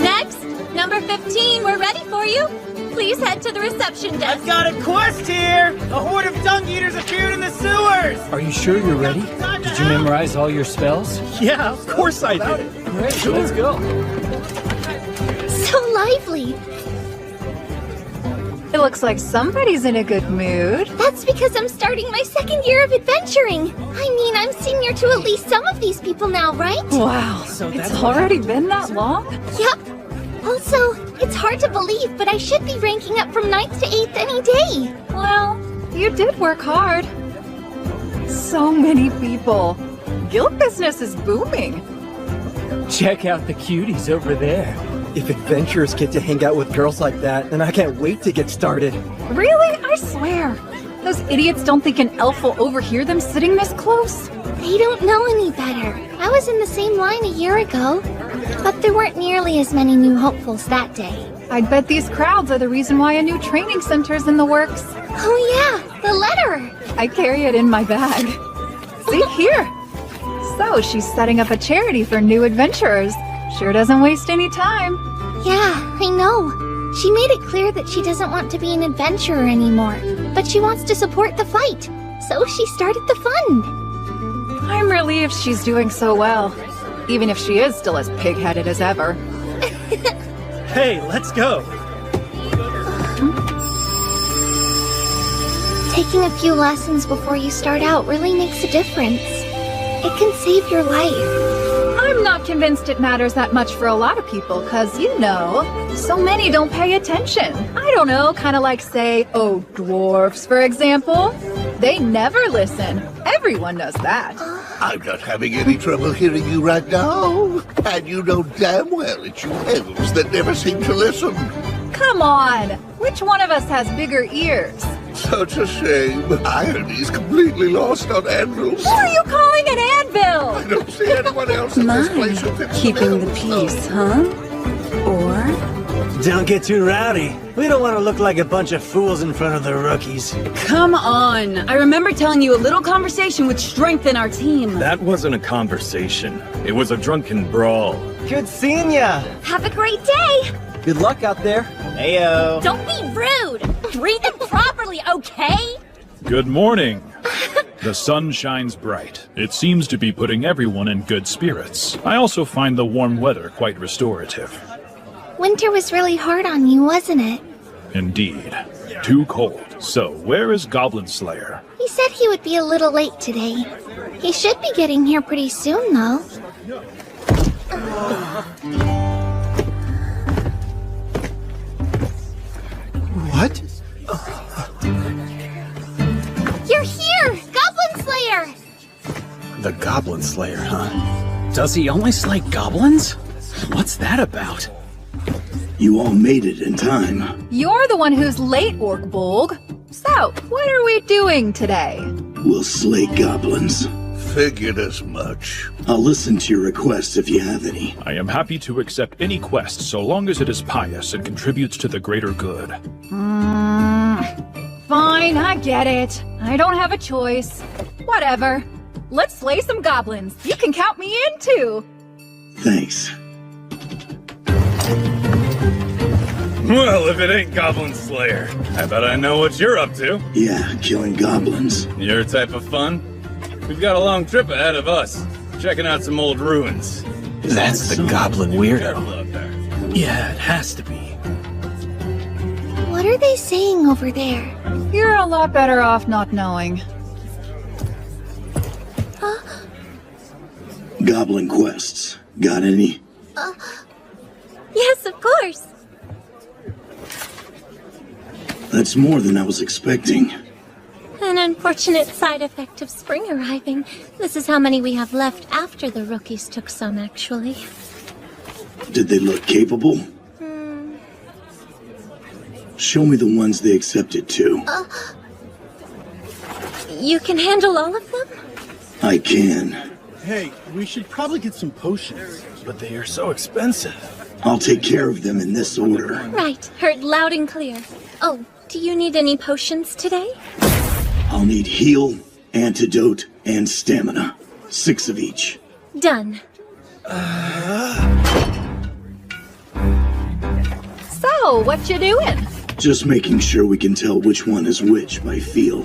Next, number 15, we're ready for you. Please head to the reception desk. I've got a quest here! A horde of dung eaters appeared in the sewers! Are you sure you're ready? Did you memorize all your spells? Yeah, of course I did. Great, let's go. So lively. It looks like somebody's in a good mood. That's because I'm starting my second year of adventuring. I mean, I'm senior to at least some of these people now, right? Wow, it's already been that long? Yep. Also, it's hard to believe, but I should be ranking up from 9th to 8th any day. Well, you did work hard. So many people. Guild business is booming. Check out the cuties over there. If adventurers get to hang out with girls like that, then I can't wait to get started. Really? I swear. Those idiots don't think an elf will overhear them sitting this close? They don't know any better. I was in the same line a year ago, but there weren't nearly as many new hopefuls that day. I'd bet these crowds are the reason why a new training center's in the works. Oh yeah, the letter! I carry it in my bag. See, here. So she's setting up a charity for new adventurers. Sure doesn't waste any time. Yeah, I know. She made it clear that she doesn't want to be an adventurer anymore, but she wants to support the fight. So she started the fund. I'm relieved she's doing so well, even if she is still as pig-headed as ever. Hey, let's go. Taking a few lessons before you start out really makes a difference. It can save your life. I'm not convinced it matters that much for a lot of people, cause you know, so many don't pay attention. I don't know, kinda like say, oh, dwarfs, for example. They never listen. Everyone knows that. I'm not having any trouble hearing you right now. And you know damn well it's you elves that never seem to listen. Come on! Which one of us has bigger ears? Such a shame. Irony's completely lost on Andrews. Who are you calling an anvil? I don't see anyone else in this place who fits Keeping the the peace, huh? Or? Don't get too rowdy. We don't want to look like a bunch of fools in front of the rookies. Come on! I remember telling you a little conversation would strengthen our team. That wasn't a conversation. It was a drunken brawl. Good seeing ya! Have a great day! Good luck out there. Heyo. Don't be rude! Read them properly, okay? Good morning. The sun shines bright. It seems to be putting everyone in good spirits. I also find the warm weather quite restorative. Winter was really hard on you, wasn't it? Indeed. Too cold. So, where is Goblin Slayer? He said he would be a little late today. He should be getting here pretty soon, though. What? You're here! Goblin Slayer! The Goblin Slayer, huh? Does he only slay goblins? What's that about? You all made it in time. You're the one who's late, Orkbolg. So, what are we doing today? We'll slay goblins. Figured as much. I'll listen to your requests if you have any. I am happy to accept any quest so long as it is pious and contributes to the greater good. Fine, I get it. I don't have a choice. Whatever. Let's slay some goblins. You can count me in, too. Thanks. Well, if it ain't Goblin Slayer, I bet I know what you're up to. Yeah, killing goblins. Your type of fun? We've got a long trip ahead of us. Checking out some old ruins. That's the goblin weirdo. Up there. Yeah, it has to be. What are they saying over there? You're a lot better off not knowing. Goblin quests. Got any? Yes, of course. That's more than I was expecting. An unfortunate side effect of spring arriving. This is how many we have left after the rookies took some, actually. Did they look capable? Show me the ones they accepted too. You can handle all of them? I can. Hey, we should probably get some potions, but they are so expensive. I'll take care of them in this order. Right, heard loud and clear. Oh, do you need any potions today? I'll need heal, antidote, and stamina. 6 of each. Done. So, what you doing? Just making sure we can tell which one is which by feel.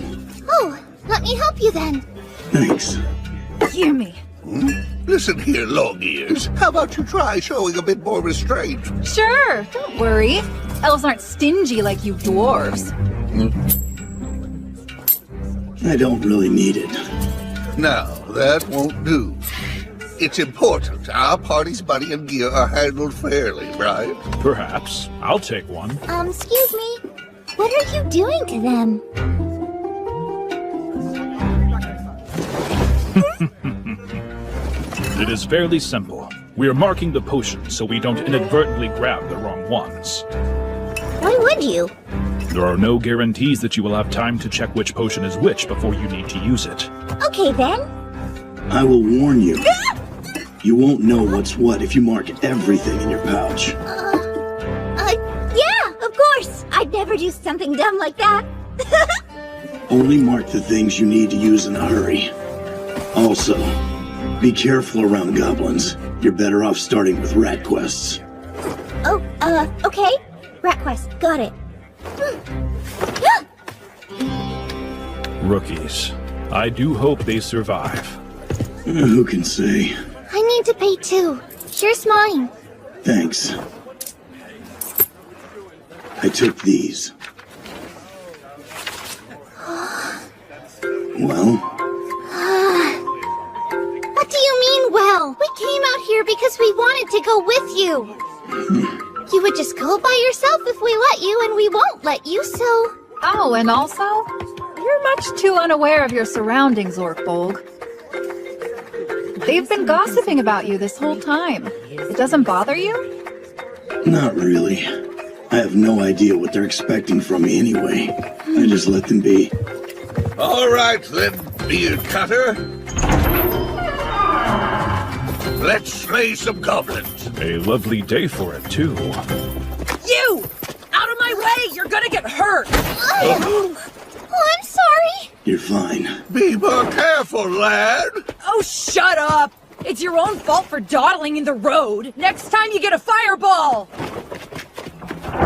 Oh, let me help you then. Thanks. Hear me. Listen here, Long Ears. How about you try showing a bit more restraint? Sure, don't worry. Elves aren't stingy like you dwarves. I don't really need it. No, that won't do. It's important our party's money and gear are handled fairly, right? Perhaps. I'll take one. Excuse me. What are you doing to them? It is fairly simple. We are marking the potions so we don't inadvertently grab the wrong ones. Why would you? There are no guarantees that you will have time to check which potion is which before you need to use it. Okay then. I will warn you. You won't know what's what if you mark everything in your pouch. Yeah, of course. I'd never do something dumb like that. Only mark the things you need to use in a hurry. Also, be careful around goblins. You're better off starting with rat quests. Oh, okay. Rat quest, got it. Rookies. I do hope they survive. Who can say? I need to pay too. Here's mine. Thanks. I took these. Well? What do you mean, well? We came out here because we wanted to go with you. You would just go by yourself if we let you, and we won't let you, so... Oh, and also, you're much too unaware of your surroundings, Orkbolg. They've been gossiping about you this whole time. It doesn't bother you? Not really. I have no idea what they're expecting from me anyway. I just let them be. All right, then, beard cutter. Let's slay some goblins. A lovely day for it, too. You! Out of my way! You're gonna get hurt! Oh, I'm sorry. You're fine. Be more careful, lad. Oh, shut up! It's your own fault for dawdling in the road. Next time you get a fireball!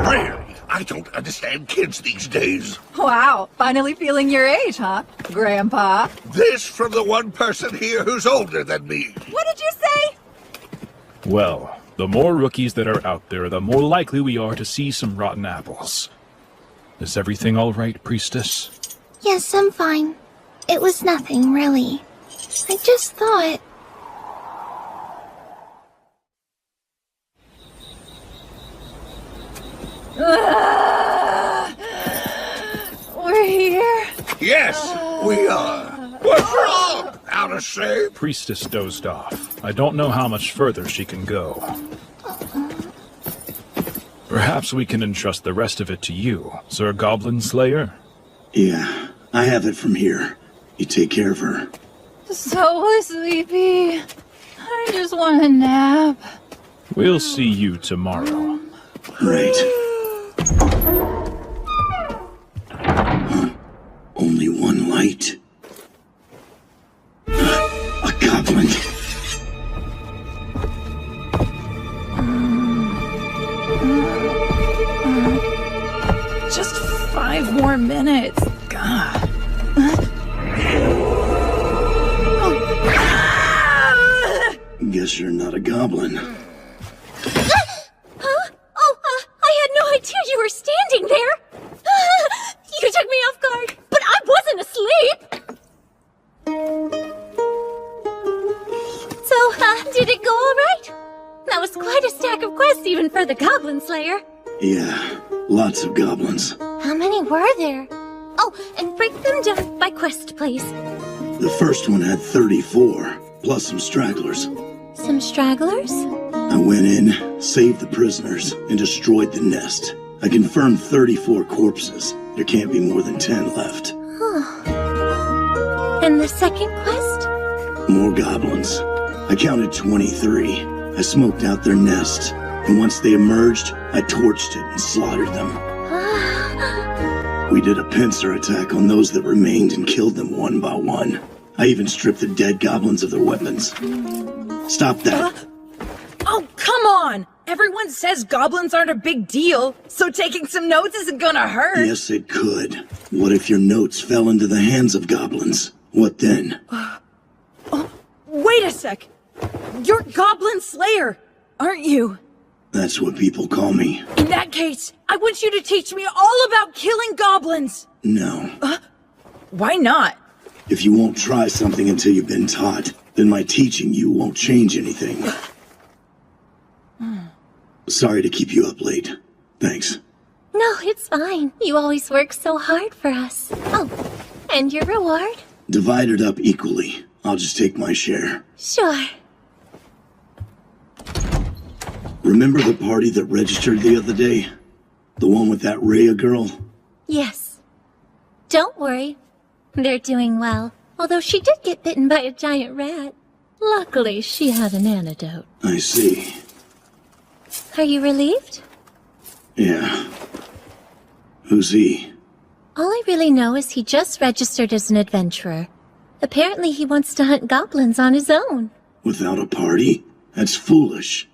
Really? I don't understand kids these days. Wow, finally feeling your age, huh, Grandpa? This from the one person here who's older than me. What did you say? Well, the more rookies that are out there, the more likely we are to see some rotten apples. Is everything all right, Priestess? Yes, I'm fine. It was nothing, really. I just thought... We're here. Yes, we are. What's wrong? Out of shape? Priestess dozed off. I don't know how much further she can go. Perhaps we can entrust the rest of it to you, Sir Goblin Slayer? Yeah, I have it from here. You take care of her. So sleepy. I just want a nap. We'll see you tomorrow. Right. Huh? Only one light? A goblin. Just 5 more minutes. God. Guess you're not a goblin. Huh? Oh, I had no idea you were standing there. You took me off guard, but I wasn't asleep. So, did it go all right? That was quite a stack of quests even for the Goblin Slayer. Yeah, lots of goblins. How many were there? Oh, and break them down by quest, please. The first one had 34, plus some stragglers. Some stragglers? I went in, saved the prisoners, and destroyed the nest. I confirmed 34 corpses. There can't be more than 10 left. And the second quest? More goblins. I counted 23. I smoked out their nest, and once they emerged, I torched it and slaughtered them. We did a pincer attack on those that remained and killed them one by one. I even stripped the dead goblins of their weapons. Stop that. Oh, come on! Everyone says goblins aren't a big deal, so taking some notes isn't gonna hurt. Yes, it could. What if your notes fell into the hands of goblins? What then? Wait a sec! You're Goblin Slayer, aren't you? That's what people call me. In that case, I want you to teach me all about killing goblins! No. Why not? If you won't try something until you've been taught, then my teaching you won't change anything. Sorry to keep you up late. Thanks. No, it's fine. You always work so hard for us. Oh, and your reward? Divide it up equally. I'll just take my share. Sure. Remember the party that registered the other day? The one with that Rhea girl? Yes. Don't worry. They're doing well. Although she did get bitten by a giant rat. Luckily, she had an antidote. I see. Are you relieved? Yeah. Who's he? All I really know is he just registered as an adventurer. Apparently he wants to hunt goblins on his own. Without a party? That's foolish.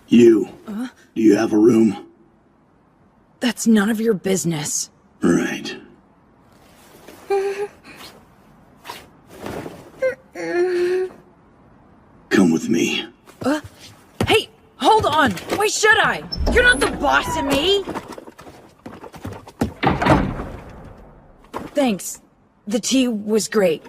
You. Do you have a room? That's none of your business. Right. Come with me. Hey, hold on! Why should I? You're not the boss of me! Thanks. The tea was great.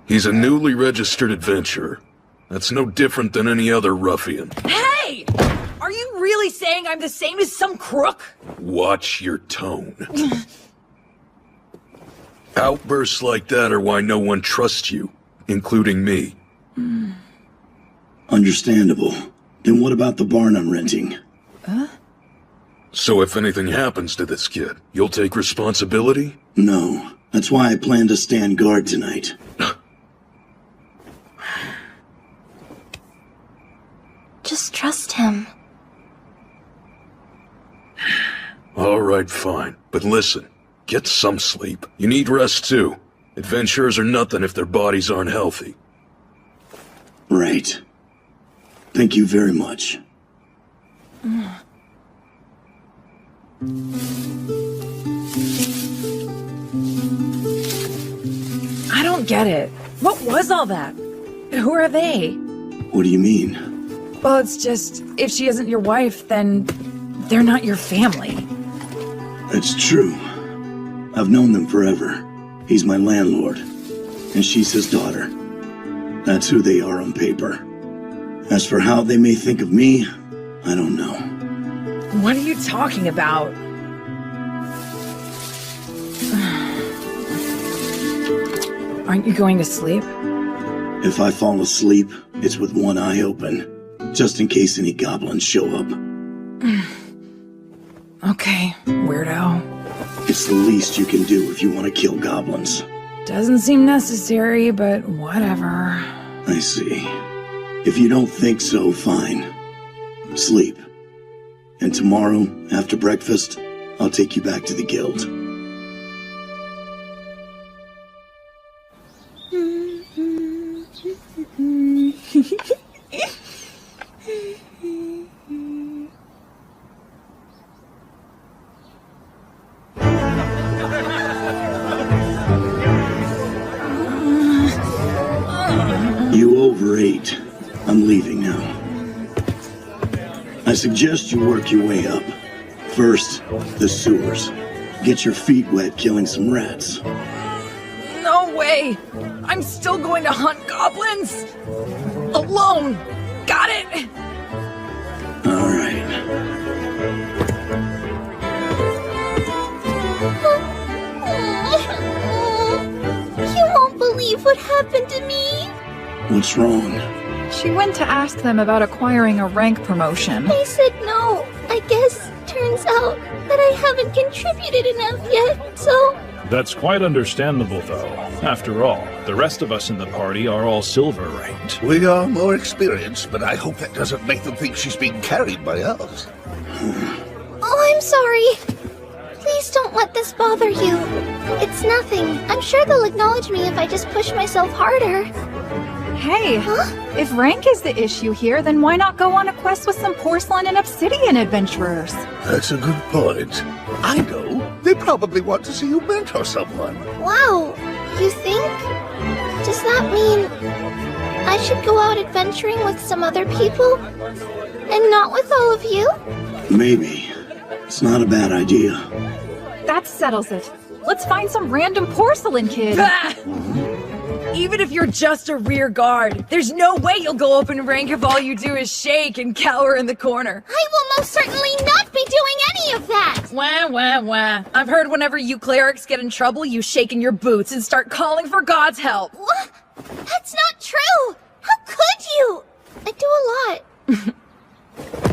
He's a newly registered adventurer. That's no different than any other ruffian. Hey! Are you really saying I'm the same as some crook? Watch your tone. Outbursts like that are why no one trusts you, including me. Understandable. Then what about the barn I'm renting? So if anything happens to this kid, you'll take responsibility? No. That's why I plan to stand guard tonight. Just trust him. All right, fine. But listen, get some sleep. You need rest too. Adventurers are nothing if their bodies aren't healthy. Right. Thank you very much. I don't get it. What was all that? Who are they? What do you mean? Well, it's just, if she isn't your wife, then they're not your family. That's true. I've known them forever. He's my landlord, and she's his daughter. That's who they are on paper. As for how they may think of me, I don't know. What are you talking about? Aren't you going to sleep? If I fall asleep, it's with one eye open, just in case any goblins show up. Okay, weirdo. It's the least you can do if you want to kill goblins. Doesn't seem necessary, but whatever. I see. If you don't think so, fine. Sleep. And tomorrow, after breakfast, I'll take you back to the guild. You overate. I'm leaving now. I suggest you work your way up. First, the sewers. Get your feet wet killing some rats. No way! I'm still going to hunt goblins! Alone! Got it! All right. You won't believe what happened to me. What's wrong? She went to ask them about acquiring a rank promotion. They said no. I guess turns out that I haven't contributed enough yet, so That's quite understandable, though. After all, the rest of us in the party are all silver ranked. We are more experienced, but I hope that doesn't make them think she's being carried by us. Oh, I'm sorry. Please don't let this bother you. It's nothing. I'm sure they'll acknowledge me if I just push myself harder. Hey, if rank is the issue here, then why not go on a quest with some porcelain and obsidian adventurers? That's a good point. I know. They probably want to see you mentor someone. Wow, you think? Does that mean I should go out adventuring with some other people? And not with all of you? Maybe. It's not a bad idea. That settles it. Let's find some random porcelain kid. Bah! Even if you're just a rear guard, there's no way you'll go up in rank if all you do is shake and cower in the corner. I will most certainly not be doing any of that! Wah, wah, wah. I've heard whenever you clerics get in trouble, you shake in your boots and start calling for God's help. What? That's not true! How could you? I do a lot.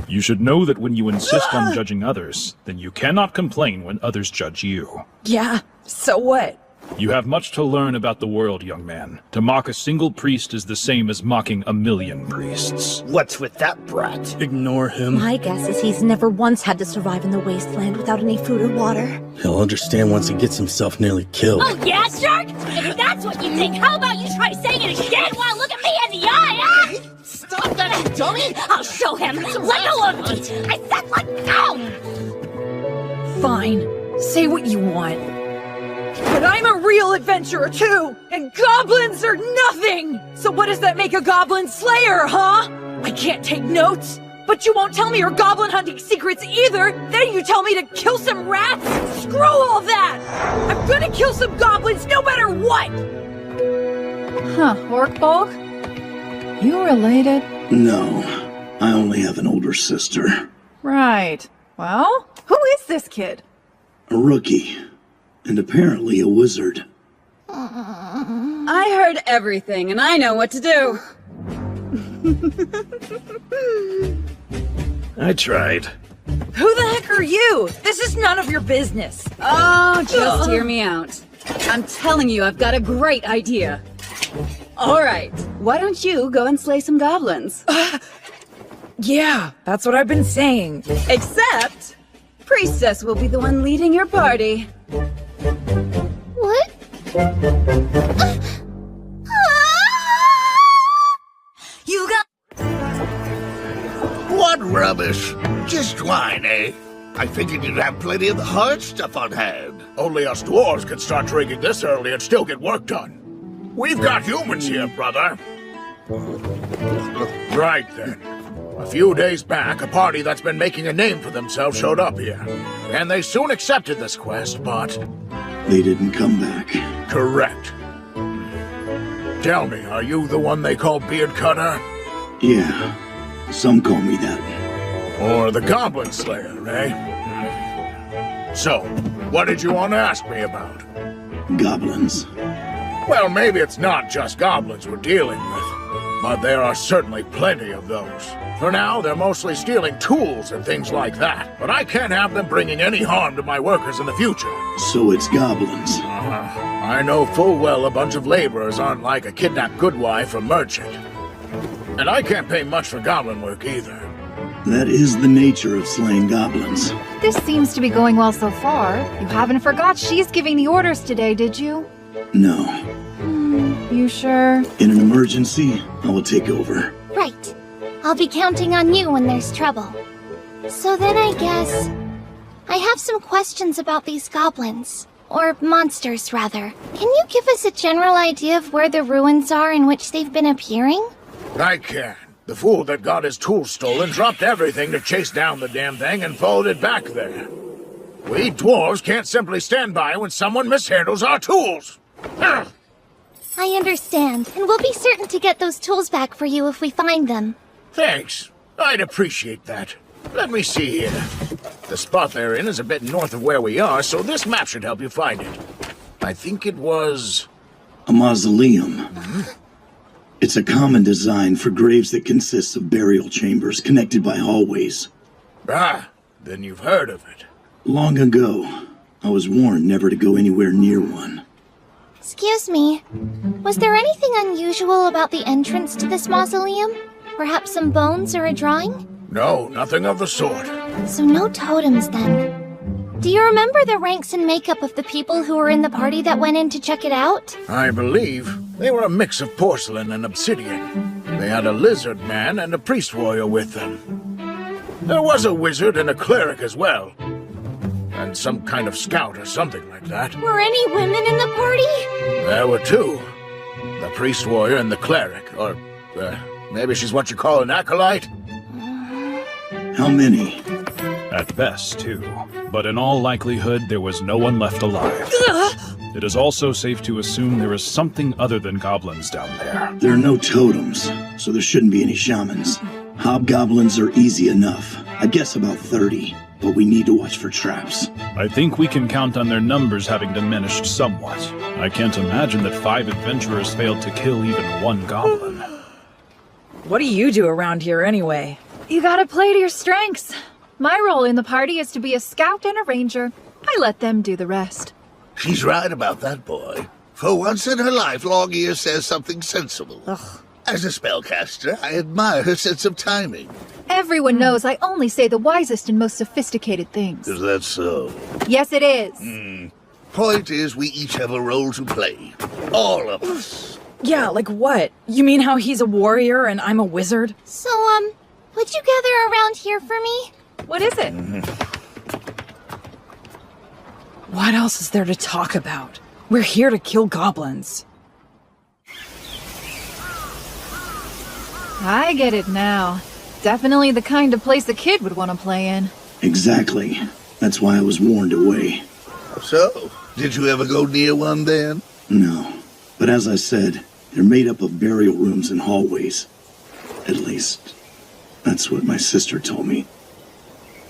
You should know that when you insist on judging others, then you cannot complain when others judge you. Yeah, so what? You have much to learn about the world, young man. To mock a single priest is the same as mocking a million priests. What's with that brat? Ignore him. My guess is he's never once had to survive in the wasteland without any food or water. He'll understand once he gets himself nearly killed. Oh, yeah, Shark? And if that's what you think, how about you try saying it again while look at me in the eye, huh? Stop that, you dummy! I'll show him. Let go of me. I said let go! Fine. Say what you want. But I'm a real adventurer too, and goblins are nothing! So what does that make a goblin slayer, huh? I can't take notes, but you won't tell me your goblin hunting secrets either! Then you tell me to kill some rats? Screw all that! I'm gonna kill some goblins no matter what! Huh, Orkbolg? You related? No, I only have an older sister. Right. Well, who is this kid? A rookie. And apparently a wizard. I heard everything, and I know what to do. I tried. Who the heck are you? This is none of your business. Oh, just hear me out. I'm telling you, I've got a great idea. All right, why don't you go and slay some goblins? Yeah, that's what I've been saying. Except, Priestess will be the one leading your party. What? You got... What rubbish! Just wine, eh? I figured you'd have plenty of the hard stuff on hand. Only us dwarves can start drinking this early and still get work done. We've got humans here, brother. Right then. A few days back, a party that's been making a name for themselves showed up here. And they soon accepted this quest, but... They didn't come back. Correct. Tell me, are you the one they call Beard Cutter? Yeah, some call me that. Or the Goblin Slayer, eh? So, what did you want to ask me about? Goblins. Well, maybe it's not just goblins we're dealing with, but there are certainly plenty of those. For now, they're mostly stealing tools and things like that, but I can't have them bringing any harm to my workers in the future. So it's goblins. I know full well a bunch of laborers aren't like a kidnapped goodwife or merchant. And I can't pay much for goblin work either. That is the nature of slaying goblins. This seems to be going well so far. You haven't forgot she's giving the orders today, did you? No. You sure? In an emergency, I will take over. Right. I'll be counting on you when there's trouble. So then I guess... I have some questions about these goblins. Or monsters, rather. Can you give us a general idea of where the ruins are in which they've been appearing? I can. The fool that got his tools stolen dropped everything to chase down the damn thing and followed it back there. We dwarves can't simply stand by when someone mishandles our tools. Ugh. I understand, and we'll be certain to get those tools back for you if we find them. Thanks. I'd appreciate that. Let me see here. The spot they're in is a bit north of where we are, so this map should help you find it. I think it was... A mausoleum. It's a common design for graves that consists of burial chambers connected by hallways. Ah, then you've heard of it. Long ago, I was warned never to go anywhere near one. Excuse me. Was there anything unusual about the entrance to this mausoleum? Perhaps some bones or a drawing? No, nothing of the sort. So no totems then. Do you remember the ranks and makeup of the people who were in the party that went in to check it out? I believe they were a mix of porcelain and obsidian. They had a lizard man and a priest warrior with them. There was a wizard and a cleric as well. And some kind of scout or something like that. Were any women in the party? There were two. The priest warrior and the cleric. Or, maybe she's what you call an acolyte? How many? At best, two. But in all likelihood, there was no one left alive. It is also safe to assume there is something other than goblins down there. There are no totems, so there shouldn't be any shamans. Hobgoblins are easy enough. I guess about 30, but we need to watch for traps. I think we can count on their numbers having diminished somewhat. I can't imagine that 5 adventurers failed to kill even one goblin. What do you do around here anyway? You gotta play to your strengths. My role in the party is to be a scout and a ranger. I let them do the rest. She's right about that, boy. For once in her life, Longear says something sensible. Ugh. As a spellcaster, I admire her sense of timing. Everyone knows I only say the wisest and most sophisticated things. Is that so? Yes, it is. Point is, we each have a role to play. All of us. Yeah, like what? You mean how he's a warrior and I'm a wizard? So, would you gather around here for me? What is it? What else is there to talk about? We're here to kill goblins. I get it now. Definitely the kind of place a kid would want to play in. Exactly. That's why I was warned away. So, did you ever go near one then? No. But as I said, they're made up of burial rooms and hallways. At least, that's what my sister told me.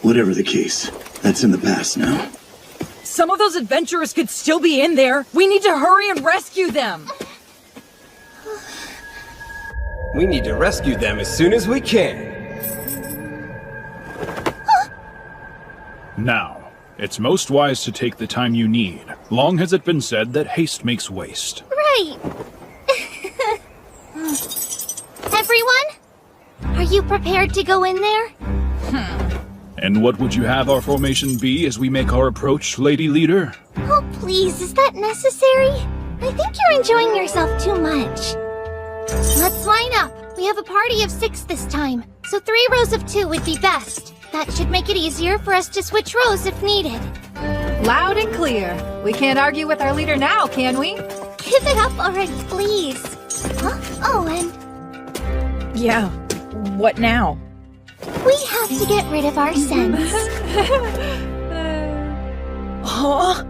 Whatever the case, that's in the past now. Some of those adventurers could still be in there. We need to hurry and rescue them. We need to rescue them as soon as we can. Now, it's most wise to take the time you need. Long has it been said that haste makes waste. Right. Everyone? Are you prepared to go in there? And what would you have our formation be as we make our approach, Lady Leader? Oh, please, is that necessary? I think you're enjoying yourself too much. Let's line up. We have a party of 6 this time, so 3 rows of 2 would be best. That should make it easier for us to switch rows if needed. Loud and clear. We can't argue with our leader now, can we? Give it up already, please. Huh? Oh, and Yeah, what now? we have to get rid of our scents. Huh?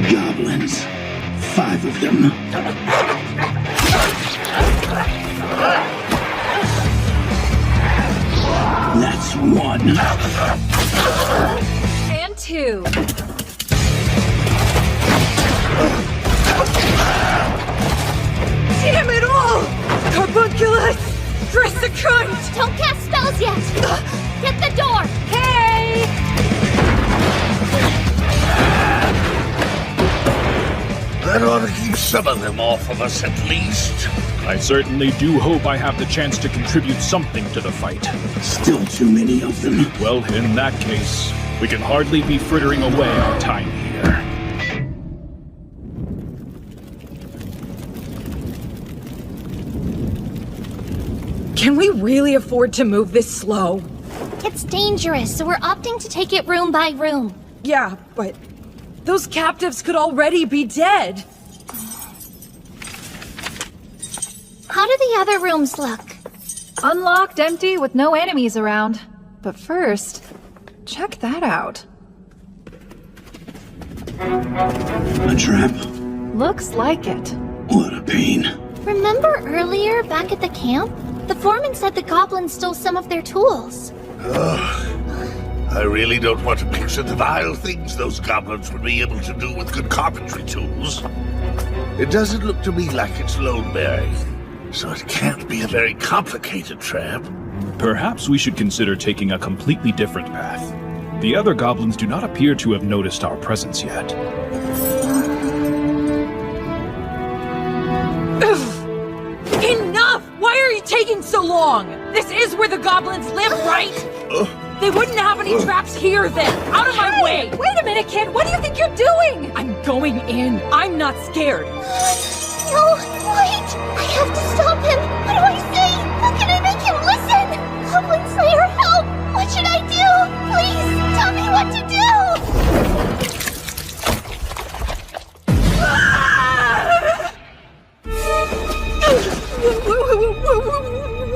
Goblins. 5 of them. That's 1. And 2. Damn it all! Carbunculus! Dressicant! Don't cast spells yet! Get the door! Hey! That ought to keep some of them off of us at least. I certainly do hope I have the chance to contribute something to the fight. Still too many of them. Well, in that case, we can hardly be frittering away our time here. Can we really afford to move this slow? It's dangerous, so we're opting to take it room by room. Yeah, but those captives could already be dead. How do the other rooms look? Unlocked, empty, with no enemies around. But first, check that out. A trap? Looks like it. What a pain. Remember earlier, back at the camp? The foreman said the goblins stole some of their tools. I really don't want to picture the vile things those goblins would be able to do with good carpentry tools. It doesn't look to me like it's load-bearing, so it can't be a very complicated trap. Perhaps we should consider taking a completely different path. The other goblins do not appear to have noticed our presence yet. Enough! Why are you taking so long? This is where the goblins live, right? They wouldn't have any traps here then. Out of my way! Wait a minute, kid. What do you think you're doing? I'm going in. I'm not scared. No, wait! I have to stop him! What do I say? How can I make him listen? Goblin Slayer, help! What should I do? Please, tell me what to do!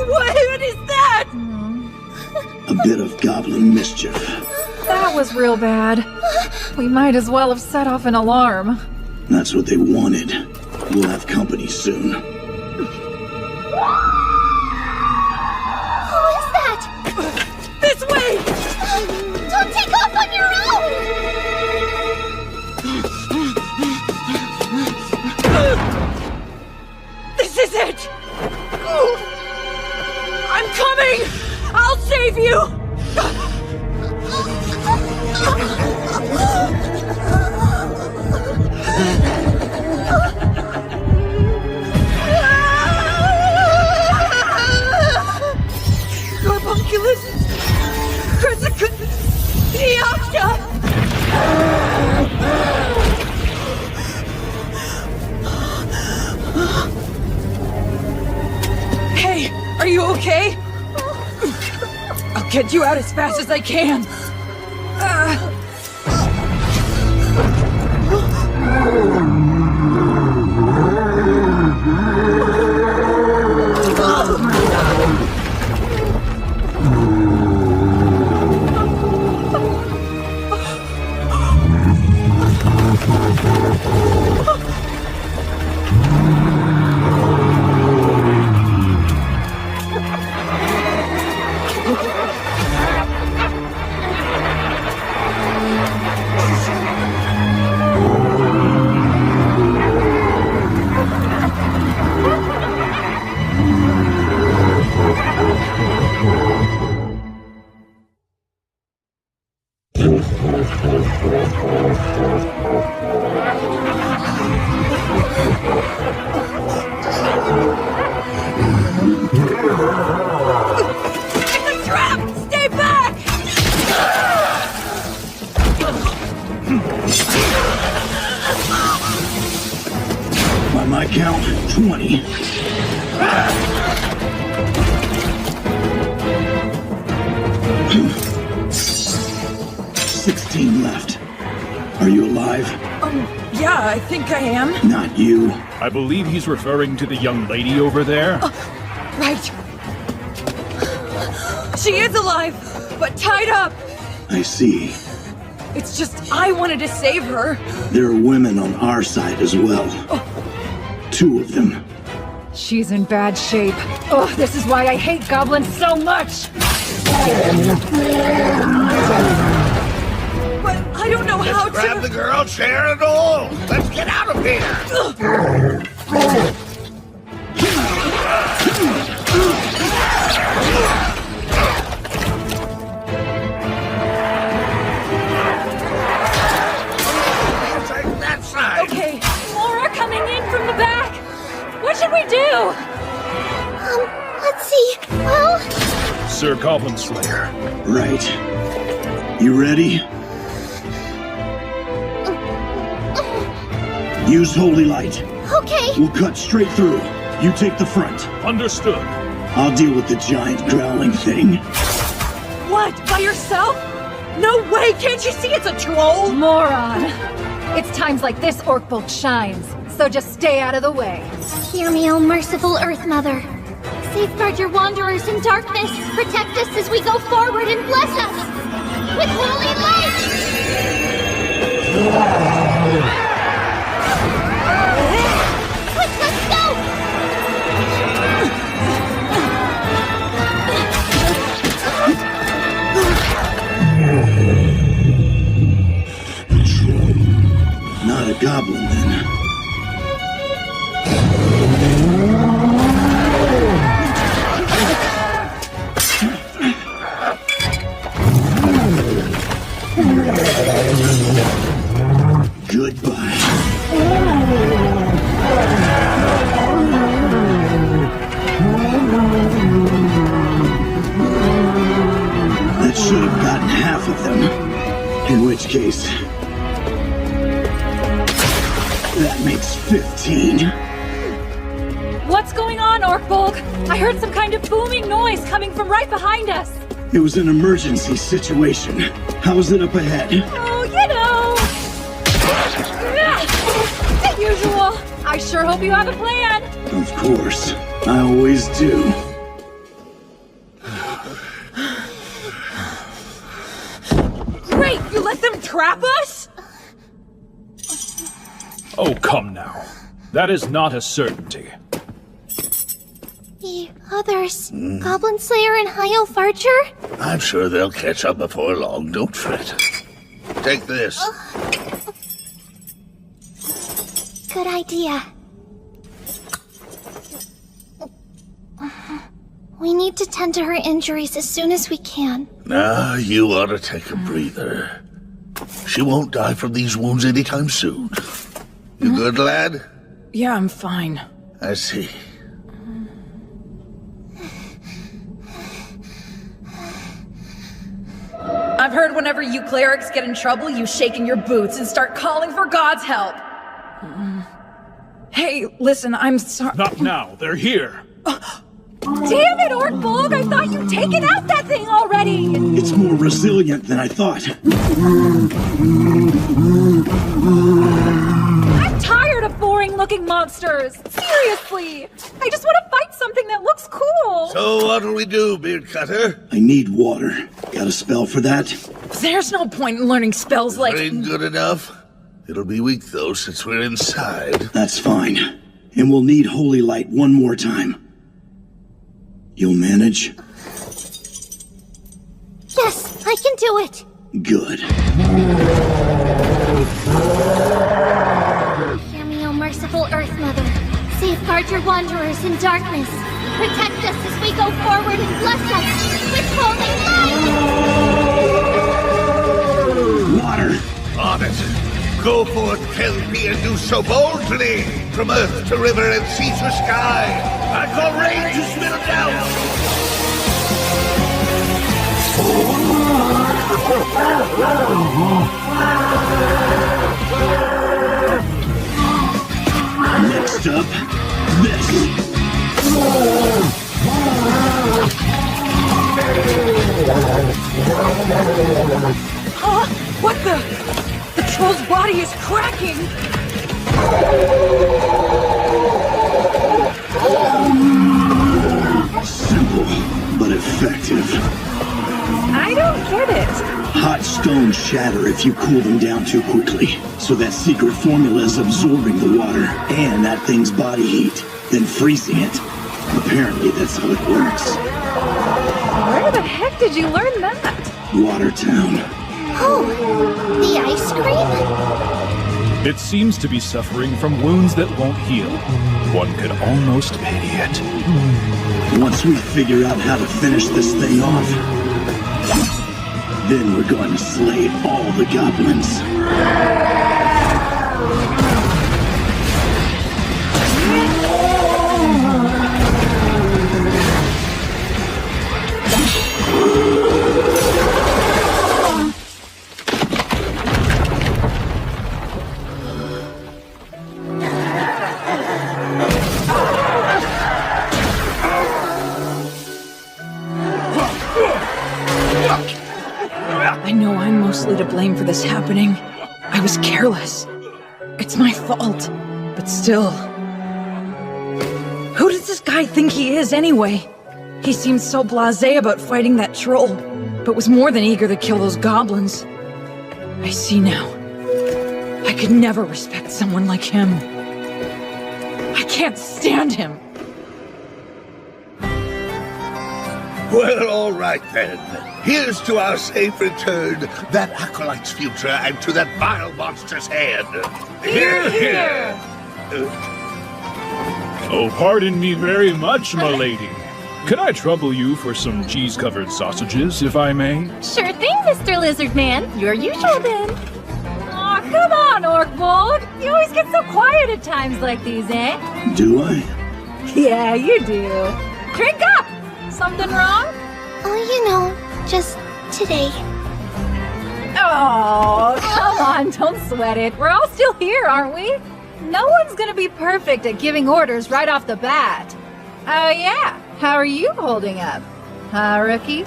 What is that? A bit of goblin mischief. That was real bad. We might as well have set off an alarm. That's what they wanted. We'll have company soon. Who is that? This way! Don't take off on your own! This is it! I'm coming! I'll save you! Carbunculus! Deopta! Hey, are you okay? I'll get you out as fast as I can. By my count, 20. 16 left. Are you alive? Yeah, I think I am. Not you. I believe he's referring to the young lady over there. Right. She is alive, but tied up. I see. It's just I wanted to save her. There are women on our side as well. 2 of them. She's in bad shape. Oh, this is why I hate goblins so much! But I don't know how to... Grab the girl, share it all! Let's get out of here! That side! Okay. More are coming in from the back. What should we do? Let's see. Well, Sir Goblin Slayer. Right. You ready? Use Holy Light. okay. We'll cut straight through. You take the front. Understood. I'll deal with the giant growling thing. What? By yourself? No way! Can't you see it's a troll? Moron! It's times like this Orkbolt shines, so just stay out of the way. Hear me, O merciful Earth Mother. Safeguard your wanderers in darkness. Protect us as we go forward and bless us with holy light. Quick, let's go! goblin then. Goodbye. That should have gotten half of them. In which case, that makes 15. What's going on, Orkbolg? I heard some kind of booming noise coming from right behind us. It was an emergency situation. How's it up ahead? Oh, you know. The usual. I sure hope you have a plan. Of course. I always do. Great! You let them trap us? Oh, come now. That is not a certainty. The others, Goblin Slayer and High Elf Archer? I'm sure they'll catch up before long, don't fret. Take this. Good idea. We need to tend to her injuries as soon as we can. Now, you ought to take a breather. She won't die from these wounds anytime soon. You good, lad? Yeah, I'm fine. I see. I've heard whenever you clerics get in trouble, you shake in your boots and start calling for God's help. Hey, listen, I'm sorry. Not now. They're here. Damn it, Orkbolg! I thought you'd taken out that thing already! It's more resilient than I thought. I'm tired of boring-looking monsters! Seriously! I just want to fight something that looks cool! So what'll we do, Beard Cutter? I need water. Got a spell for that? There's no point in learning spells like... Ain't good enough? It'll be weak, though, since we're inside. That's fine. And we'll need Holy Light one more time. You'll manage? Yes, I can do it. Good. Hear me, O merciful Earth Mother. Safeguard your wanderers in darkness. Protect us as we go forward and bless us with holy light! Water! On it. Go forth, Kelpie, and do so boldly. From earth to river and sea to sky. I call rain to spill down. Next up, this. Huh? What the? The troll's body is cracking! Simple, but effective. I don't get it. Hot stones shatter if you cool them down too quickly. So that secret formula is absorbing the water and that thing's body heat, then freezing it. Apparently that's how it works. Where the heck did you learn that? Watertown. Oh, the ice cream? It seems to be suffering from wounds that won't heal. One could almost pity it. Once we figure out how to finish this thing off, then we're going to slay all the goblins. I know I'm mostly to blame for this happening. I was careless. It's my fault. But still... Who does this guy think he is, anyway? He seemed so blasé about fighting that troll, but was more than eager to kill those goblins. I see now. I could never respect someone like him. I can't stand him! Well, all right then. Here's to our safe return, that acolyte's future, and to that vile monster's hand. Hear, hear! Oh, pardon me very much, m'lady. Could I trouble you for some cheese-covered sausages, if I may? Sure thing, Mr. Lizard Man. Your usual then. Aw, come on, Orkbold. You always get so quiet at times like these, eh? Do I? Yeah, you do. Drink up! Something wrong? Oh, you know, just today. Oh, come on, don't sweat it. We're all still here, aren't we? No one's gonna be perfect at giving orders right off the bat. Oh, yeah. How are you holding up? Huh, rookie?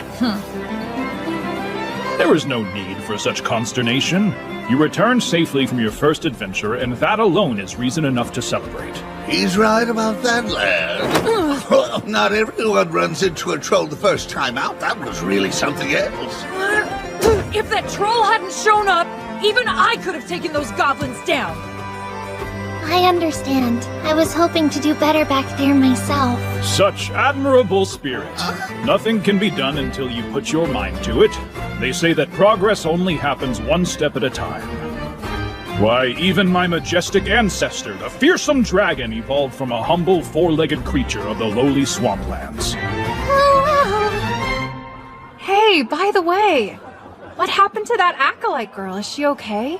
There was no need for such consternation. You returned safely from your first adventure, and that alone is reason enough to celebrate. He's right about that, lad. Well, not everyone runs into a troll the first time out. That was really something else. If that troll hadn't shown up, even I could have taken those goblins down. I understand. I was hoping to do better back there myself. Such admirable spirit. Nothing can be done until you put your mind to it. They say that progress only happens one step at a time. Why, even my majestic ancestor, the fearsome dragon, evolved from a humble four-legged creature of the lowly swamplands. Hey, by the way, what happened to that acolyte girl? Is she okay?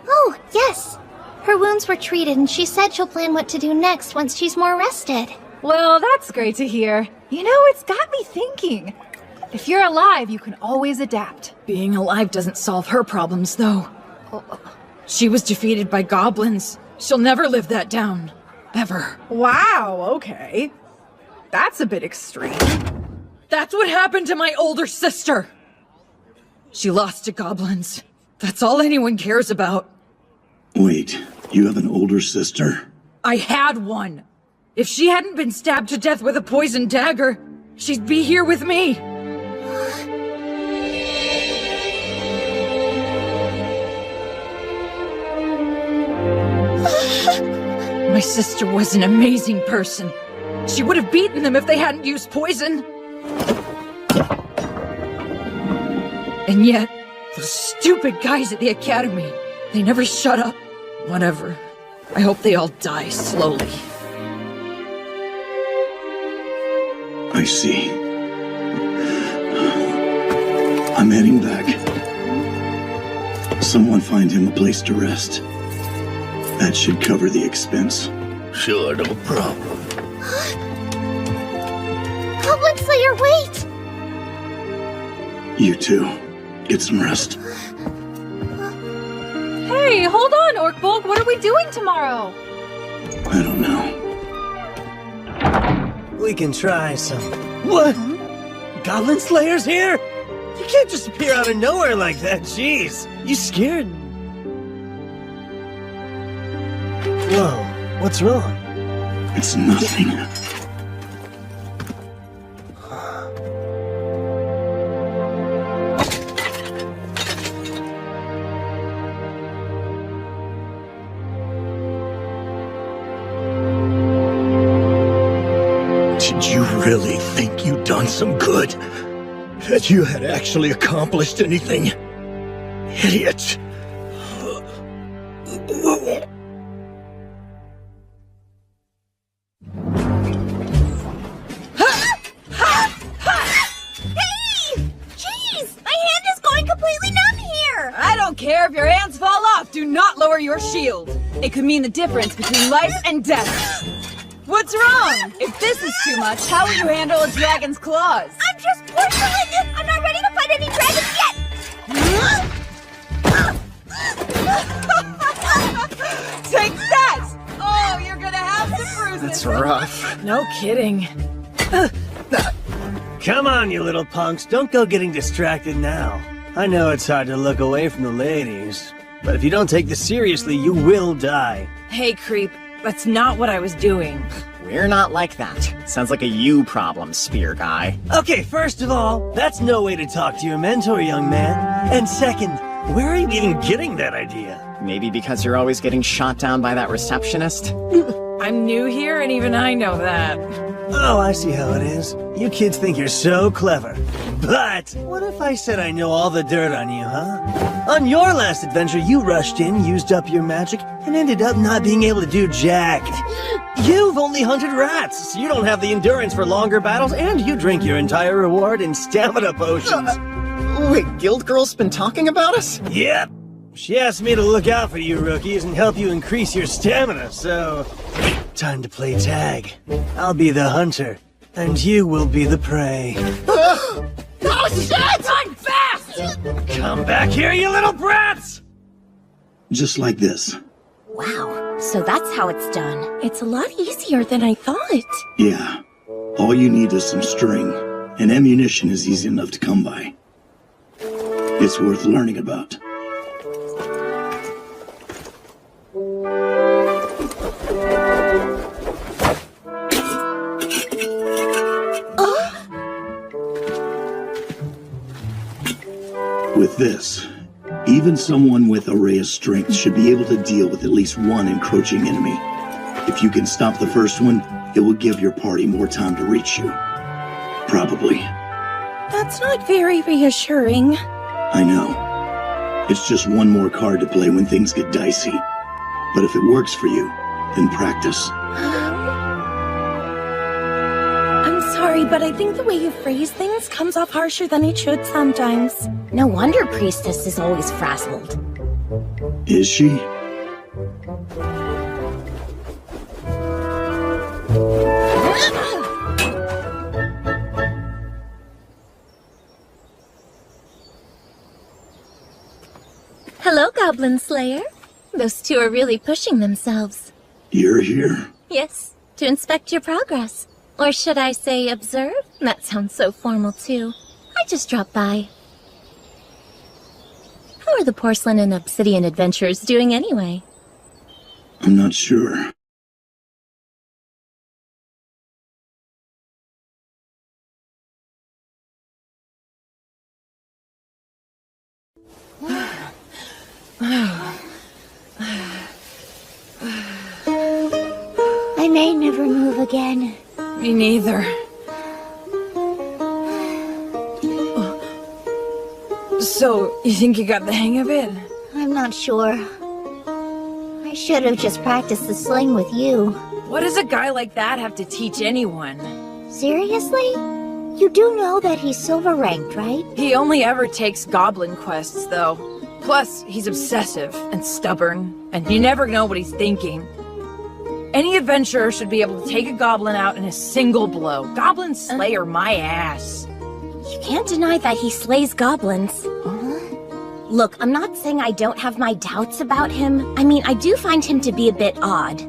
Oh, yes. Her wounds were treated, and she said she'll plan what to do next once she's more rested. Well, that's great to hear. You know, it's got me thinking. If you're alive, you can always adapt. Being alive doesn't solve her problems, though. She was defeated by goblins. She'll never live that down. Ever. Wow, okay. That's a bit extreme. That's what happened to my older sister. She lost to goblins. That's all anyone cares about. Wait, you have an older sister? I had one. If she hadn't been stabbed to death with a poison dagger, she'd be here with me. My sister was an amazing person. She would have beaten them if they hadn't used poison. And yet, those stupid guys at the academy, they never shut up. Whatever. I hope they all die slowly. I see. I'm heading back. Someone find him a place to rest. That should cover the expense. Sure, no problem. Goblin Slayer, wait! You too. Get some rest. Hey, hold on, Orkbold. What are we doing tomorrow? I don't know. We can try some. What? Goblin Slayer's here? You can't just appear out of nowhere like that, jeez. You scared? Whoa, what's wrong? It's nothing. Did you really think you'd done some good? That you had actually accomplished anything? Idiot. Care if your hands fall off, do not lower your shield. It could mean the difference between life and death. What's wrong? If this is too much, how will you handle a dragon's claws? I'm just porcelain! I'm not ready to fight any dragons yet! Take that! Oh, you're gonna have some bruises. That's rough. No kidding. Come on, you little punks. Don't go getting distracted now. I know it's hard to look away from the ladies, but if you don't take this seriously, you will die. Hey, creep. That's not what I was doing. We're not like that. Sounds like a you problem, spear guy. Okay, first of all, that's no way to talk to your mentor, young man. And second, where are you even getting that idea? Maybe because you're always getting shot down by that receptionist? I'm new here and even I know that. Oh, I see how it is. You kids think you're so clever. But what if I said I know all the dirt on you, huh? On your last adventure, you rushed in, used up your magic, and ended up not being able to do jack. You've only hunted rats, so you don't have the endurance for longer battles, and you drink your entire reward in stamina potions. Wait, Guild Girl's been talking about us? Yep. She asked me to look out for you rookies and help you increase your stamina, so... time to play tag. I'll be the hunter, and you will be the prey. Oh shit! I'm fast! Come back here, you little brats! Just like this. Wow, so that's how it's done. It's a lot easier than I thought. Yeah. All you need is some string, and ammunition is easy enough to come by. It's worth learning about. With this, even someone with a ray of strength should be able to deal with at least one encroaching enemy. If you can stop the first one, it will give your party more time to reach you. Probably. That's not very reassuring. I know. It's just one more card to play when things get dicey. But if it works for you, then practice. I'm sorry, but I think the way you phrase things comes off harsher than it should sometimes. No wonder Priestess is always frazzled. Is she? Hello, Goblin Slayer. Those two are really pushing themselves. You're here? Yes, to inspect your progress. Or should I say observe? That sounds so formal, too. I just dropped by. How are the porcelain and obsidian adventurers doing anyway? I'm not sure. I may never move again. Me neither. So, you think you got the hang of it? I'm not sure. I should have just practiced the sling with you. What does a guy like that have to teach anyone? Seriously? You do know that he's silver ranked, right? He only ever takes goblin quests, though. Plus, he's obsessive and stubborn, and you never know what he's thinking. Any adventurer should be able to take a goblin out in a single blow. Goblin Slayer, my ass. You can't deny that he slays goblins. Look, I'm not saying I don't have my doubts about him. I mean, I do find him to be a bit odd.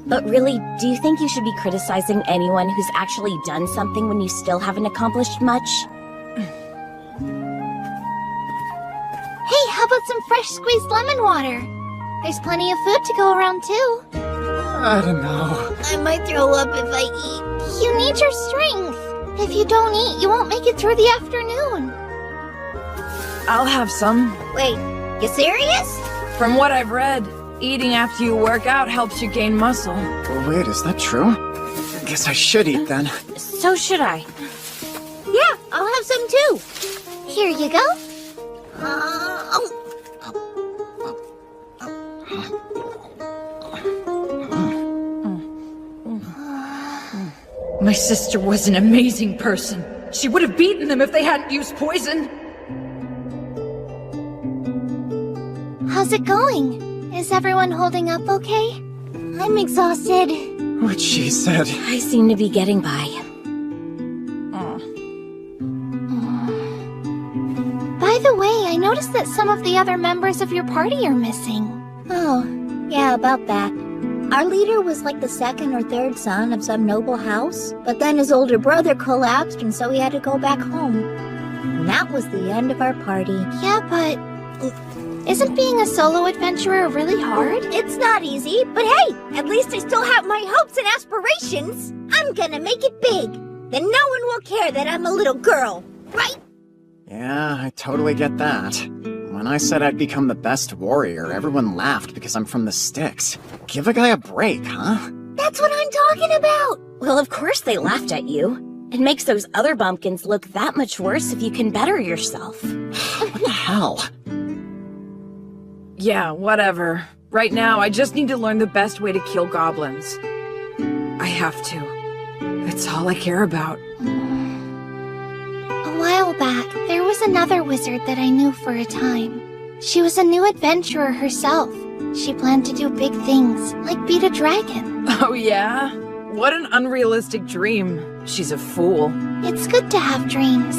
But really, do you think you should be criticizing anyone who's actually done something when you still haven't accomplished much? Hey, how about some fresh squeezed lemon water? There's plenty of food to go around, too. I don't know. I might throw up if I eat. You need your strength. If you don't eat, you won't make it through the afternoon. I'll have some. Wait, you serious? From what I've read, eating after you work out helps you gain muscle. Wait, is that true? Guess I should eat then. So should I. Yeah, I'll have some too. Here you go. My sister was an amazing person. She would have beaten them if they hadn't used poison. How's it going? Is everyone holding up okay? I'm exhausted. What she said. I seem to be getting by. By the way, I noticed that some of the other members of your party are missing. Oh, yeah, about that. Our leader was like the second or third son of some noble house, but then his older brother collapsed and so he had to go back home. And that was the end of our party. Yeah, but isn't being a solo adventurer really hard? It's not easy, but hey, at least I still have my hopes and aspirations. I'm gonna make it big. Then no one will care that I'm a little girl, right? Yeah, I totally get that. When I said I'd become the best warrior, everyone laughed because I'm from the sticks. Give a guy a break, huh? That's what I'm talking about! Well, of course they laughed at you. It makes those other bumpkins look that much worse if you can better yourself. What the hell? Yeah, whatever. Right now, I just need to learn the best way to kill goblins. I have to. It's all I care about. A while back, there was another wizard that I knew for a time. She was a new adventurer herself. She planned to do big things, like beat a dragon. Oh yeah? What an unrealistic dream. She's a fool. It's good to have dreams,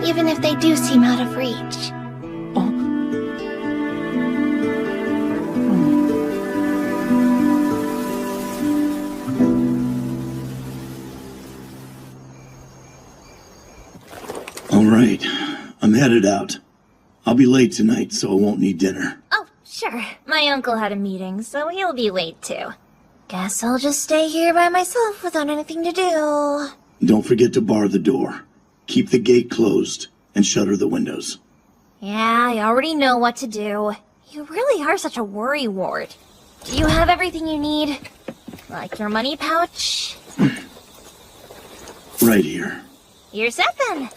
even if they do seem out of reach. All right, I'm headed out. I'll be late tonight, so I won't need dinner. Oh, sure. My uncle had a meeting, so he'll be late too. Guess I'll just stay here by myself without anything to do. Don't forget to bar the door. Keep the gate closed and shutter the windows. Yeah, I already know what to do. You really are such a worrywart. Do you have everything you need? Like your money pouch? Right here. You're set then.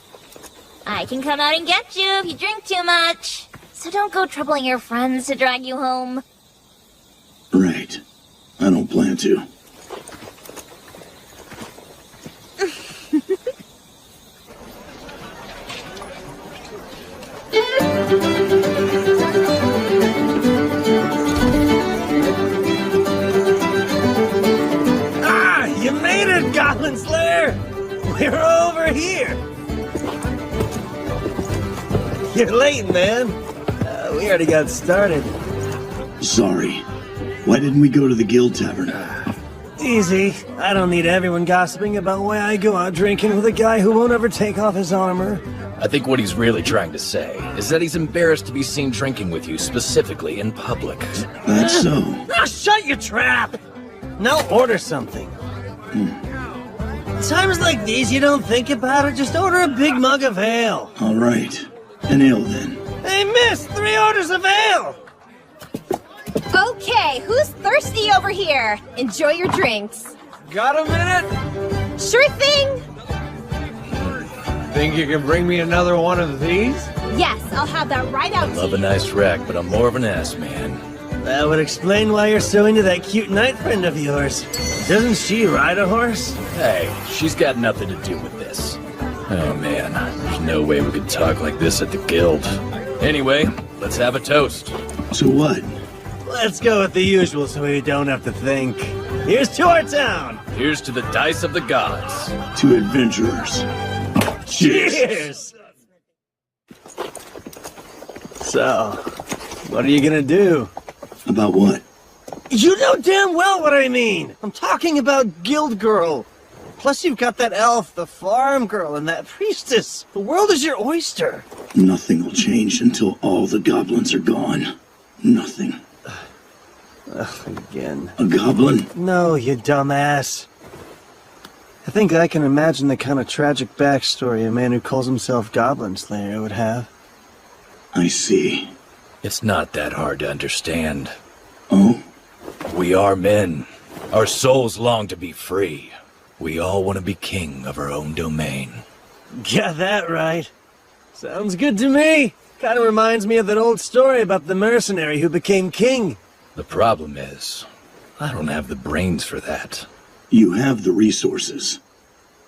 I can come out and get you if you drink too much. So don't go troubling your friends to drag you home. Right. I don't plan to. Ah, you made it, Goblin Slayer! We're over here! You're late, man. We already got started. Sorry. Why didn't we go to the Guild Tavern? Easy. I don't need everyone gossiping about why I go out drinking with a guy who won't ever take off his armor. I think what he's really trying to say is that he's embarrassed to be seen drinking with you, specifically in public. That's so. Now shut your trap! Now order something. Times like these, you don't think about it. Just order a big mug of ale. All right. An ale, then. Hey, miss! 3 orders of ale! Okay, who's thirsty over here? Enjoy your drinks. Got a minute? Sure thing. Think you can bring me another one of these? Yes, I'll have that right out to Love you. a nice rack, but I'm more of an ass man. That would explain why you're so into that cute knight friend of yours. Doesn't she ride a horse? Hey, she's got nothing to do with this. Oh man, there's no way we could talk like this at the guild. Anyway, let's have a toast. To what? Let's go with the usual so we don't have to think. Here's to our town! Here's to the dice of the gods. To adventurers. Cheers! So, what are you gonna do? About what? You know damn well what I mean! I'm talking about Guild Girl. Plus you've got that elf, the farm girl, and that priestess. The world is your oyster. Nothing will change until all the goblins are gone. Nothing. Ugh, again. A goblin? No, you dumbass. I think I can imagine the kind of tragic backstory a man who calls himself Goblin Slayer would have. I see. It's not that hard to understand. Oh? We are men. Our souls long to be free. We all want to be king of our own domain. Got that right. Sounds good to me. Kind of reminds me of that old story about the mercenary who became king. The problem is, I don't have the brains for that. You have the resources.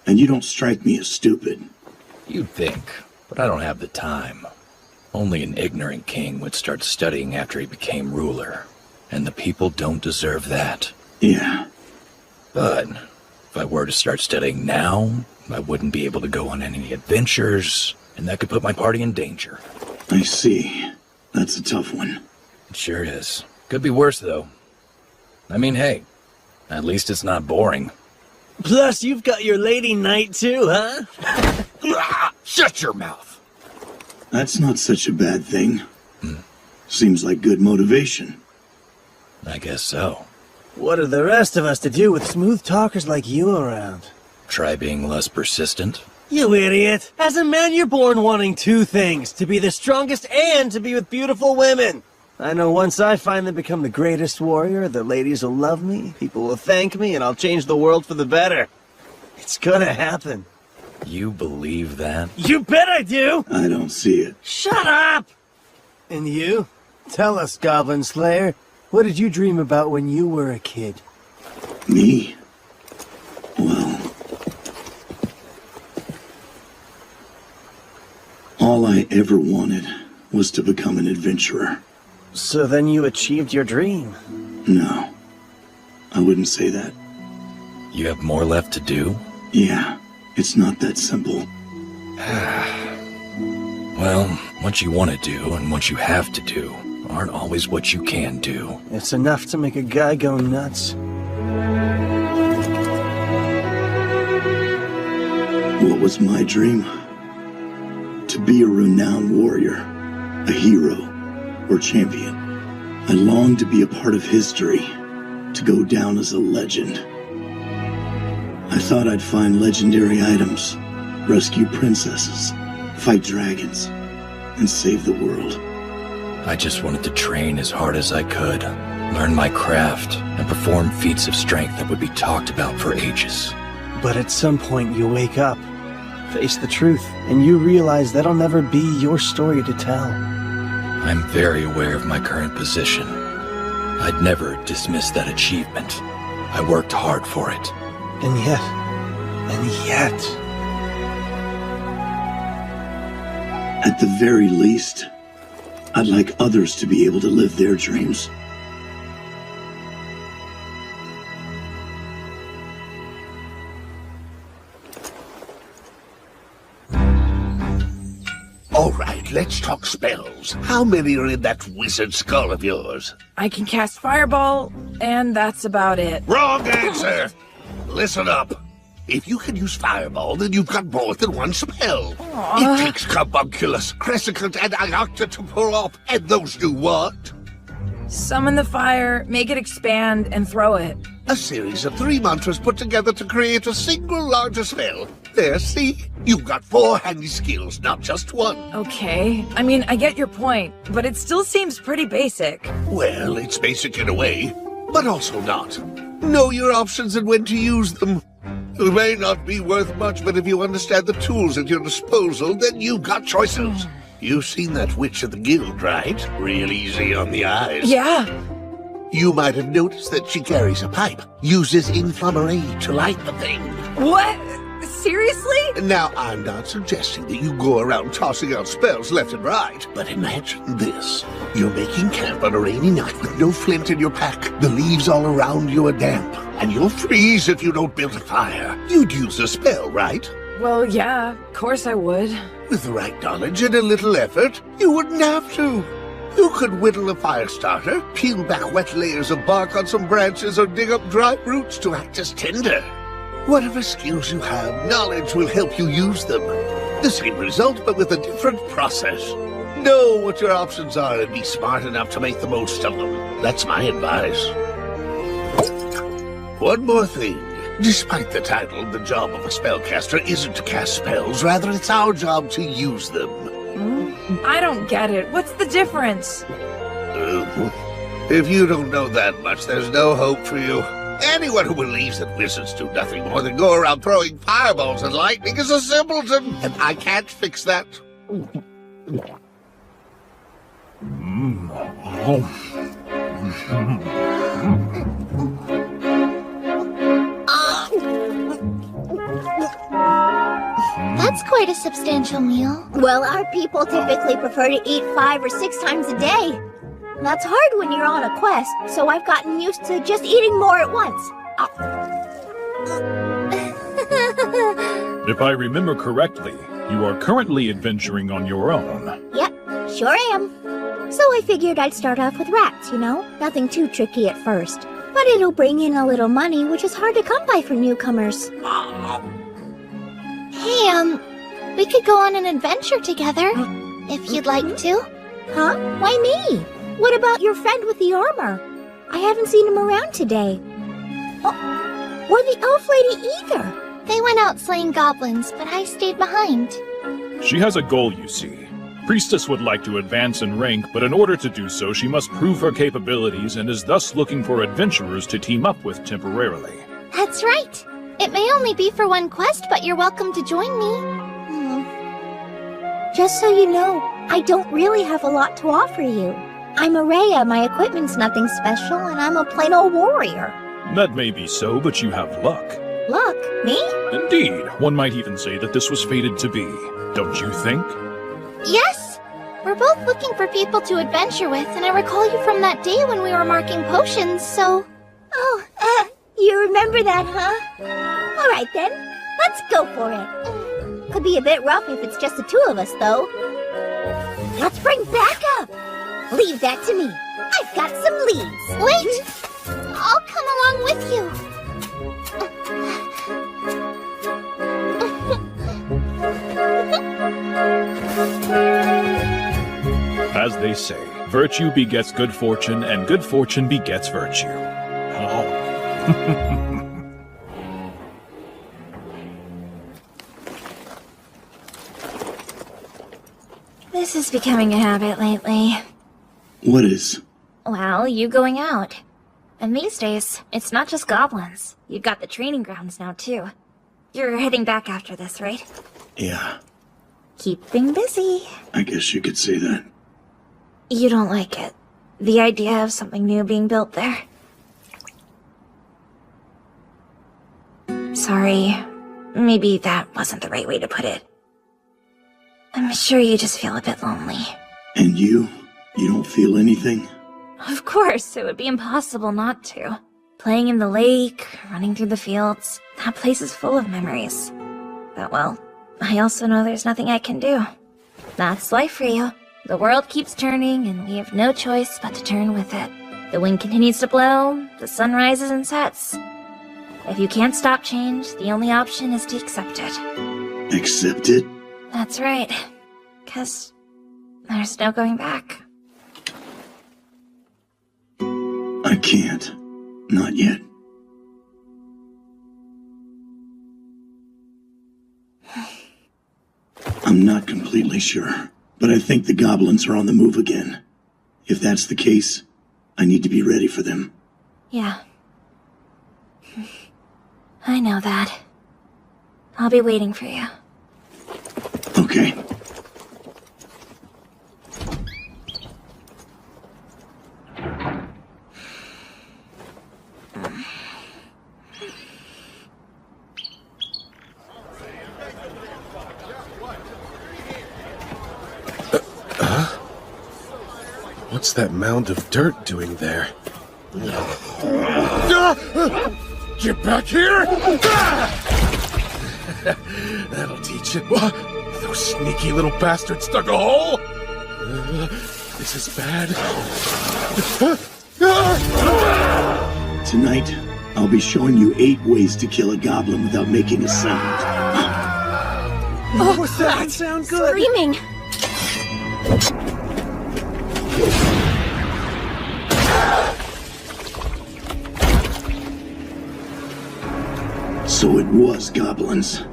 And you don't strike me as stupid. You'd think, but I don't have the time. Only an ignorant king would start studying after he became ruler. And the people don't deserve that. Yeah. But if I were to start studying now, I wouldn't be able to go on any adventures, and that could put my party in danger. I see. That's a tough one. It sure is. Could be worse, though. I mean, hey, at least it's not boring. Plus, you've got your lady knight too, huh? Shut your mouth! That's not such a bad thing. Seems like good motivation. I guess so. What are the rest of us to do with smooth talkers like you around? Try being less persistent. You idiot! As a man, you're born wanting 2 things. To be the strongest and to be with beautiful women. I know once I finally become the greatest warrior, the ladies will love me, people will thank me, and I'll change the world for the better. It's gonna happen. You believe that? You bet I do! I don't see it. Shut up! And you? Tell us, Goblin Slayer. What did you dream about when you were a kid? Me? Well... all I ever wanted was to become an adventurer. So then you achieved your dream? No. I wouldn't say that. You have more left to do? Yeah, it's not that simple. Well, what you want to do and what you have to do aren't always what you can do. It's enough to make a guy go nuts. What was my dream? To be a renowned warrior, a hero, or champion. I longed to be a part of history, to go down as a legend. I thought I'd find legendary items, rescue princesses, fight dragons, and save the world. I just wanted to train as hard as I could, learn my craft, and perform feats of strength that would be talked about for ages. But at some point you wake up, face the truth, and you realize that'll never be your story to tell. I'm very aware of my current position. I'd never dismiss that achievement. I worked hard for it. And yet... At the very least, I'd like others to be able to live their dreams. All right, let's talk spells. How many are in that wizard skull of yours? I can cast Fireball, and that's about it. Wrong answer! Listen up. If you can use Fireball, then you've got more than one spell. It takes Carbunculus, Crescicant, and Iocta to pull off, and those do what? Summon the fire, make it expand, and throw it. A series of 3 mantras put together to create a single larger spell. There, see? You've got 4 handy skills, not just one. Okay, I mean, I get your point, but it still seems pretty basic. Well, it's basic in a way, but also not. Know your options and when to use them. It may not be worth much, but if you understand the tools at your disposal, then you've got choices. You've seen that witch at the guild, right? Real easy on the eyes. Yeah. You might have noticed that she carries a pipe, uses inflammarine to light the thing. What? Seriously? Now, I'm not suggesting that you go around tossing out spells left and right, but imagine this. You're making camp on a rainy night with no flint in your pack. The leaves all around you are damp, and you'll freeze if you don't build a fire. You'd use a spell, right? Well, yeah, of course I would. With the right knowledge and a little effort, you wouldn't have to. You could whittle a fire starter, peel back wet layers of bark on some branches, or dig up dry roots to act as tinder. Whatever skills you have, knowledge will help you use them. The same result, but with a different process. Know what your options are and be smart enough to make the most of them. That's my advice. One more thing. Despite the title, the job of a spellcaster isn't to cast spells. Rather, it's our job to use them. I don't get it. What's the difference? If you don't know that much, there's no hope for you. Anyone who believes that wizards do nothing more than go around throwing fireballs and lightning is a simpleton, and I can't fix that. That's quite a substantial meal. Well, our people typically prefer to eat 5 or 6 times a day. That's hard when you're on a quest, so I've gotten used to just eating more at once. If I remember correctly, you are currently adventuring on your own. Yep, sure am. So I figured I'd start off with rats, you know? Nothing too tricky at first. But it'll bring in a little money, which is hard to come by for newcomers. Hey, we could go on an adventure together, if you'd like to. Huh? Why me? What about your friend with the armor? I haven't seen him around today. Oh, or the elf lady either. They went out slaying goblins, but I stayed behind. She has a goal, you see. Priestess would like to advance in rank, but in order to do so, she must prove her capabilities and is thus looking for adventurers to team up with temporarily. That's right. It may only be for one quest, but you're welcome to join me. Just so you know, I don't really have a lot to offer you. I'm a Rhea, my equipment's nothing special, and I'm a plain old warrior. That may be so, but you have luck. Luck? Me? Indeed, one might even say that this was fated to be. Don't you think? Yes! We're both looking for people to adventure with, and I recall you from that day when we were marking potions, so... Oh, you remember that, huh? Alright then, let's go for it. Could be a bit rough if it's just the two of us, though. Let's bring backup! Leave that to me. I've got some leads. Wait! I'll come along with you. As they say, virtue begets good fortune, and good fortune begets virtue. Oh. This is becoming a habit lately. What is? Well, you going out. And these days, it's not just goblins. You've got the training grounds now, too. You're heading back after this, right? Yeah, Keeping busy. I guess you could say that. You don't like it. The idea of something new being built there. Sorry. Maybe that wasn't the right way to put it. I'm sure you just feel a bit lonely. And you? You don't feel anything? Of course, it would be impossible not to. Playing in the lake, running through the fields, that place is full of memories. But well, I also know there's nothing I can do. That's life for you. The world keeps turning, and we have no choice but to turn with it. The wind continues to blow, the sun rises and sets. If you can't stop change, the only option is to accept it. Accept it? That's right. 'Cause there's no going back. I can't. Not yet. I'm not completely sure, but I think the goblins are on the move again. If that's the case, I need to be ready for them. Yeah. I know that. I'll be waiting for you. Okay. What's that mound of dirt doing there? Get back here! That'll teach it. What? Those sneaky little bastards dug a hole? This is bad. Tonight, I'll be showing you 8 ways to kill a goblin without making a sound. Oh, that sounds good. Screaming! So it was goblins.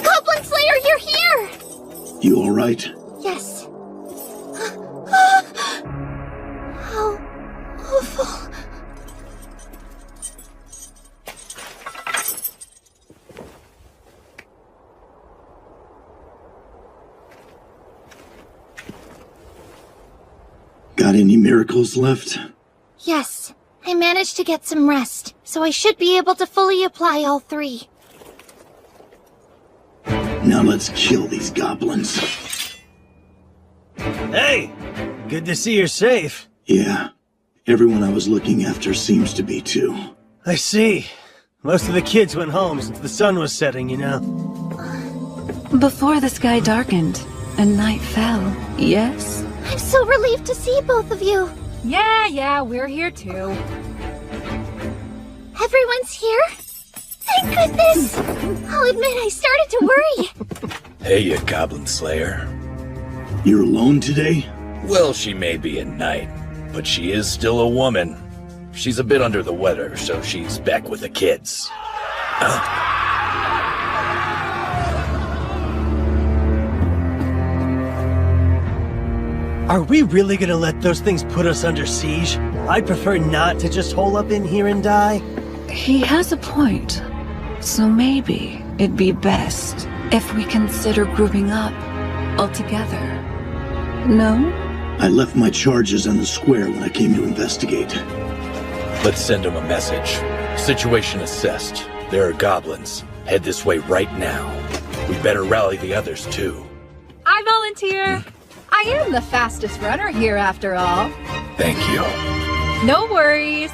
Goblin Slayer, you're here! You alright? Yes. How awful. Got any miracles left? Yes. I managed to get some rest, so I should be able to fully apply all 3. Now let's kill these goblins. Hey! Good to see you're safe. Yeah. Everyone I was looking after seems to be too. I see. Most of the kids went home since the sun was setting, you know. Before the sky darkened and night fell, yes? I'm so relieved to see both of you. Yeah, we're here too. Everyone's here? Thank goodness! I'll admit I started to worry. Hey, you Goblin Slayer. You're alone today? Well, she may be a knight, but she is still a woman. She's a bit under the weather, so she's back with the kids. Are we really gonna let those things put us under siege? I'd prefer not to just hole up in here and die. He has a point. So maybe it'd be best if we consider grouping up altogether. No? I left my charges in the square when I came to investigate. Let's send him a message. Situation assessed. There are goblins. Head this way right now. We better rally the others too. I volunteer. I am the fastest runner here after all. Thank you. No worries.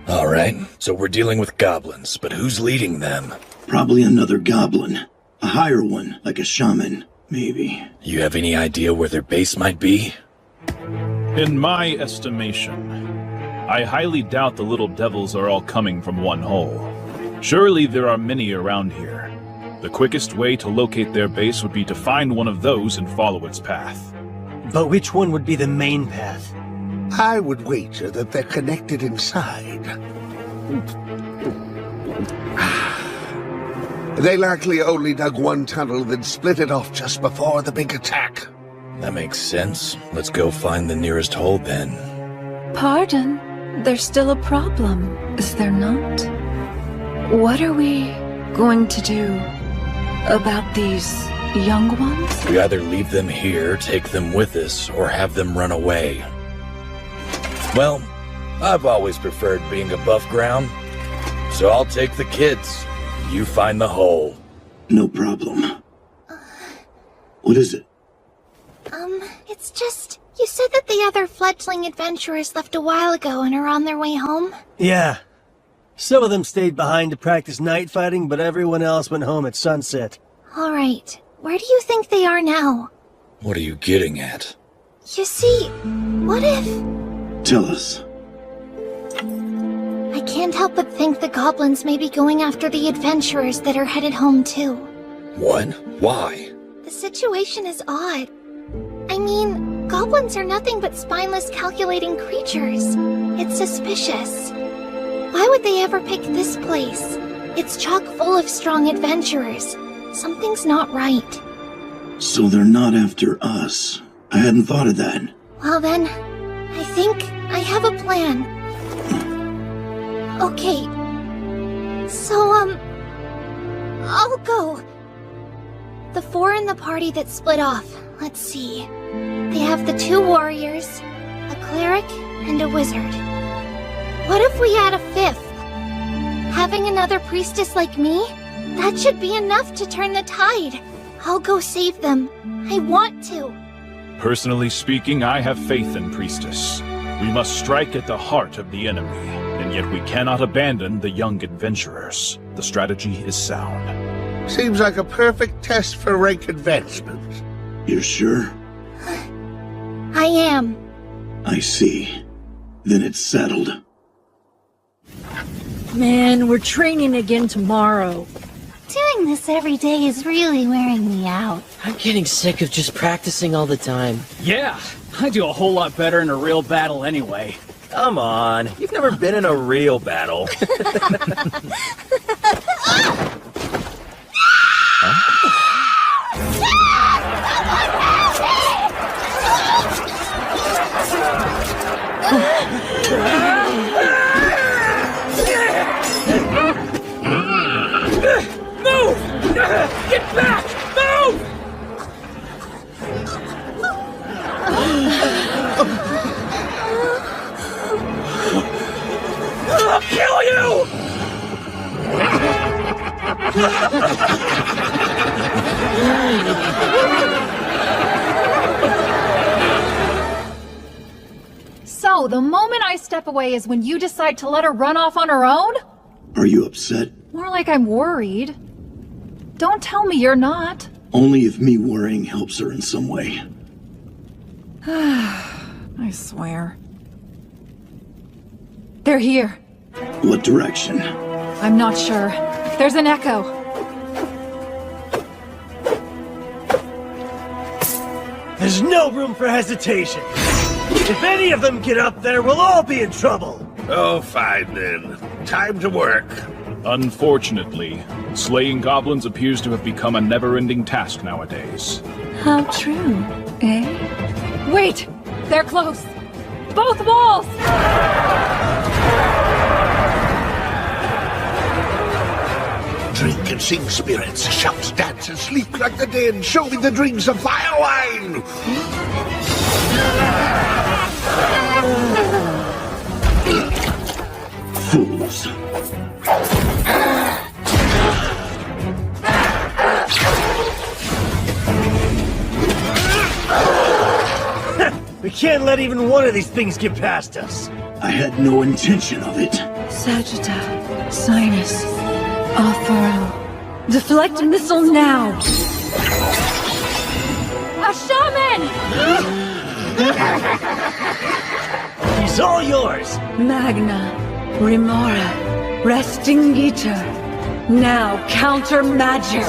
All right, so we're dealing with goblins, but who's leading them? Probably another goblin. A higher one, like a shaman, maybe. You have any idea where their base might be? In my estimation, I highly doubt the little devils are all coming from one hole. Surely there are many around here. The quickest way to locate their base would be to find one of those and follow its path. But which one would be the main path? I would wager that they're connected inside. They likely only dug one tunnel, then split it off just before the big attack. That makes sense. Let's go find the nearest hole then. Pardon? There's still a problem, is there not? What are we going to do about these young ones? We either leave them here, take them with us, or have them run away. Well, I've always preferred being above ground, so I'll take the kids. You find the hole. No problem. What is it? It's just... You said that the other fledgling adventurers left a while ago and are on their way home? Yeah. Some of them stayed behind to practice night fighting, but everyone else went home at sunset. Alright, where do you think they are now? What are you getting at? You see, what if... Tell us. I can't help but think the goblins may be going after the adventurers that are headed home too. What? Why? The situation is odd. I mean, goblins are nothing but spineless calculating creatures. It's suspicious. Why would they ever pick this place? It's chock full of strong adventurers. Something's not right. So they're not after us. I hadn't thought of that. Well then, I think I have a plan. Okay. So, I'll go. The four in the party that split off, let's see. They have the 2 warriors, a cleric, and a wizard. What if we add a 5th? Having another priestess like me? That should be enough to turn the tide. I'll go save them. I want to. Personally speaking, I have faith in Priestess. We must strike at the heart of the enemy, and yet we cannot abandon the young adventurers. The strategy is sound. Seems like a perfect test for rank advancement. You're sure? I am. I see. Then it's settled. Man, we're training again tomorrow. Doing this every day is really wearing me out. I'm getting sick of just practicing all the time. Yeah, I do a whole lot better in a real battle anyway. Come on, you've never been in a real battle. Move! Get back! Move! I'll kill you! So, the moment I step away is when you decide to let her run off on her own? Are you upset? More like I'm worried. Don't tell me you're not. Only if me worrying helps her in some way. I swear. They're here. What direction? I'm not sure. There's an echo. There's no room for hesitation. If any of them get up there, we'll all be in trouble. Oh, fine then. Time to work. Unfortunately, slaying goblins appears to have become a never-ending task nowadays. How true, eh? Wait! They're close! Both walls! Drink and sing, spirits. Shout, dance, and sleep like the dead. Show me the drinks of fire wine. Fools. We can't let even one of these things get past us. I had no intention of it. Sagitta, Sinus, Alfaro. Deflect missile now! A shaman! He's all yours. Magna, Remora, Restingiter. Now counter magic!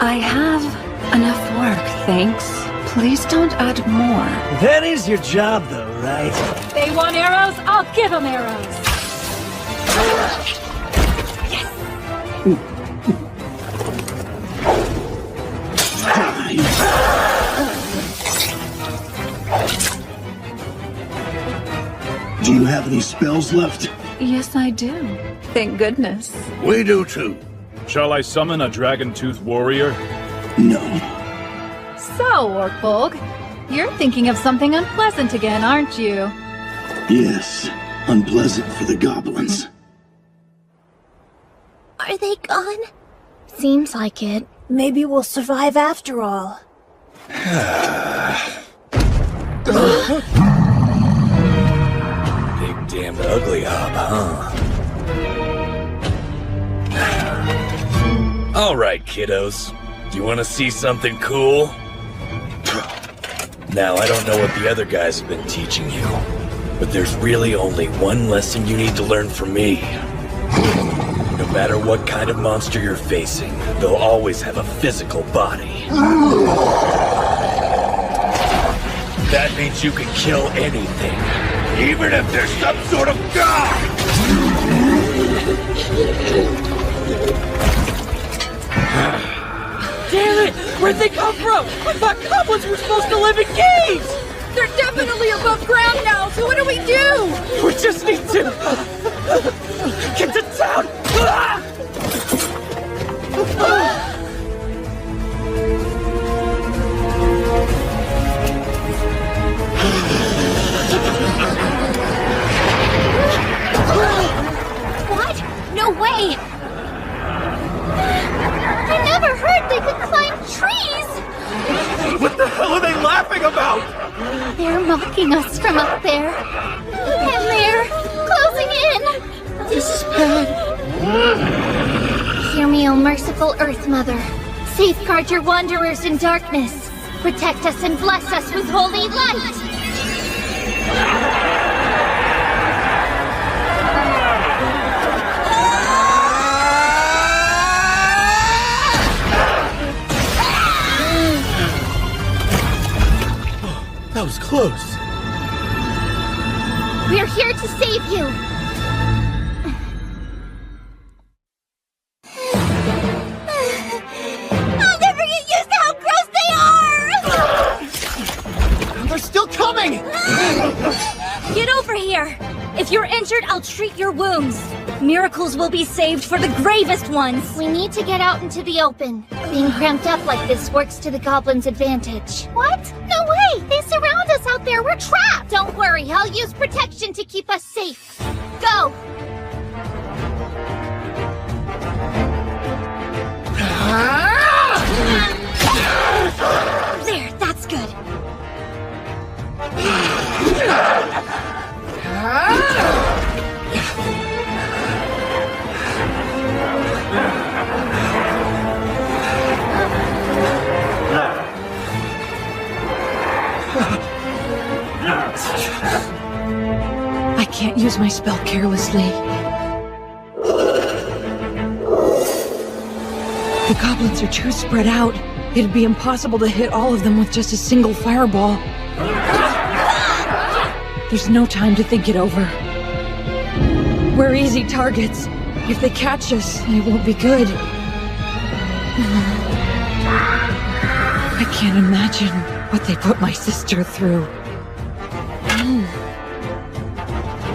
I have enough work, thanks. Please don't add more. That is your job, though, right? They want arrows? I'll give them arrows! Do you have any spells left? Yes, I do. Thank goodness. We do too. Shall I summon a dragon-tooth warrior? No. So, Orkbolg, you're thinking of something unpleasant again, aren't you? Yes. Unpleasant for the goblins. Are they gone? Seems like it. Maybe we'll survive after all. Big damned ugly hob, huh? Alright, kiddos. Do you want to see something cool? Now, I don't know what the other guys have been teaching you, but there's really only one lesson you need to learn from me. No matter what kind of monster you're facing, they'll always have a physical body. That means you can kill anything, even if there's some sort of god! Damn it! Where'd they come from? I thought goblins were supposed to live in caves! They're definitely above ground now, so what do we do? We just need to get to town! What? No way! I never heard they could climb trees! What the hell are they laughing about? They're mocking us from up there. And they're closing in! This is bad. Hear me, O merciful Earth Mother. Safeguard your wanderers in darkness. Protect us and bless us with holy light! That was close. We're here to save you! I'll never get used to how gross they are! They're still coming! Get over here! If you're injured, I'll treat your wounds. Miracles will be saved for the gravest ones. We need to get out into the open. Being cramped up like this works to the goblins' advantage. What? No way! They surround us out there! We're trapped! Don't worry, I'll use protection to keep us safe. Go! There, that's good. I can't use my spell carelessly. The goblins are too spread out. It'd be impossible to hit all of them with just a single fireball. There's no time to think it over. We're easy targets. If they catch us, it won't be good. I can't imagine what they put my sister through.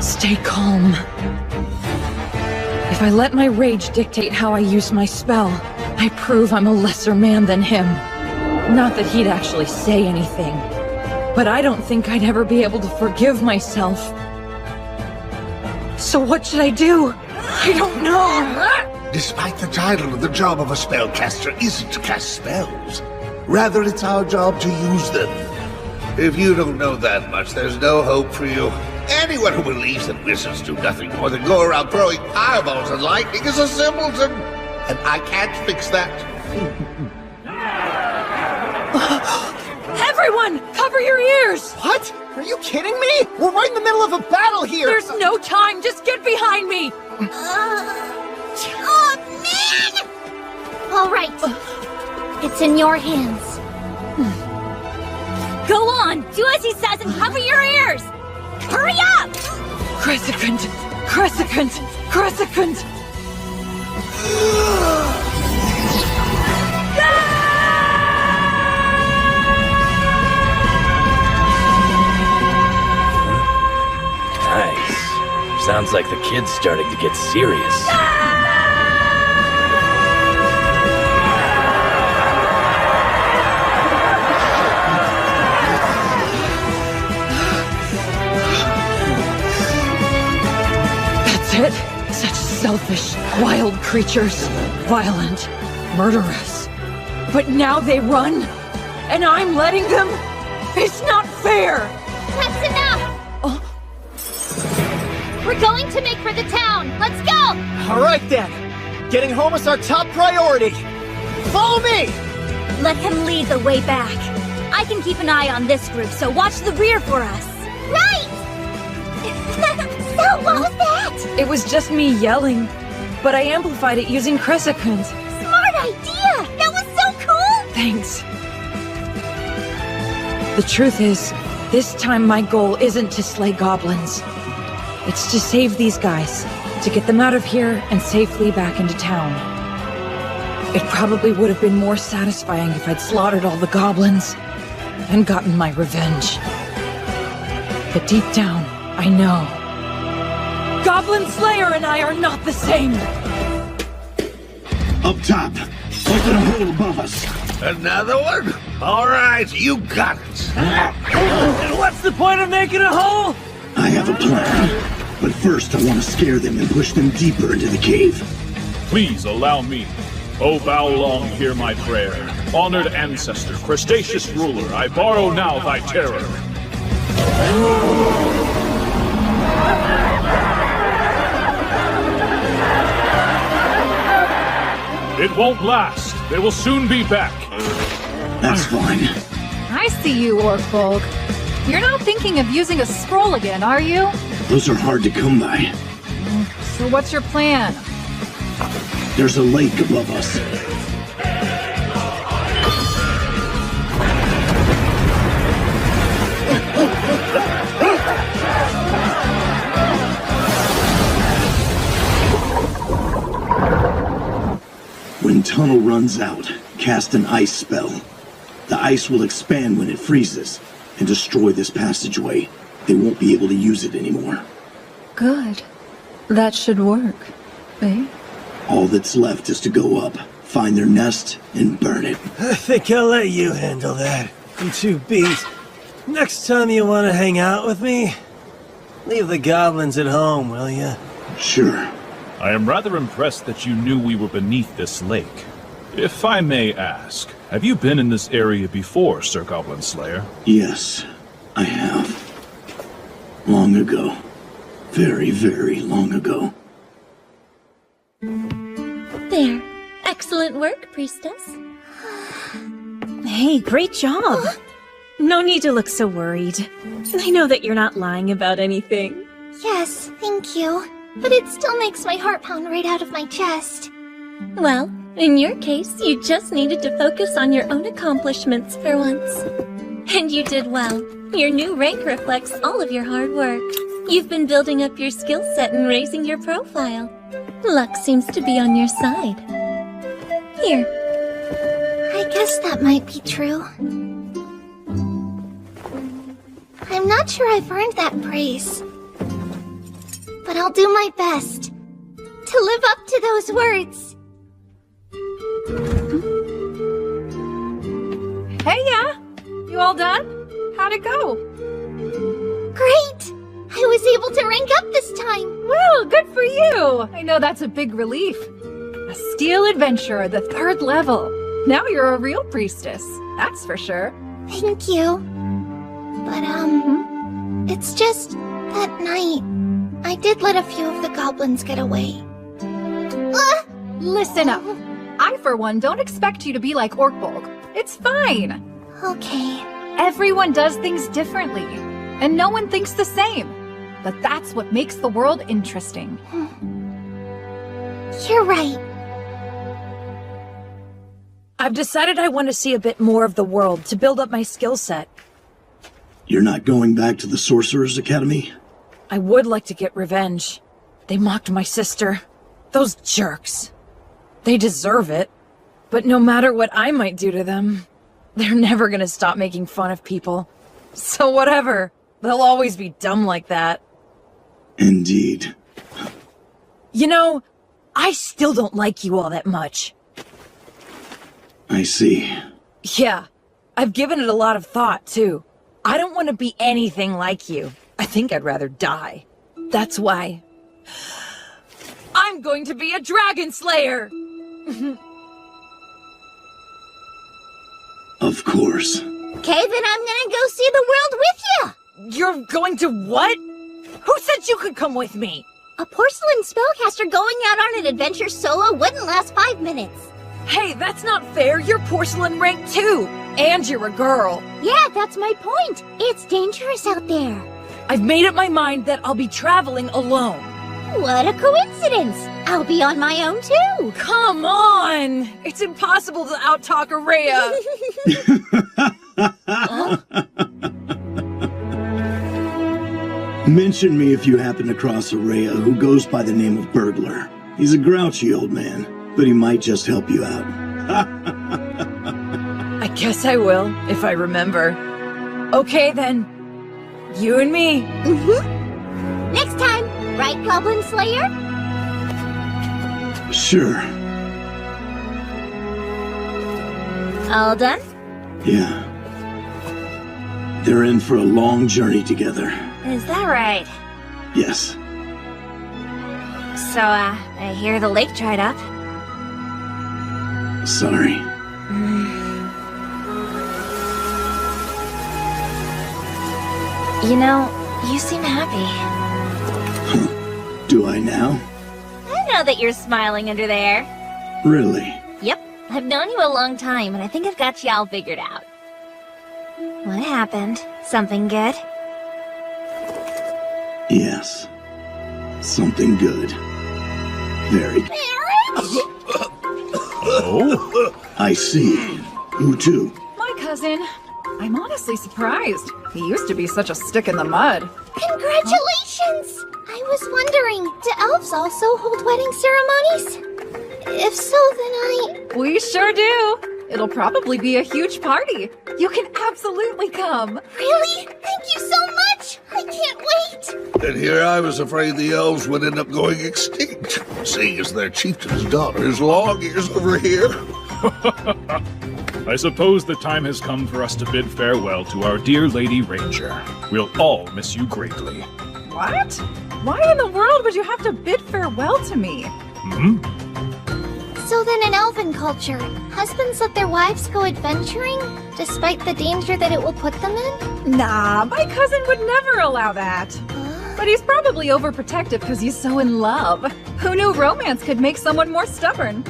Stay calm. If I let my rage dictate how I use my spell, I prove I'm a lesser man than him. Not that he'd actually say anything, but I don't think I'd ever be able to forgive myself. So what should I do? I don't know. Despite the title, the job of a spellcaster isn't to cast spells. Rather, it's our job to use them. If you don't know that much, there's no hope for you. Anyone who believes that wizards do nothing more than go around throwing fireballs and lightning is a simpleton. And I can't fix that. Everyone, cover your ears! What? Are you kidding me? We're right in the middle of a battle here! There's no time, just get behind me! Oh, man! All right. It's in your hands. Go on, do as he says and cover your ears! Hurry up! Crescicant! Crescicant! Crescicant! Nice. Sounds like the kid's starting to get serious. That's it? Such selfish, wild creatures. Violent, murderous. But now they run, and I'm letting them? It's not fair! That's enough! We're going to make for the town. Let's go! All right, then. Getting home is our top priority. Follow me! Let him lead the way back. I can keep an eye on this group, so watch the rear for us. Right! So what was that? It was just me yelling, but I amplified it using Crescicant. Smart idea! That was so cool! Thanks. The truth is, this time my goal isn't to slay goblins. It's to save these guys, to get them out of here and safely back into town. It probably would have been more satisfying if I'd slaughtered all the goblins and gotten my revenge. But deep down, I know. Goblin Slayer and I are not the same! Up top. Open a hole above us. Another one? All right, you got it. And what's the point of making a hole? I have a plan. But first, I want to scare them and push them deeper into the cave. Please allow me. O Baolong, hear my prayer. Honored ancestor, crustaceous ruler, I borrow now thy terror. It won't last. They will soon be back. That's fine. I see you, Orkbolg. You're not thinking of using a scroll again, are you? Those are hard to come by. So what's your plan? There's a lake above us. When tunnel runs out, cast an ice spell. The ice will expand when it freezes and destroy this passageway. They won't be able to use it anymore. Good. That should work, eh? All that's left is to go up, find their nest, and burn it. I think I'll let you handle that. I'm too beat. Next time you want to hang out with me, leave the goblins at home, will ya? Sure. I am rather impressed that you knew we were beneath this lake. If I may ask, have you been in this area before, Sir Goblin Slayer? Yes, I have. Long ago. Very, very long ago. There. Excellent work, Priestess. Hey, great job. No need to look so worried. I know that you're not lying about anything. Yes, thank you. But it still makes my heart pound right out of my chest. Well, In your case, you just needed to focus on your own accomplishments for once. And you did well. Your new rank reflects all of your hard work. You've been building up your skill set and raising your profile. Luck seems to be on your side. Here. I guess that might be true. I'm not sure I've earned that praise. But I'll do my best to live up to those words. Hey, yeah? You all done? How'd it go? Great! I was able to rank up this time! Well, good for you! I know that's a big relief. A steel adventurer, the 3rd level. Now you're a real priestess, that's for sure. Thank you. But, it's just that night, I did let a few of the goblins get away. Listen up. I, for one, don't expect you to be like Orkbolg. It's fine. Okay. Everyone does things differently, and no one thinks the same. But that's what makes the world interesting. You're right. I've decided I want to see a bit more of the world to build up my skill set. You're not going back to the Sorcerer's Academy? I would like to get revenge. They mocked my sister. Those jerks. They deserve it. But no matter what I might do to them, they're never gonna stop making fun of people. So whatever. They'll always be dumb like that. Indeed. You know, I still don't like you all that much. I see. Yeah, I've given it a lot of thought, too. I don't want to be anything like you. I think I'd rather die. That's why I'm going to be a dragon slayer! Of course. Okay, then I'm gonna go see the world with you! You're going to what? Who said you could come with me? A porcelain spellcaster going out on an adventure solo wouldn't last 5 minutes. Hey, that's not fair. You're porcelain rank too. And you're a girl. Yeah, that's my point. It's dangerous out there. I've made up my mind that I'll be traveling alone. What a coincidence. I'll be on my own too. Come on. It's impossible to outtalk Araya. Mention me if you happen to cross Araya, who goes by the name of Burglar. He's a grouchy old man, but he might just help you out. I guess I will, if I remember. Okay then. You and me. Next time, right, Goblin Slayer? Sure. All done? Yeah. They're in for a long journey together. Is that right? Yes. So, I hear the lake dried up. Sorry. You know, you seem happy. Do I now? I know that you're smiling under there. Really? Yep, I've known you a long time, and I think I've got you all figured out. What happened? Something good? Yes. Something good. Very. Oh? I see. Who to? My cousin. I'm honestly surprised. He used to be such a stick in the mud. Congratulations! I was wondering, do elves also hold wedding ceremonies? If so, then We sure do. It'll probably be a huge party. You can absolutely come. Really? Thank you so much! I can't wait! And here I was afraid the elves would end up going extinct, seeing as their chieftain's daughter is long years over here. I suppose the time has come for us to bid farewell to our dear Lady Ranger. We'll all miss you greatly. What? Why in the world would you have to bid farewell to me? So then in elven culture, husbands let their wives go adventuring, despite the danger that it will put them in? Nah, my cousin would never allow that. But he's probably overprotective because he's so in love. Who knew romance could make someone more stubborn?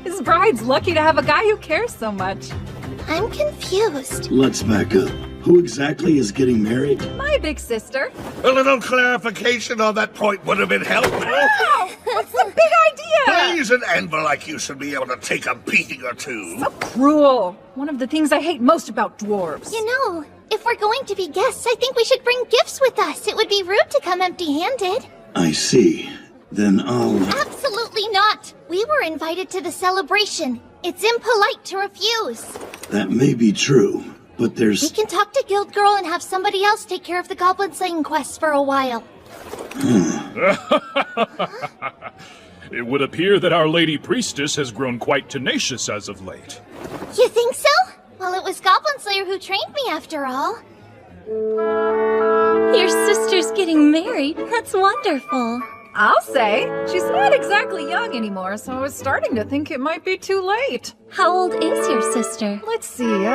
His bride's lucky to have a guy who cares so much. I'm confused. Let's back up. Who exactly is getting married? My big sister. A little clarification on that point would have been helpful. Wow! What's the big idea? Please, an anvil like you should be able to take a beating or two. So cruel. One of the things I hate most about dwarves. You know, if we're going to be guests, I think we should bring gifts with us. It would be rude to come empty-handed. I see. Then I'll... Absolutely not. We were invited to the celebration. It's impolite to refuse. That may be true, but We there's... can talk to Guild Girl and have somebody else take care of the goblin slaying quests for a while. It would appear that our Lady Priestess has grown quite tenacious as of late. You think so? Well, it was Goblin Slayer who trained me after all. Your sister's getting married. That's wonderful. I'll say. She's not exactly young anymore, so I was starting to think it might be too late. How old is your sister? Let's see, 8,000,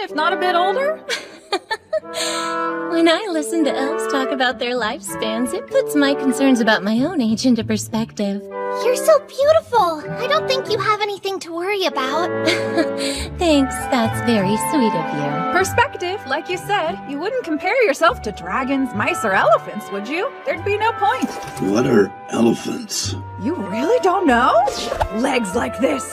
if not a bit older? When I listen to elves talk about their lifespans, it puts my concerns about my own age into perspective. You're so beautiful. I don't think you have anything to worry about. Thanks, that's very sweet of you. Perspective, like you said. You wouldn't compare yourself to dragons, mice, or elephants, would you? There'd be no point. What are elephants? You really don't know? Legs like this,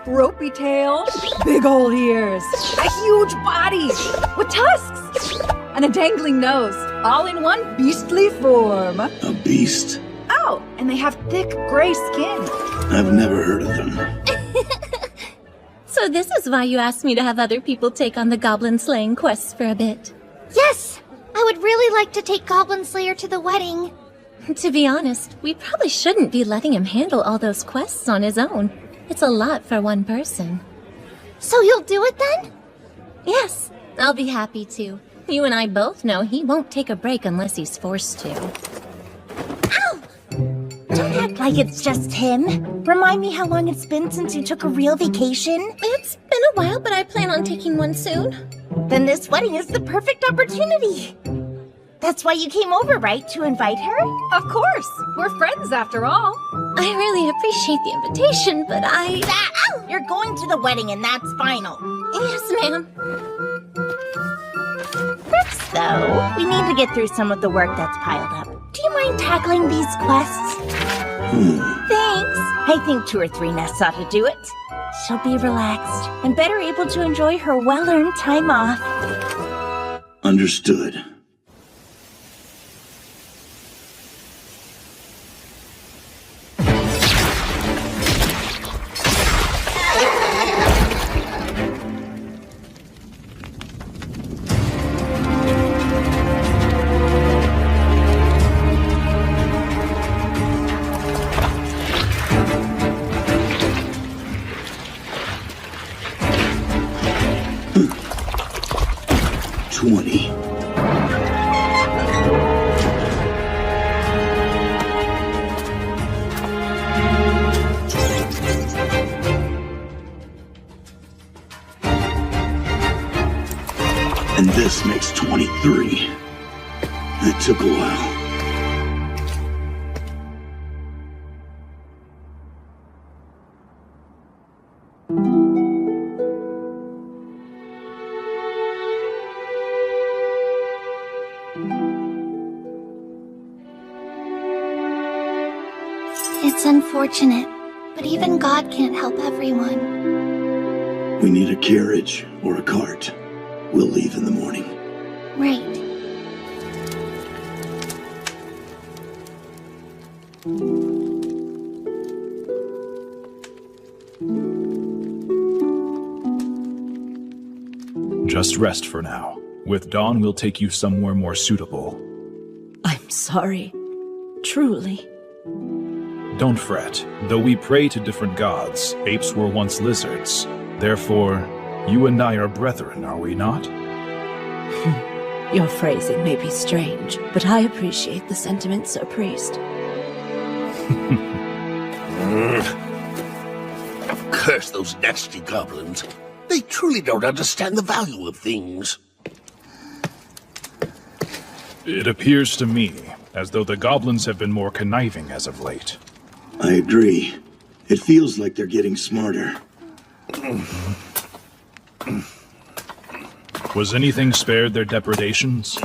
ropey tail, big old ears, a huge body with tusks, and a dangling nose, all in one beastly form. A beast? Oh, and they have thick gray skin. I've never heard of them. So this is why you asked me to have other people take on the goblin slaying quests for a bit. Yes! I would really like to take Goblin Slayer to the wedding. To be honest, we probably shouldn't be letting him handle all those quests on his own. It's a lot for one person. So you'll do it then? Yes, I'll be happy to. You and I both know he won't take a break unless he's forced to. Don't act like it's just him. Remind me how long it's been since you took a real vacation? It's been a while, but I plan on taking one soon. Then this wedding is the perfect opportunity. That's why you came over, right? To invite her? Of course. We're friends after all. I really appreciate the invitation, but You're going to the wedding and that's final. Yes, ma'am. First, though, we need to get through some of the work that's piled up. Do you mind tackling these quests? Thanks. I think 2 or 3 nests ought to do it. She'll be relaxed and better able to enjoy her well-earned time off. Understood. And this makes 23. That took a while. It's unfortunate, but even God can't help everyone. We need a carriage or a cart. We'll leave in the morning. Right. Just rest for now. With dawn, we'll take you somewhere more suitable. I'm sorry. Truly. Don't fret. Though we pray to different gods, apes were once lizards. Therefore, you and I are brethren, are we not? Your phrasing may be strange, but I appreciate the sentiment, Sir Priest. Curse those nasty goblins. They truly don't understand the value of things. It appears to me as though the goblins have been more conniving as of late. I agree. It feels like they're getting smarter. Was anything spared their depredations?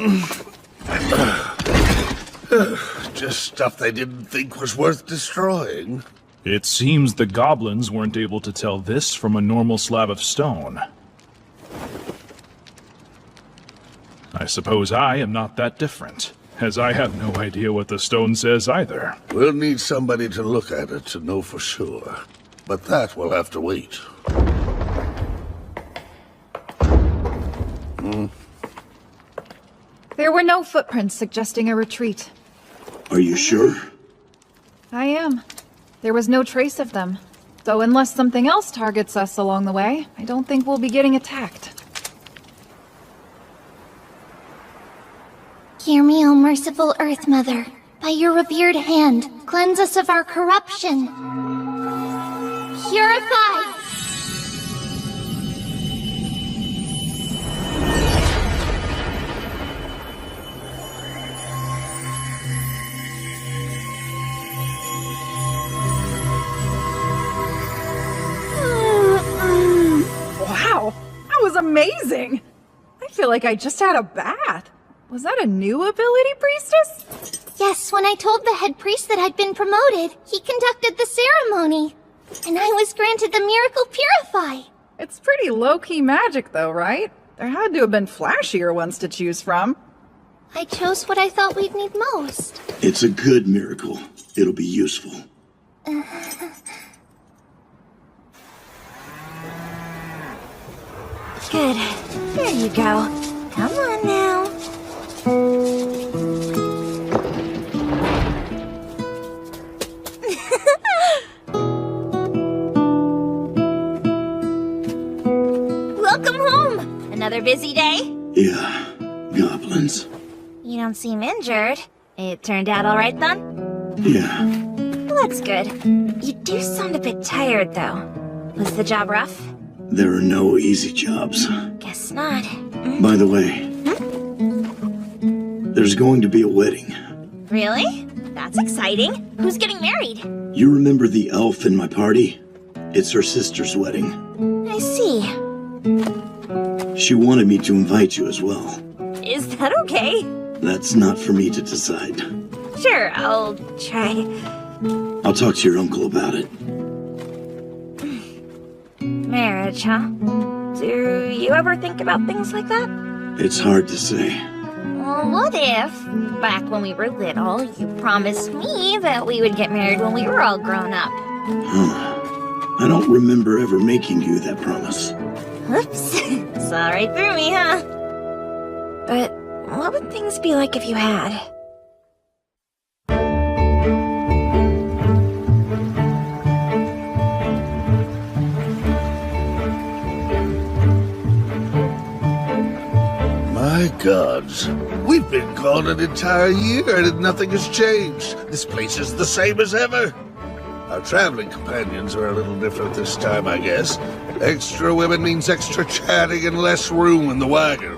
Just stuff they didn't think was worth destroying. It seems the goblins weren't able to tell this from a normal slab of stone. I suppose I am not that different, as I have no idea what the stone says either. We'll need somebody to look at it to know for sure. But that will have to wait. There were no footprints suggesting a retreat. Are you sure? I am. There was no trace of them. So unless something else targets us along the way, I don't think we'll be getting attacked. Hear me, O merciful Earth Mother. By your revered hand, cleanse us of our corruption. Purify! Wow, that was amazing! I feel like I just had a bath. Was that a new ability, Priestess? Yes, when I told the head priest that I'd been promoted, he conducted the ceremony. And I was granted the miracle Purify. It's pretty low-key magic, though, right? There had to have been flashier ones to choose from. I chose what I thought we'd need most. It's a good miracle. It'll be useful. Good. There you go. Come on now. Welcome home. Another busy day? Yeah, goblins. You don't seem injured. It turned out all right then? Yeah. Well, that's good. You do sound a bit tired, though. Was the job rough? There are no easy jobs. Guess not. By the way, there's going to be a wedding. Really? That's exciting. Who's getting married? You remember the elf in my party? It's her sister's wedding. I see. She wanted me to invite you as well. Is that okay? That's not for me to decide. Sure, I'll try. I'll talk to your uncle about it. Marriage, huh? Do you ever think about things like that? It's hard to say. Well, what if, back when we were little, you promised me that we would get married when we were all grown up? Huh. I don't remember ever making you that promise. Oops. Saw right through me, huh? But what would things be like if you had? My gods. We've been gone an entire year and nothing has changed. This place is the same as ever. Our traveling companions are a little different this time, I guess. Extra women means extra chatting and less room in the wagon.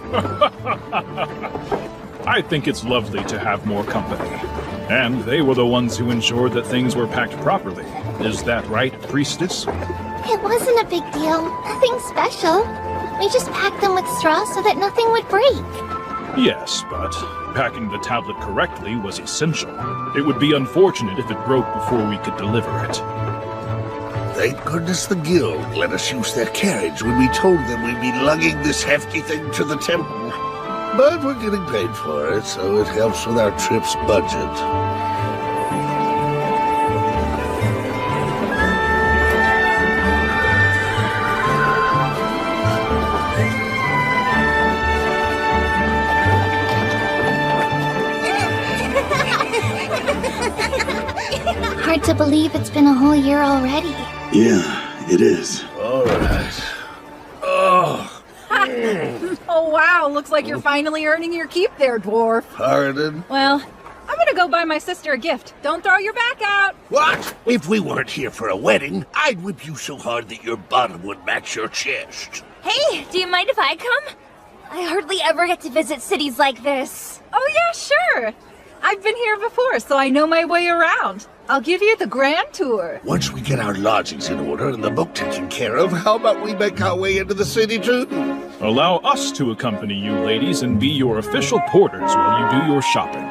I think it's lovely to have more company. And they were the ones who ensured that things were packed properly. Is that right, Priestess? It wasn't a big deal. Nothing special. We just packed them with straw so that nothing would break. Yes, but packing the tablet correctly was essential. It would be unfortunate if it broke before we could deliver it. Thank goodness the guild let us use their carriage when we told them we'd be lugging this hefty thing to the temple. But we're getting paid for it, so it helps with our trip's budget. Hard to believe it's been a whole year already. Yeah, it is. All right. Oh. Oh wow, looks like you're finally earning your keep there, dwarf. Pardon? Well, I'm gonna go buy my sister a gift. Don't throw your back out! What? If we weren't here for a wedding, I'd whip you so hard that your bottom would match your chest. Hey, do you mind if I come? I hardly ever get to visit cities like this. Oh yeah, sure! I've been here before, so I know my way around. I'll give you the grand tour. Once we get our lodgings in order and the boat taken care of, how about we make our way into the city too? Allow us to accompany you, ladies, and be your official porters while you do your shopping.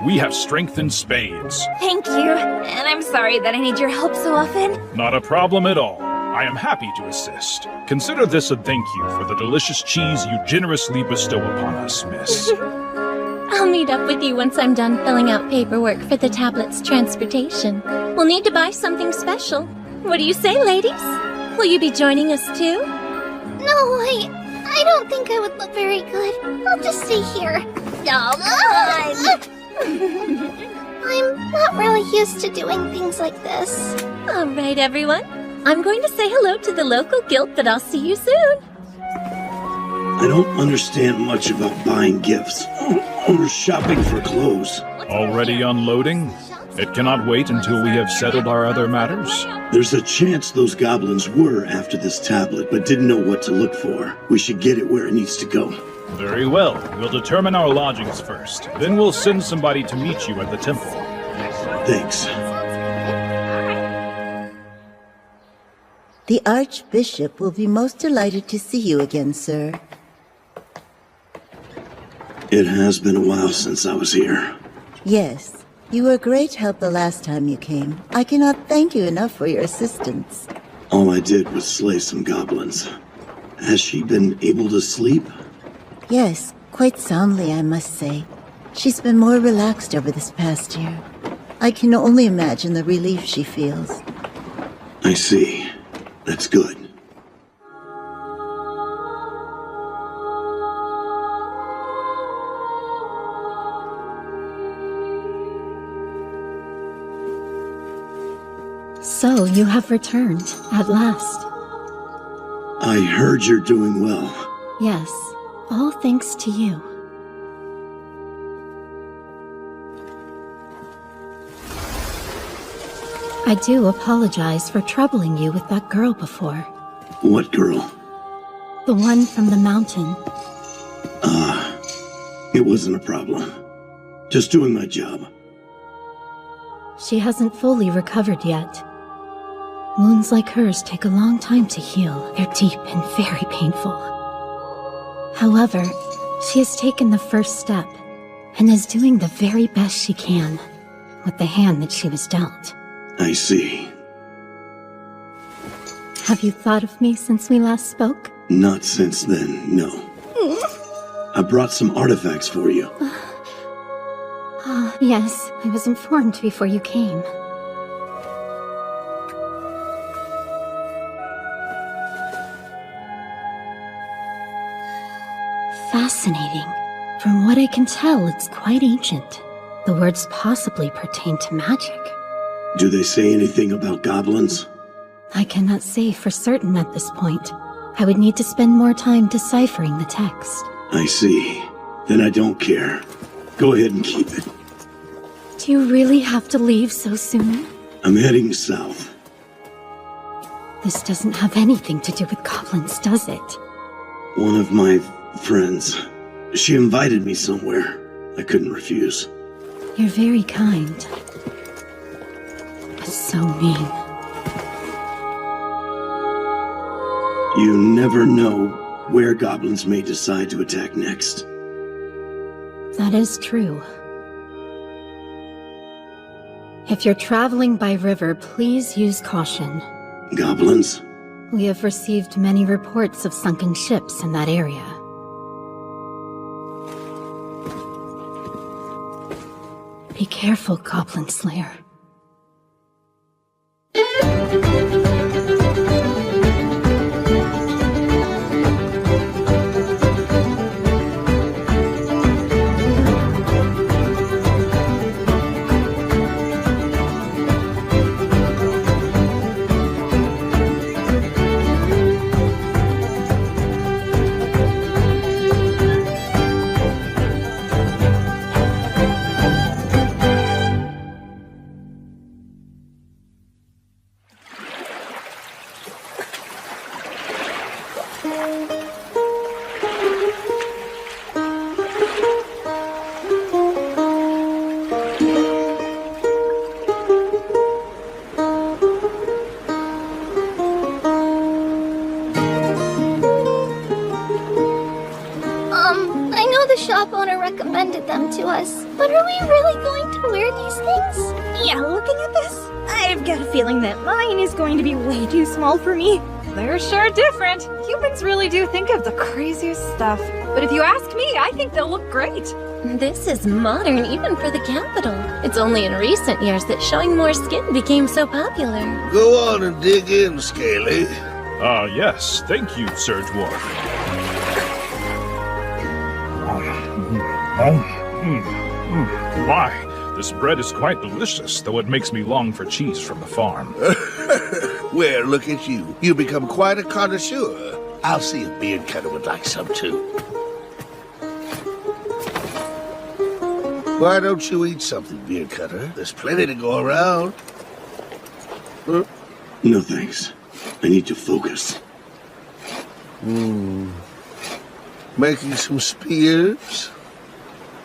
We have strength in spades. Thank you. And I'm sorry that I need your help so often. Not a problem at all. I am happy to assist. Consider this a thank you for the delicious cheese you generously bestow upon us, miss. I'll meet up with you once I'm done filling out paperwork for the tablet's transportation. We'll need to buy something special. What do you say, ladies? Will you be joining us too? No, I don't think I would look very good. I'll just stay here. I'm not really used to doing things like this. All right, everyone. I'm going to say hello to the local guild, but I'll see you soon. I don't understand much about buying gifts or shopping for clothes. Already unloading? It cannot wait until we have settled our other matters. There's a chance those goblins were after this tablet, but didn't know what to look for. We should get it where it needs to go. Very well. We'll determine our lodgings first. Then we'll send somebody to meet you at the temple. Thanks. The Archbishop will be most delighted to see you again, sir. It has been a while since I was here. Yes, you were a great help the last time you came. I cannot thank you enough for your assistance. All I did was slay some goblins. Has she been able to sleep? Yes, quite soundly, I must say. She's been more relaxed over this past year. I can only imagine the relief she feels. I see. That's good. So you have returned, at last. I heard you're doing well. Yes, all thanks to you. I do apologize for troubling you with that girl before. What girl? The one from the mountain. It wasn't a problem. Just doing my job. She hasn't fully recovered yet. Wounds like hers take a long time to heal. They're deep and very painful. However, she has taken the first step and is doing the very best she can with the hand that she was dealt. I see. Have you thought of me since we last spoke? Not since then, no. I brought some artifacts for you. Yes, I was informed before you came. Fascinating. From what I can tell, it's quite ancient. The words possibly pertain to magic. Do they say anything about goblins? I cannot say for certain at this point. I would need to spend more time deciphering the text. I see. Then I don't care. Go ahead and keep it. Do you really have to leave so soon? I'm heading south. This doesn't have anything to do with goblins, does it? One of my friends. She invited me somewhere. I couldn't refuse. You're very kind. But so mean. You never know where goblins may decide to attack next. That is true. If you're traveling by river, please use caution. Goblins? We have received many reports of sunken ships in that area. Be careful, Goblin Slayer. to us. But are we really going to wear these things? Yeah, looking at this, I've got a feeling that mine is going to be way too small for me. They're sure different. Humans really do think of the craziest stuff. But if you ask me, I think they'll look great. This is modern even for the capital. It's only in recent years that showing more skin became so popular. Go on and dig in, Scaly. Yes. Thank you, Sir Dwarf. My, this bread is quite delicious, though it makes me long for cheese from the farm. Well, look at you. You become quite a connoisseur. I'll see if Beardcutter would like some, too. Why don't you eat something, Beardcutter? There's plenty to go around. No thanks. I need to focus. Making some spears?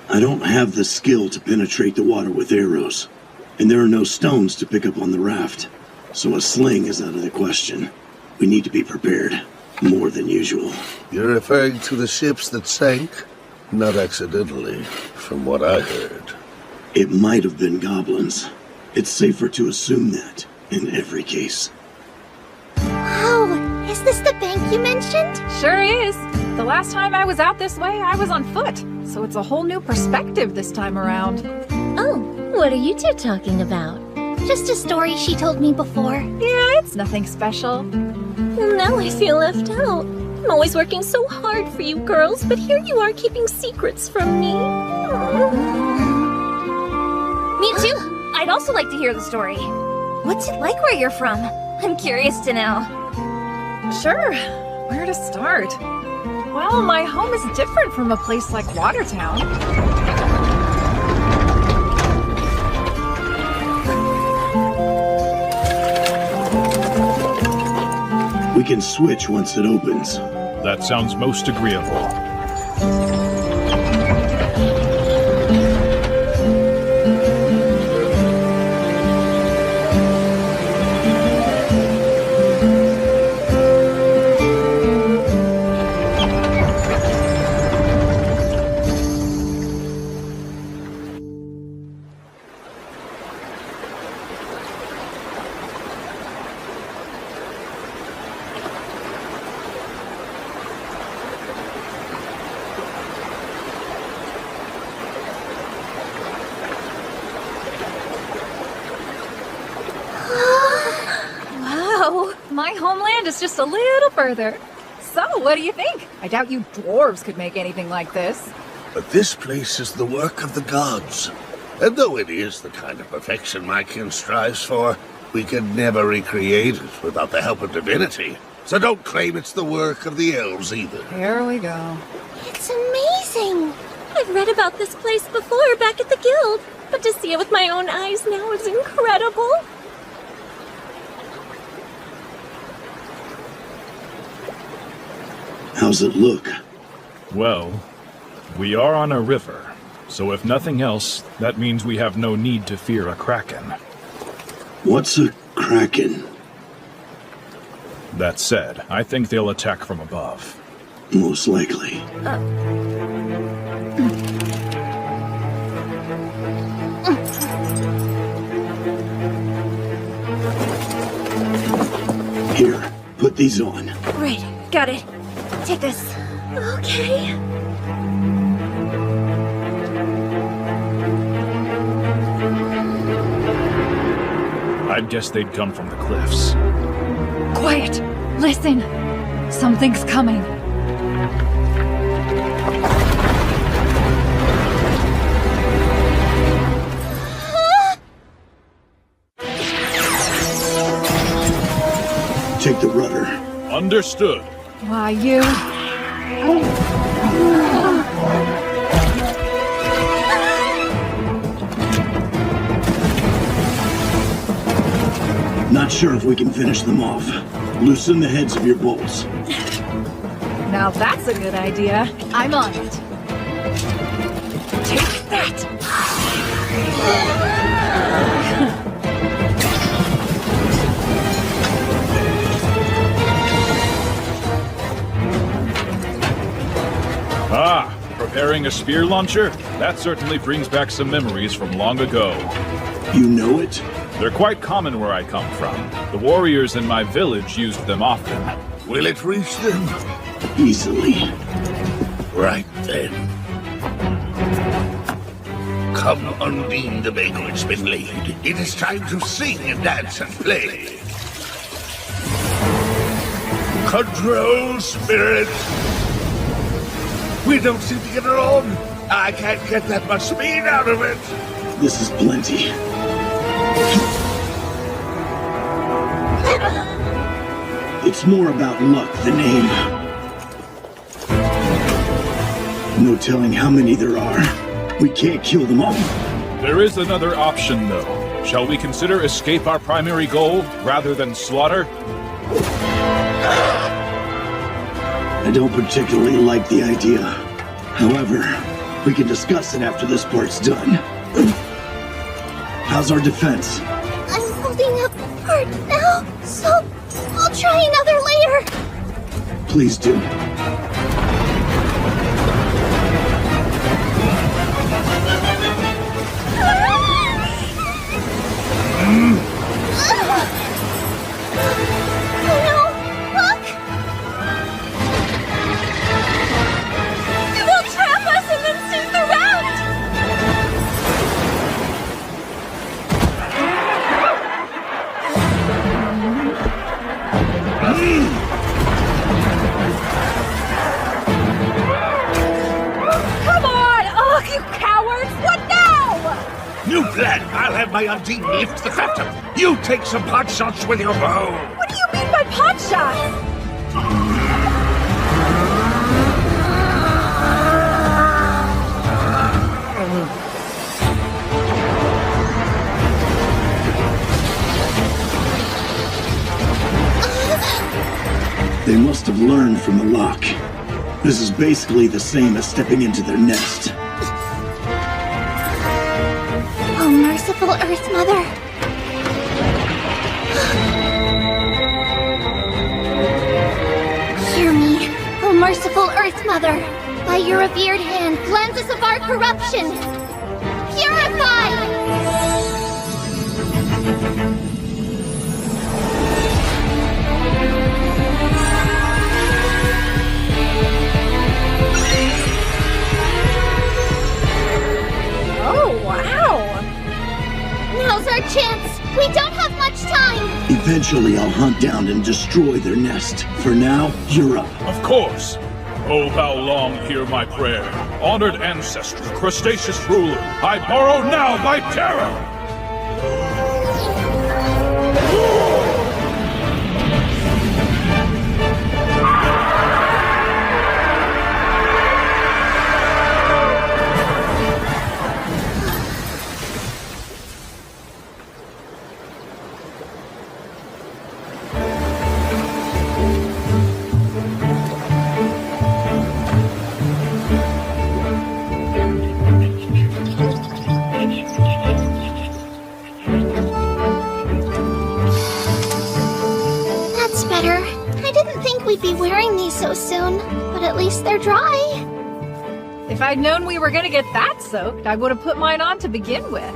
I don't have the skill to penetrate the water with arrows, and there are no stones to pick up on the raft, so a sling is out of the question. We need to be prepared, more than usual. You're referring to the ships that sank? Not accidentally, from what I heard. It might have been goblins. It's safer to assume that, in every case. Oh, is this the bank you mentioned? Sure is. The last time I was out this way, I was on foot. So it's a whole new perspective this time around. Oh, what are you two talking about? Just a story she told me before. Yeah, it's nothing special. Now I feel left out. I'm always working so hard for you girls, but here you are keeping secrets from me. Me too. I'd also like to hear the story. What's it like where you're from? I'm curious to know. Sure. Where to start? Well, my home is different from a place like Watertown. We can switch once it opens. That sounds most agreeable. My homeland is just a little further. So, what do you think? I doubt you dwarves could make anything like this. But this place is the work of the gods. And though it is the kind of perfection my kin strives for, we can never recreate it without the help of divinity. So don't claim it's the work of the elves either. Here we go. It's amazing. I've read about this place before back at the guild, but to see it with my own eyes now is incredible. How's it look? Well, we are on a river, so if nothing else, that means we have no need to fear a kraken. What's a kraken? That said, I think they'll attack from above. Most likely. Here, put these on. Right, got it. Take this. Okay. I'd guess they'd come from the cliffs. Quiet! Listen! Something's coming. Take the rudder. Understood. Why, you... Not sure if we can finish them off. Loosen the heads of your bolts. Now that's a good idea. I'm on it. Take that! Preparing wearing a spear launcher? That certainly brings back some memories from long ago. You know it? They're quite common where I come from. The warriors in my village used them often. Will it reach them? Easily. Right then. Come, Undine, the banquet's been laid. It is time to sing and dance and play. Control, spirit! We don't seem to get along. I can't get that much speed out of it. This is plenty. It's more about luck than aim. No telling how many there are. We can't kill them all. There is another option, though. Shall we consider escape our primary goal, rather than slaughter? I don't particularly like the idea. However, we can discuss it after this part's done. How's our defense? I'm holding up part now, so I'll try another layer. Please do. Oh no! Look! It will trap us and then seize the round! Come on! Ugh, you cowards! What now? New plan. I'll have my Undine lift the craft up. You take some pot shots with your bow. What do you mean by pot shots? They must have learned from the lock. This is basically the same as stepping into their nest. Oh, merciful Earth Mother. Hear me, oh merciful Earth Mother. By your revered hand, cleanse us of our corruption. Purify! Oh, wow! Now's our chance! We don't have much time! Eventually, I'll hunt down and destroy their nest. For now, you're up. Of course. Oh, how long hear my prayer. Honored ancestor, crustaceous ruler, I borrow now thy terror! That's better. I didn't think we'd be wearing these so soon, but at least they're dry. If I'd known we were gonna get that soaked, I would have put mine on to begin with.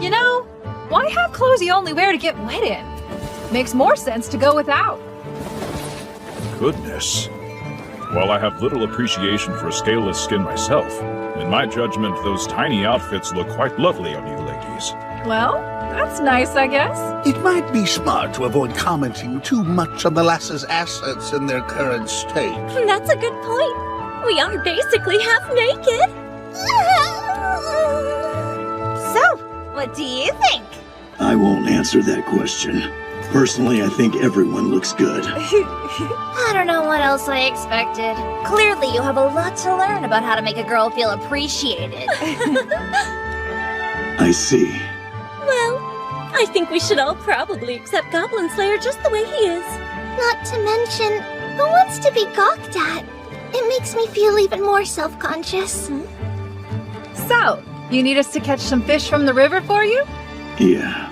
You know, why have clothes you only wear to get wet in? Makes more sense to go without. Goodness. While I have little appreciation for scaleless skin myself, in my judgment, those tiny outfits look quite lovely on you ladies. Well, that's nice, I guess. It might be smart to avoid commenting too much on the lass's assets in their current state. That's a good point. We are basically half naked. So, what do you think? I won't answer that question. Personally, I think everyone looks good. I don't know what else I expected. Clearly, you have a lot to learn about how to make a girl feel appreciated. I see. Well, I think we should all probably accept Goblin Slayer just the way he is. Not to mention, who wants to be gawked at? It makes me feel even more self-conscious. So, you need us to catch some fish from the river for you? Yeah.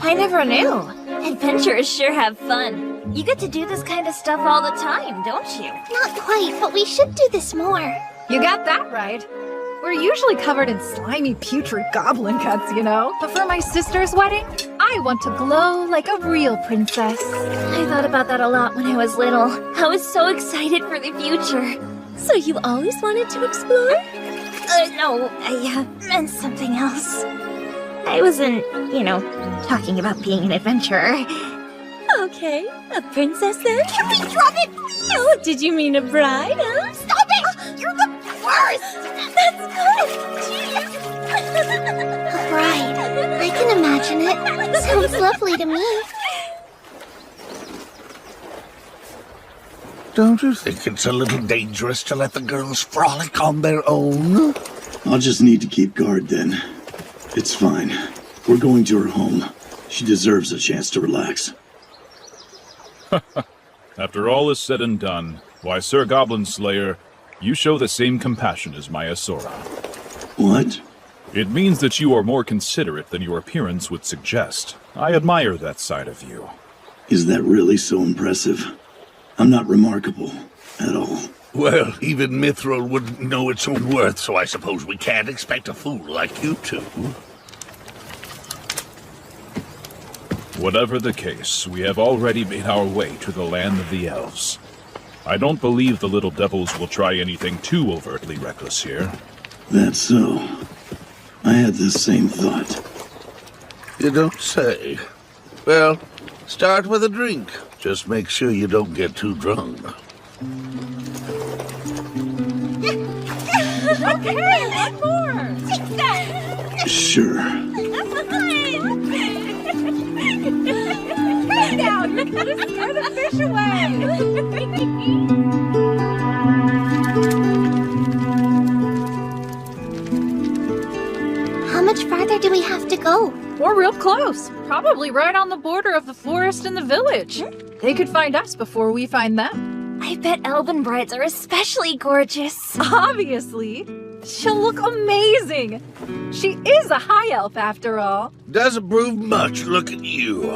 I never knew. Adventurers sure have fun. You get to do this kind of stuff all the time, don't you? Not quite, but we should do this more. You got that right. We're usually covered in slimy, putrid goblin guts, you know? But for my sister's wedding, I want to glow like a real princess. I thought about that a lot when I was little. I was so excited for the future. So you always wanted to explore? No, I meant something else. I wasn't, talking about being an adventurer. Okay, a princess then? Can we drop it? Oh, did you mean a bride, huh? Stop it! You're the worst! That's good! Right. I can imagine it. Sounds lovely to me. Don't you think it's a little dangerous to let the girls frolic on their own? I'll just need to keep guard then. It's fine. We're going to her home. She deserves a chance to relax. After all is said and done, why, Sir Goblin Slayer, you show the same compassion as Maya Sora. What? It means that you are more considerate than your appearance would suggest. I admire that side of you. Is that really so impressive? I'm not remarkable at all. Well, even Mithril wouldn't know its own worth, so I suppose we can't expect a fool like you two. Whatever the case, we have already made our way to the land of the elves. I don't believe the little devils will try anything too overtly reckless here. That's so. I had the same thought. You don't say. Well, start with a drink. Just make sure you don't get too drunk. Okay, one more! Sure. Hey now, you gotta scare the fish away! How much farther do we have to go? We're real close. Probably right on the border of the forest and the village. They could find us before we find them. I bet elven brides are especially gorgeous. Obviously. She'll look amazing. She is a high elf after all. Doesn't prove much, look at you.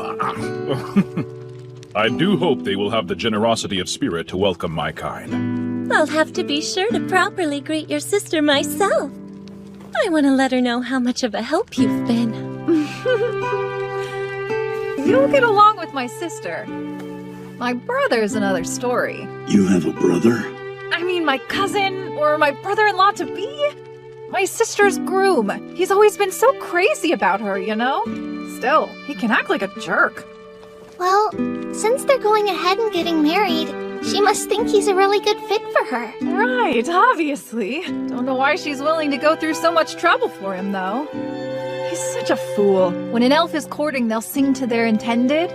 I do hope they will have the generosity of spirit to welcome my kind. I'll have to be sure to properly greet your sister myself. I want to let her know how much of a help you've been. You'll get along with my sister. My brother's another story. You have a brother? I mean, my cousin, or my brother-in-law to be? My sister's groom. He's always been so crazy about her, you know? Still, he can act like a jerk. Well, since they're going ahead and getting married, she must think he's a really good fit for her. Right, obviously. Don't know why she's willing to go through so much trouble for him, though. He's such a fool. When an elf is courting, they'll sing to their intended.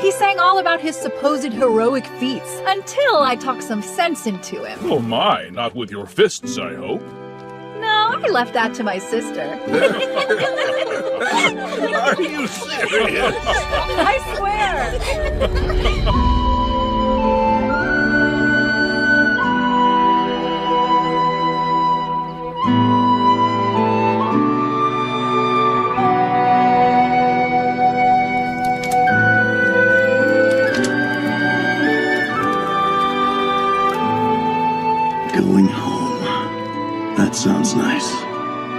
He sang all about his supposed heroic feats, until I talked some sense into him. Oh my, not with your fists, I hope. No, I left that to my sister. Are you serious? I swear! Going home. That sounds nice.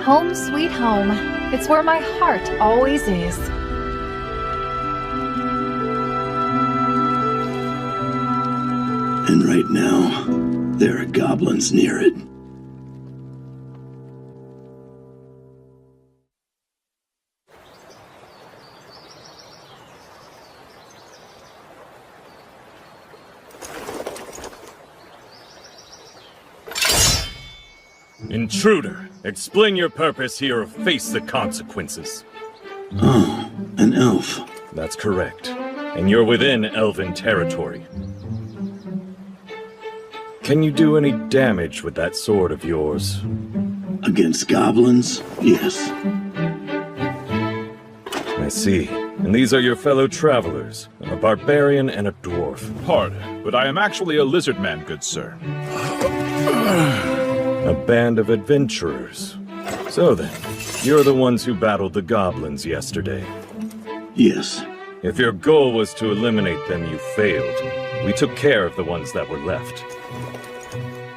Home sweet home. It's where my heart always is. And right now, there are goblins near it. Intruder, explain your purpose here or face the consequences. Oh, an elf. That's correct. And you're within elven territory. Can you do any damage with that sword of yours? Against goblins? Yes. I see. And these are your fellow travelers, a barbarian and a dwarf. Pardon, but I am actually a lizard man, good sir. A band of adventurers. So then, you're the ones who battled the goblins yesterday. Yes. If your goal was to eliminate them, you failed. We took care of the ones that were left.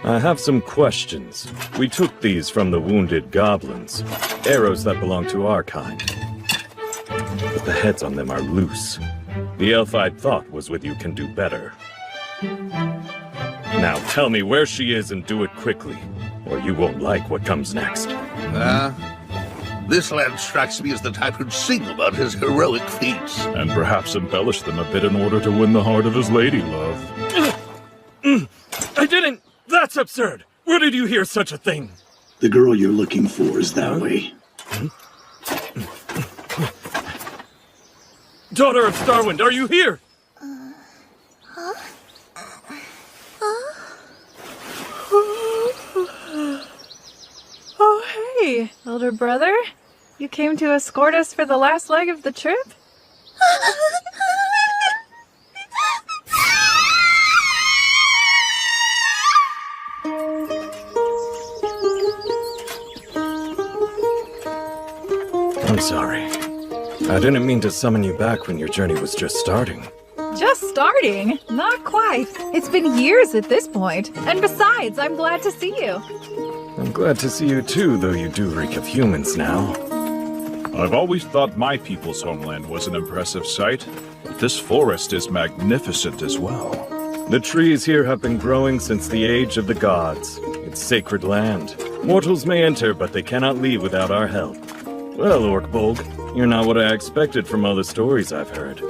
I have some questions. We took these from the wounded goblins. Arrows that belong to our kind. But the heads on them are loose. The elf I'd thought was with you can do better. Now tell me where she is and do it quickly, or you won't like what comes next. This lad strikes me as the type who'd sing about his heroic feats. And perhaps embellish them a bit in order to win the heart of his lady love. I didn't! That's absurd! Where did you hear such a thing? The girl you're looking for is that way. Daughter of Starwind, are you here? Oh, hey, elder brother. You came to escort us for the last leg of the trip? I'm sorry. I didn't mean to summon you back when your journey was just starting. Just starting? Not quite. It's been years at this point. And besides, I'm glad to see you. I'm glad to see you too, though you do reek of humans now. I've always thought my people's homeland was an impressive sight, but this forest is magnificent as well. The trees here have been growing since the age of the gods. It's sacred land. Mortals may enter, but they cannot leave without our help. Well, Orkbolg, you're not what I expected from all the stories I've heard.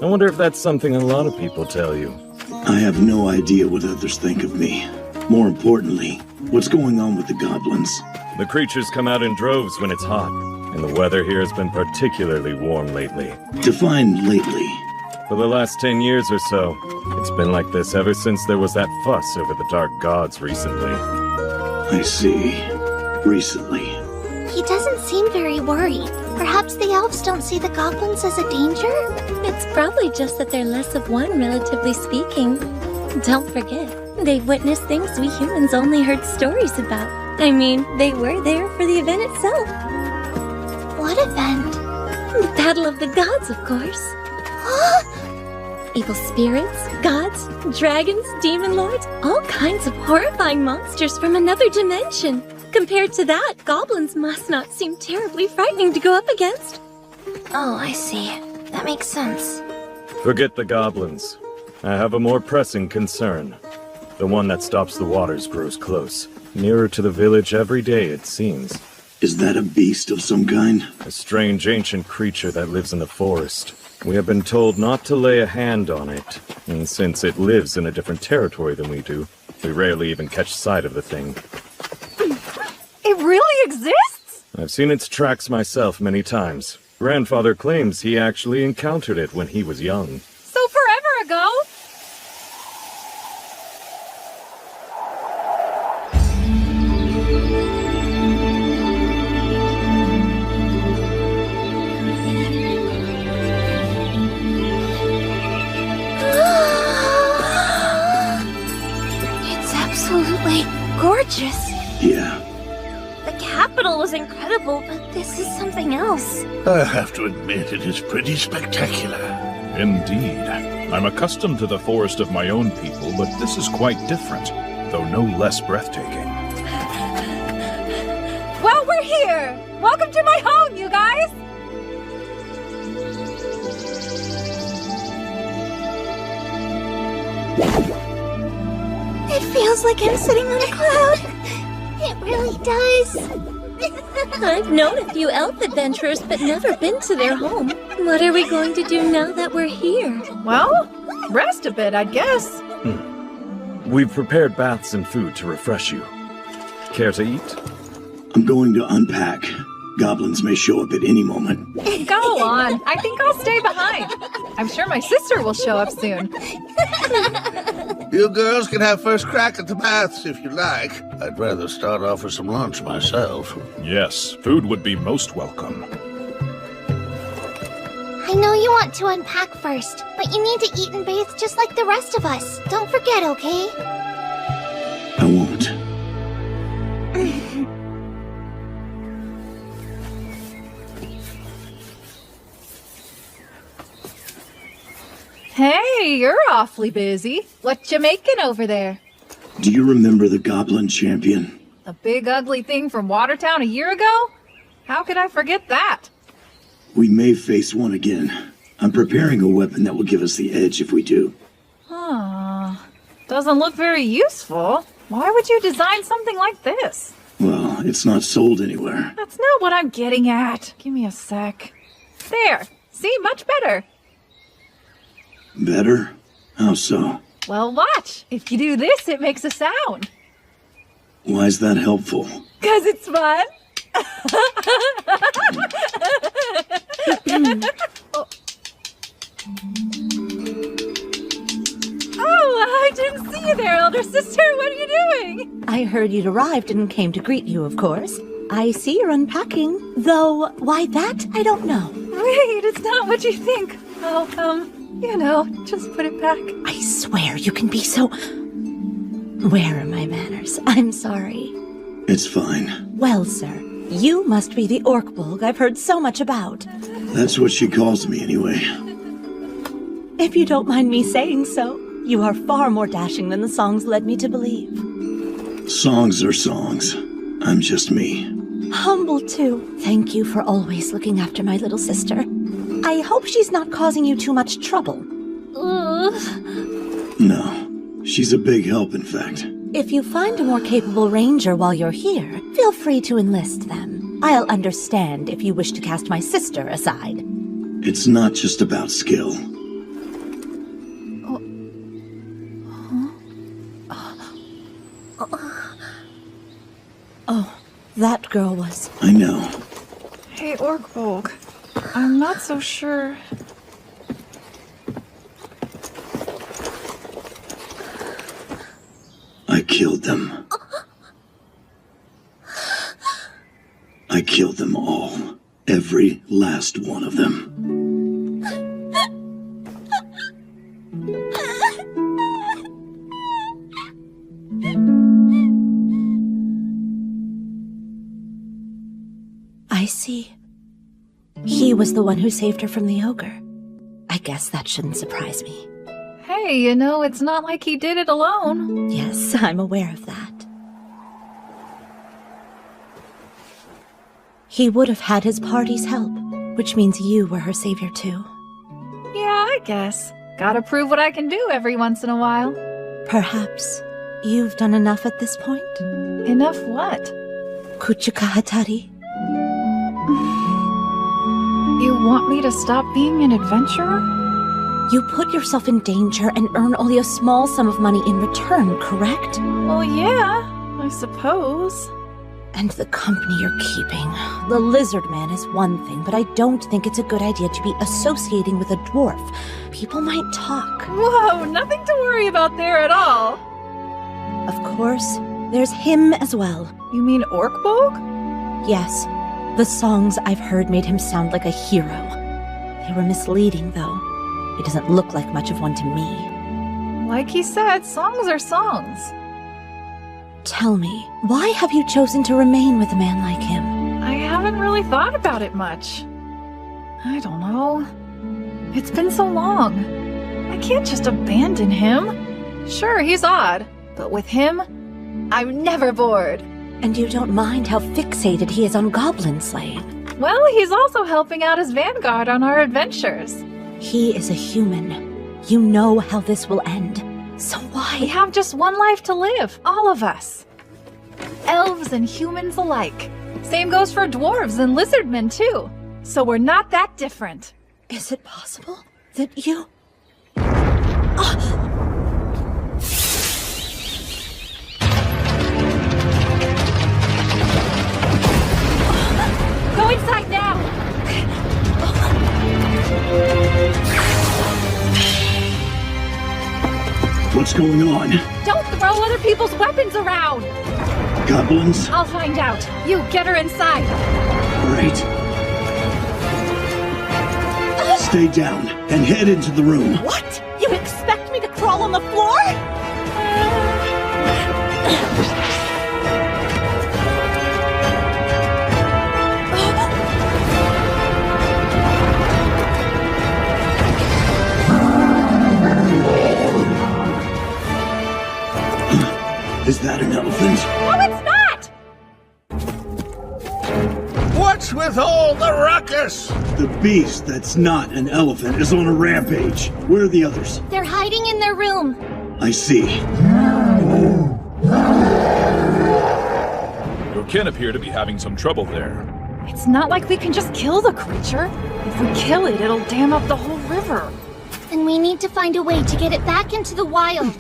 I wonder if that's something a lot of people tell you. I have no idea what others think of me. More importantly, what's going on with the goblins? The creatures come out in droves when it's hot, and the weather here has been particularly warm lately. Define lately. For the last 10 years or so, it's been like this ever since there was that fuss over the Dark Gods recently. I see. Recently. He doesn't seem very worried. Perhaps the elves don't see the goblins as a danger? It's probably just that they're less of one, relatively speaking. Don't forget, they've witnessed things we humans only heard stories about. I mean, they were there for the event itself. What event? The Battle of the Gods, of course. Evil spirits, gods, dragons, demon lords, all kinds of horrifying monsters from another dimension. Compared to that, goblins must not seem terribly frightening to go up against. Oh, I see. That makes sense. Forget the goblins. I have a more pressing concern. The one that stops the waters grows close. Nearer to the village every day, it seems. Is that a beast of some kind? A strange ancient creature that lives in the forest. We have been told not to lay a hand on it, and since it lives in a different territory than we do, we rarely even catch sight of the thing. It really exists? I've seen its tracks myself many times. Grandfather claims he actually encountered it when he was young. So forever ago? It's absolutely gorgeous. Yeah. The capital was incredible, but this is something else. I have to admit, it is pretty spectacular. Indeed. I'm accustomed to the forest of my own people, but this is quite different, though no less breathtaking. Well, we're here! Welcome to my home, you guys! It feels like I'm sitting on a cloud. It really does. I've known a few elf adventurers, but never been to their home. What are we going to do now that we're here? Well, rest a bit, I guess. We've prepared baths and food to refresh you. Care to eat? I'm going to unpack. Goblins may show up at any moment. Go on. I think I'll stay behind. I'm sure my sister will show up soon. You girls can have first crack at the baths if you like. I'd rather start off with some lunch myself. Yes, food would be most welcome. I know you want to unpack first, but you need to eat and bathe just like the rest of us. Don't forget, okay? I won't. Hey, you're awfully busy. What you making over there? Do you remember the Goblin Champion? The big ugly thing from Watertown a year ago? How could I forget that? We may face one again. I'm preparing a weapon that will give us the edge if we do. Doesn't look very useful. Why would you design something like this? Well, it's not sold anywhere. That's not what I'm getting at. Give me a sec. There. See, much better. Better? How so? Well, watch. If you do this, it makes a sound. Why is that helpful? 'Cause it's fun. Oh, I didn't see you there, elder sister. What are you doing? I heard you'd arrived and came to greet you, of course. I see you're unpacking, though why that, I don't know. Wait, it's not what you think. Oh, just put it back. I swear you can be so... Where are my manners? I'm sorry. It's fine. Well, sir, you must be the Orkbolg I've heard so much about. That's what she calls me anyway. If you don't mind me saying so, you are far more dashing than the songs led me to believe. Songs are songs. I'm just me. Humble, too. Thank you for always looking after my little sister. I hope she's not causing you too much trouble. No. She's a big help, in fact. If you find a more capable ranger while you're here, feel free to enlist them. I'll understand if you wish to cast my sister aside. It's not just about skill. Oh, that girl was... I know. Hey, Orkbolg. I'm not so sure. I killed them. I killed them all. Every last one of them. I see. He was the one who saved her from the ogre. I guess that shouldn't surprise me. Hey, it's not like he did it alone. Yes, I'm aware of that. He would have had his party's help, which means you were her savior too. Yeah, I guess. Gotta prove what I can do every once in a while. Perhaps you've done enough at this point? Enough what? Kuchika Hatari. You want me to stop being an adventurer? You put yourself in danger and earn only a small sum of money in return, correct? Well, yeah, I suppose. And the company you're keeping. The lizard man is one thing, but I don't think it's a good idea to be associating with a dwarf. People might talk. Whoa, nothing to worry about there at all. Of course, there's him as well. You mean Orkbolg? Yes. The songs I've heard made him sound like a hero. They were misleading, though. He doesn't look like much of one to me. Like he said, songs are songs. Tell me, why have you chosen to remain with a man like him? I haven't really thought about it much. I don't know. It's been so long. I can't just abandon him. Sure, he's odd, but with him, I'm never bored. And you don't mind how fixated he is on goblin slaying? Well, he's also helping out his vanguard on our adventures. He is a human. You know how this will end. So why? We have just one life to live, all of us. Elves and humans alike. Same goes for dwarves and lizardmen, too. So we're not that different. Is it possible that you... Go inside now! What's going on? Don't throw other people's weapons around! Goblins? I'll find out. You get her inside. Great. Stay down and head into the room. What? You expect me to crawl on the floor? Is that an elephant? No, it's not! What's with all the ruckus? The beast that's not an elephant is on a rampage. Where are the others? They're hiding in their room. I see. Your kin appear to be having some trouble there. It's not like we can just kill the creature. If we kill it, it'll dam up the whole river. Then we need to find a way to get it back into the wild.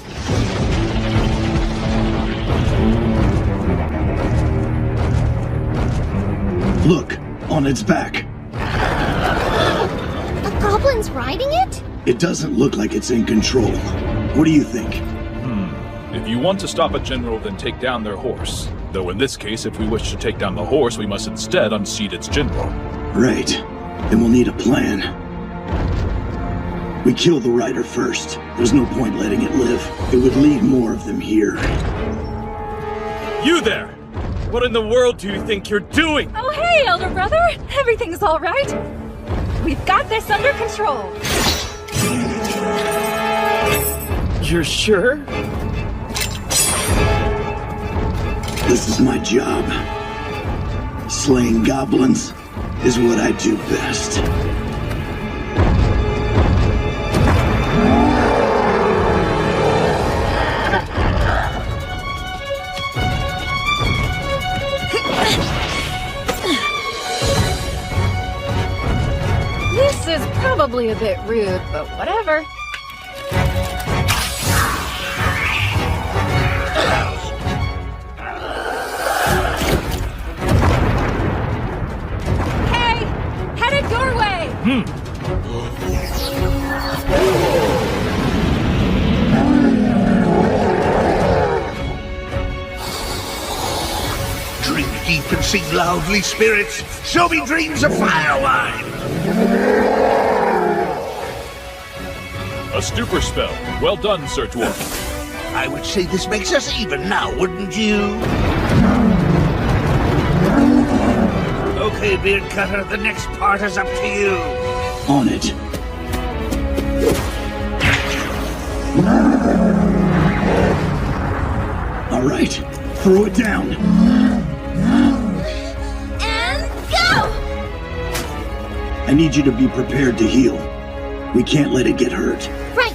Look, on its back. A goblin's riding it? It doesn't look like it's in control. What do you think? If you want to stop a general, then take down their horse. Though in this case, if we wish to take down the horse, we must instead unseat its general. Right. Then we'll need a plan. We kill the rider first. There's no point letting it live. It would lead more of them here. You there! What in the world do you think you're doing? Oh, hey, elder brother! Everything's all right. We've got this under control. You're sure? This is my job. Slaying goblins is what I do best. This is probably a bit rude, but whatever. Hey! Headed your way! Drink deep and sing loudly, spirits. Show me dreams of fire wine. A stupor spell. Well done, Sir Dwarf. I would say this makes us even now, wouldn't you? Okay, Beard Cutter, the next part is up to you. On it. All right, throw it down. And go! I need you to be prepared to heal. We can't let it get hurt. Right.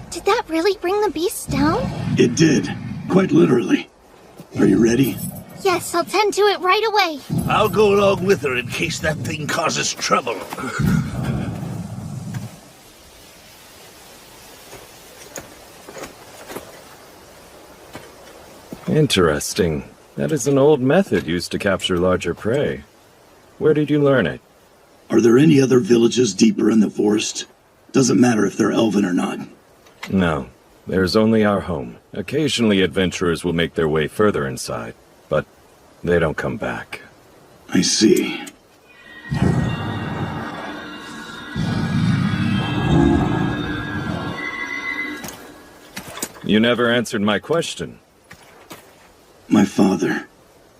Did that really bring the beast down? It did. Quite literally. Are you ready? Yes, I'll tend to it right away. I'll go along with her in case that thing causes trouble. Interesting. That is an old method used to capture larger prey. Where did you learn it? Are there any other villages deeper in the forest? Doesn't matter if they're elven or not. No. There's only our home. Occasionally adventurers will make their way further inside, but they don't come back. I see. You never answered my question. My father.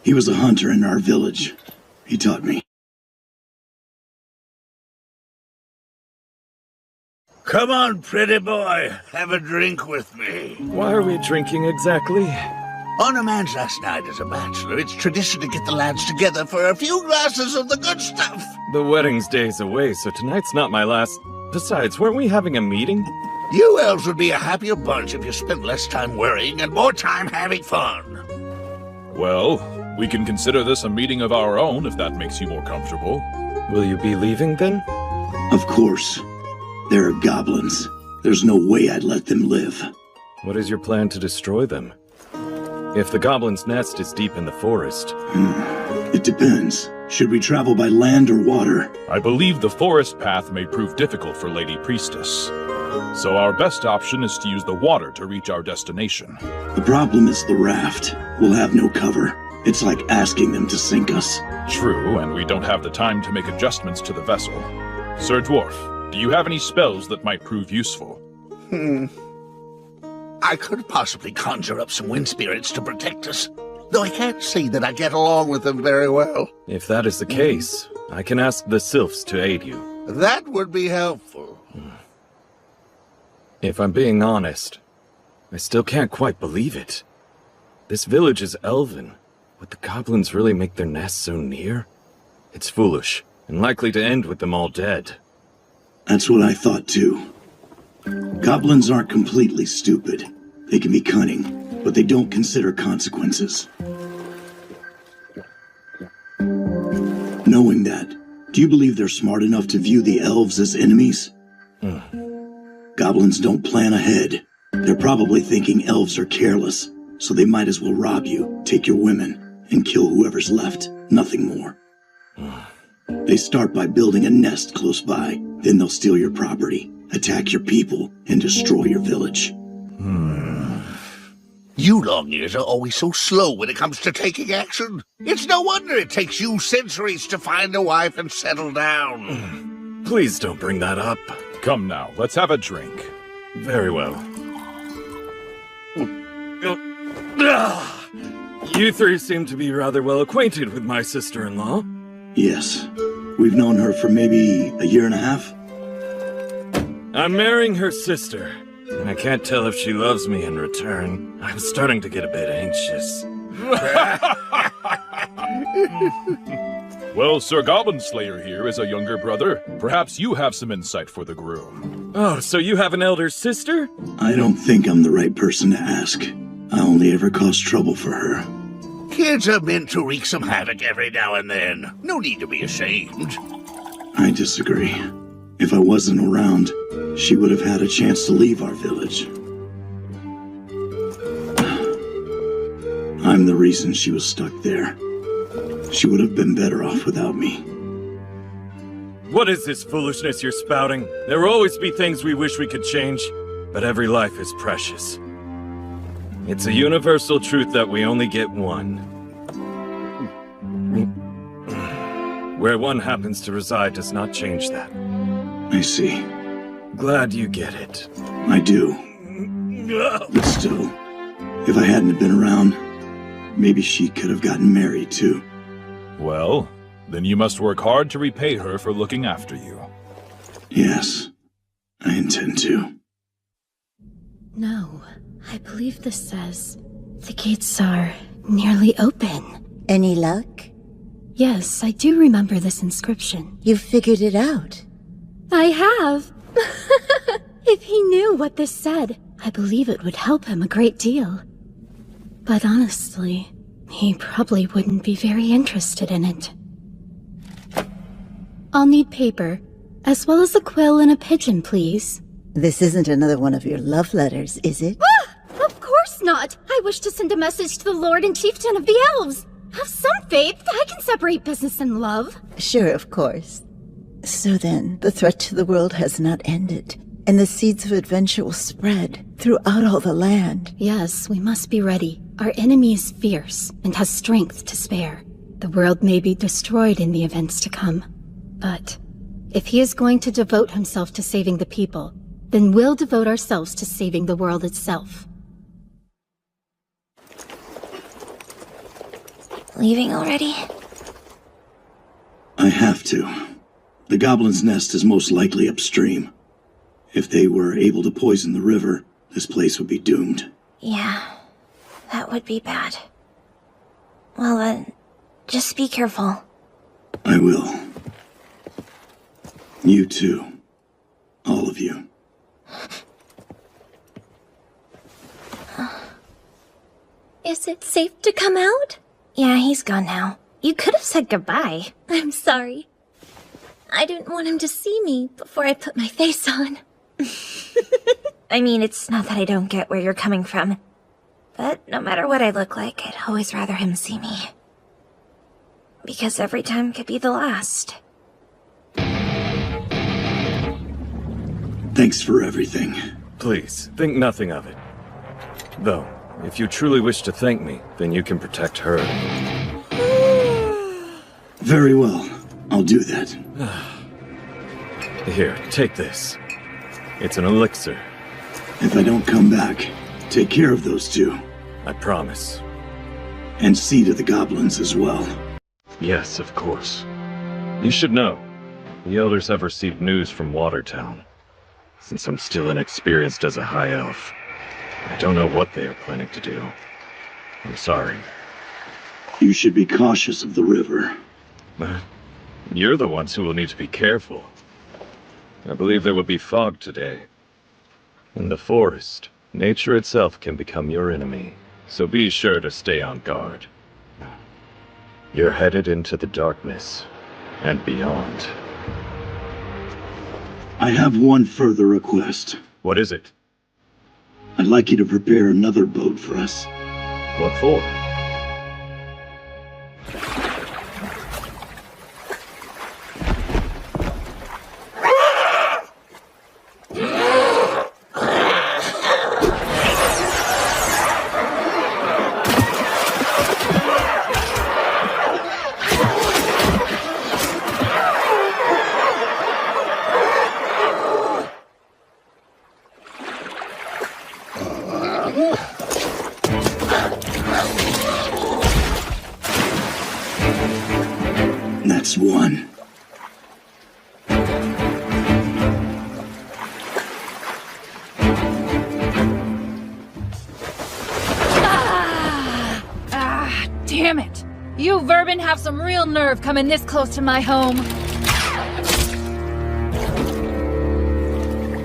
He was a hunter in our village. He taught me. Come on, pretty boy. Have a drink with me. Why are we drinking exactly? On a man's last night as a bachelor, it's tradition to get the lads together for a few glasses of the good stuff. The wedding's days away, so tonight's not my last... Besides, weren't we having a meeting? You elves would be a happier bunch if you spent less time worrying and more time having fun. Well, we can consider this a meeting of our own if that makes you more comfortable. Will you be leaving then? Of course. There are goblins. There's no way I'd let them live. What is your plan to destroy them? If the goblin's nest is deep in the forest... It depends. Should we travel by land or water? I believe the forest path may prove difficult for Lady Priestess. So our best option is to use the water to reach our destination. The problem is the raft. We'll have no cover. It's like asking them to sink us. True, and we don't have the time to make adjustments to the vessel. Sir Dwarf, do you have any spells that might prove useful? I I could possibly conjure up some wind spirits to protect us. Though I can't say that I get along with them very well. If that is the case, I can ask the Sylphs to aid you. That would be helpful. If I'm being honest, I still can't quite believe it. This village is elven. Would the goblins really make their nests so near? It's foolish, and likely to end with them all dead. That's what I thought too. Goblins aren't completely stupid. They can be cunning, but they don't consider consequences. Knowing that, do you believe they're smart enough to view the elves as enemies? Goblins don't plan ahead. They're probably thinking elves are careless, so they might as well rob you, take your women, and kill whoever's left, nothing more. They start by building a nest close by, then they'll steal your property, attack your people, and destroy your village. You long-ears are always so slow when it comes to taking action. It's no wonder it takes you centuries to find a wife and settle down. Please don't bring that up. Come now, let's have a drink. Very well. You three seem to be rather well acquainted with my sister-in-law. Yes. We've known her for maybe a year and a half. I'm marrying her sister, and I can't tell if she loves me in return. I'm starting to get a bit anxious. Well, Sir Goblin Slayer here is a younger brother. Perhaps you have some insight for the groom. Oh, so you have an elder sister? I don't think I'm the right person to ask. I only ever cause trouble for her. Kids are meant to wreak some havoc every now and then. No need to be ashamed. I disagree. If I wasn't around, she would have had a chance to leave our village. I'm the reason she was stuck there. She would have been better off without me. What is this foolishness you're spouting? There will always be things we wish we could change, but every life is precious. It's a universal truth that we only get one. Where one happens to reside does not change that. I see. Glad you get it. I do. But still, if I hadn't been around, maybe she could have gotten married too. Well, then you must work hard to repay her for looking after you. Yes, I intend to. No, I believe this says the gates are nearly open. Any luck? Yes, I do remember this inscription. You figured it out. I have. If he knew what this said, I believe it would help him a great deal. But honestly, he probably wouldn't be very interested in it. I'll need paper, as well as a quill and a pigeon, please. This isn't another one of your love letters, is it? Ah! Of course not! I wish to send a message to the Lord and Chieftain of the Elves. Have some faith. I can separate business and love. Sure, of course. So then, the threat to the world has not ended, and the seeds of adventure will spread throughout all the land. Yes, we must be ready. Our enemy is fierce and has strength to spare. The world may be destroyed in the events to come. But if he is going to devote himself to saving the people, then we'll devote ourselves to saving the world itself. Leaving already? I have to. The goblin's nest is most likely upstream. If they were able to poison the river, this place would be doomed. Yeah, that would be bad. Well then, just be careful. I will. You too. All of you. Is it safe to come out? Yeah, he's gone now. You could have said goodbye. I'm sorry. I didn't want him to see me before I put my face on. I mean, it's not that I don't get where you're coming from. But no matter what I look like, I'd always rather him see me. Because every time could be the last. Thanks for everything. Please, think nothing of it. Though, if you truly wish to thank me, then you can protect her. Very well. I'll do that. Here, take this. It's an elixir. If I don't come back, Take care of those two. I promise. And see to the goblins as well. Yes, of course. You should know, the elders have received news from Watertown. Since I'm still inexperienced as a high elf, I don't know what they are planning to do. I'm sorry. You should be cautious of the river. You're the ones who will need to be careful. I believe there will be fog today. In the forest, nature itself can become your enemy, so be sure to stay on guard. You're headed into the darkness and beyond. I have one further request. What is it? I'd like you to prepare another boat for us. What for? That's one. Damn it! You vermin have some real nerve coming this close to my home.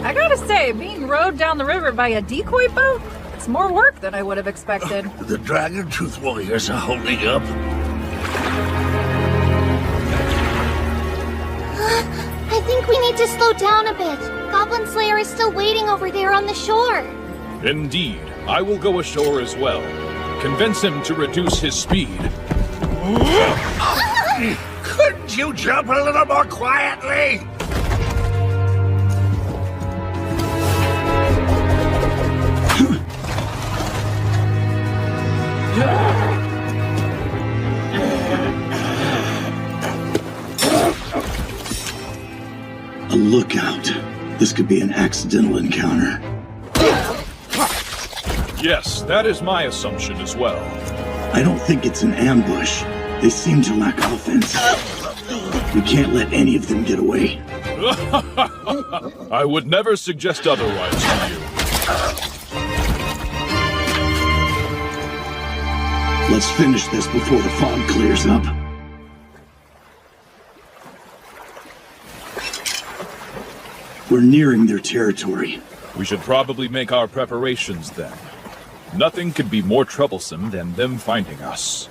I gotta say, being rowed down the river by a decoy boat, it's more work than I would have expected. The Dragon Tooth Warriors are holding up. I think we need to slow down a bit. Goblin Slayer is still waiting over there on the shore. Indeed, I will go ashore as well. Convince him to reduce his speed. Couldn't you jump a little more quietly? A lookout. This could be an accidental encounter. Yes, that is my assumption as well. I don't think it's an ambush. They seem to lack offense. We can't let any of them get away. I would never suggest otherwise to you. Let's finish this before the fog clears up. We're nearing their territory. We should probably make our preparations then. Nothing could be more troublesome than them finding us.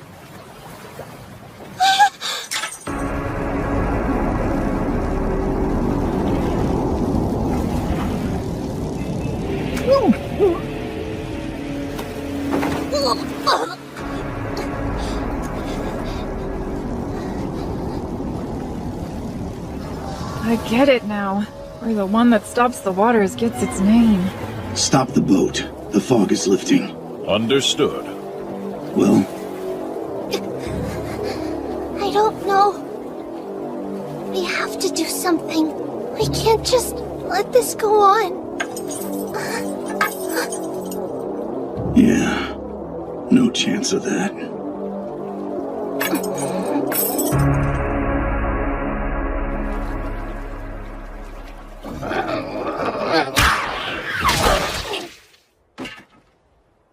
I get it now. Where the one that stops the waters gets its name. Stop the boat. The fog is lifting. Understood. Well? I don't know. We have to do something. We can't just let this go on. Yeah. No chance of that.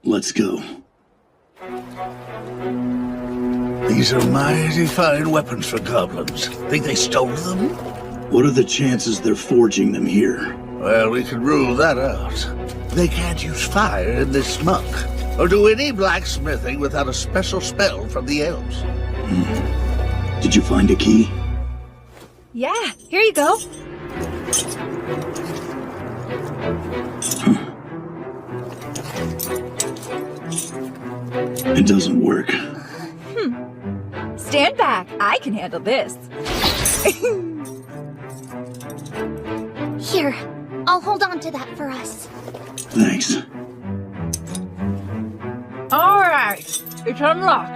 Let's go. These are mighty fine weapons for goblins. Think they stole them? What are the chances they're forging them here? Well, we can rule that out. They can't use fire in this muck, or do any blacksmithing without a special spell from the elves. Did you find a key? Yeah, here you go. It doesn't work. Stand back. I can handle this. Here, I'll hold on to that for us. Thanks. All right, it's unlocked.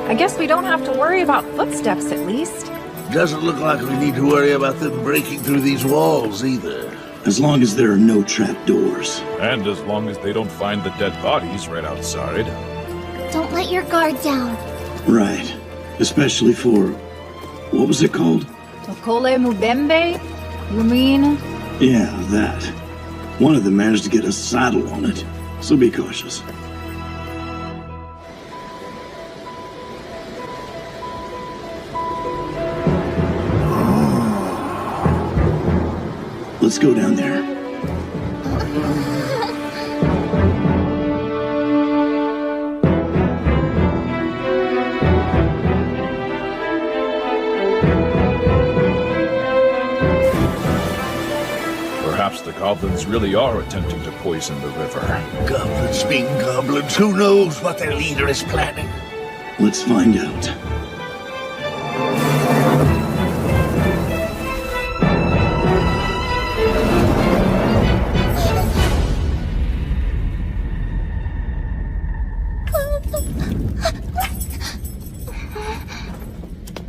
I guess we don't have to worry about footsteps, at least. Doesn't look like we need to worry about them breaking through these walls either. As long as there are no trapdoors. And as long as they don't find the dead bodies right outside. Don't let your guard down. Right. Especially for... what was it called? Tokole Mubembe? You mean? Yeah, that. One of them managed to get a saddle on it, so be cautious. Let's go down there. Perhaps the goblins really are attempting to poison the river. Goblins being goblins, who knows what their leader is planning? Let's find out.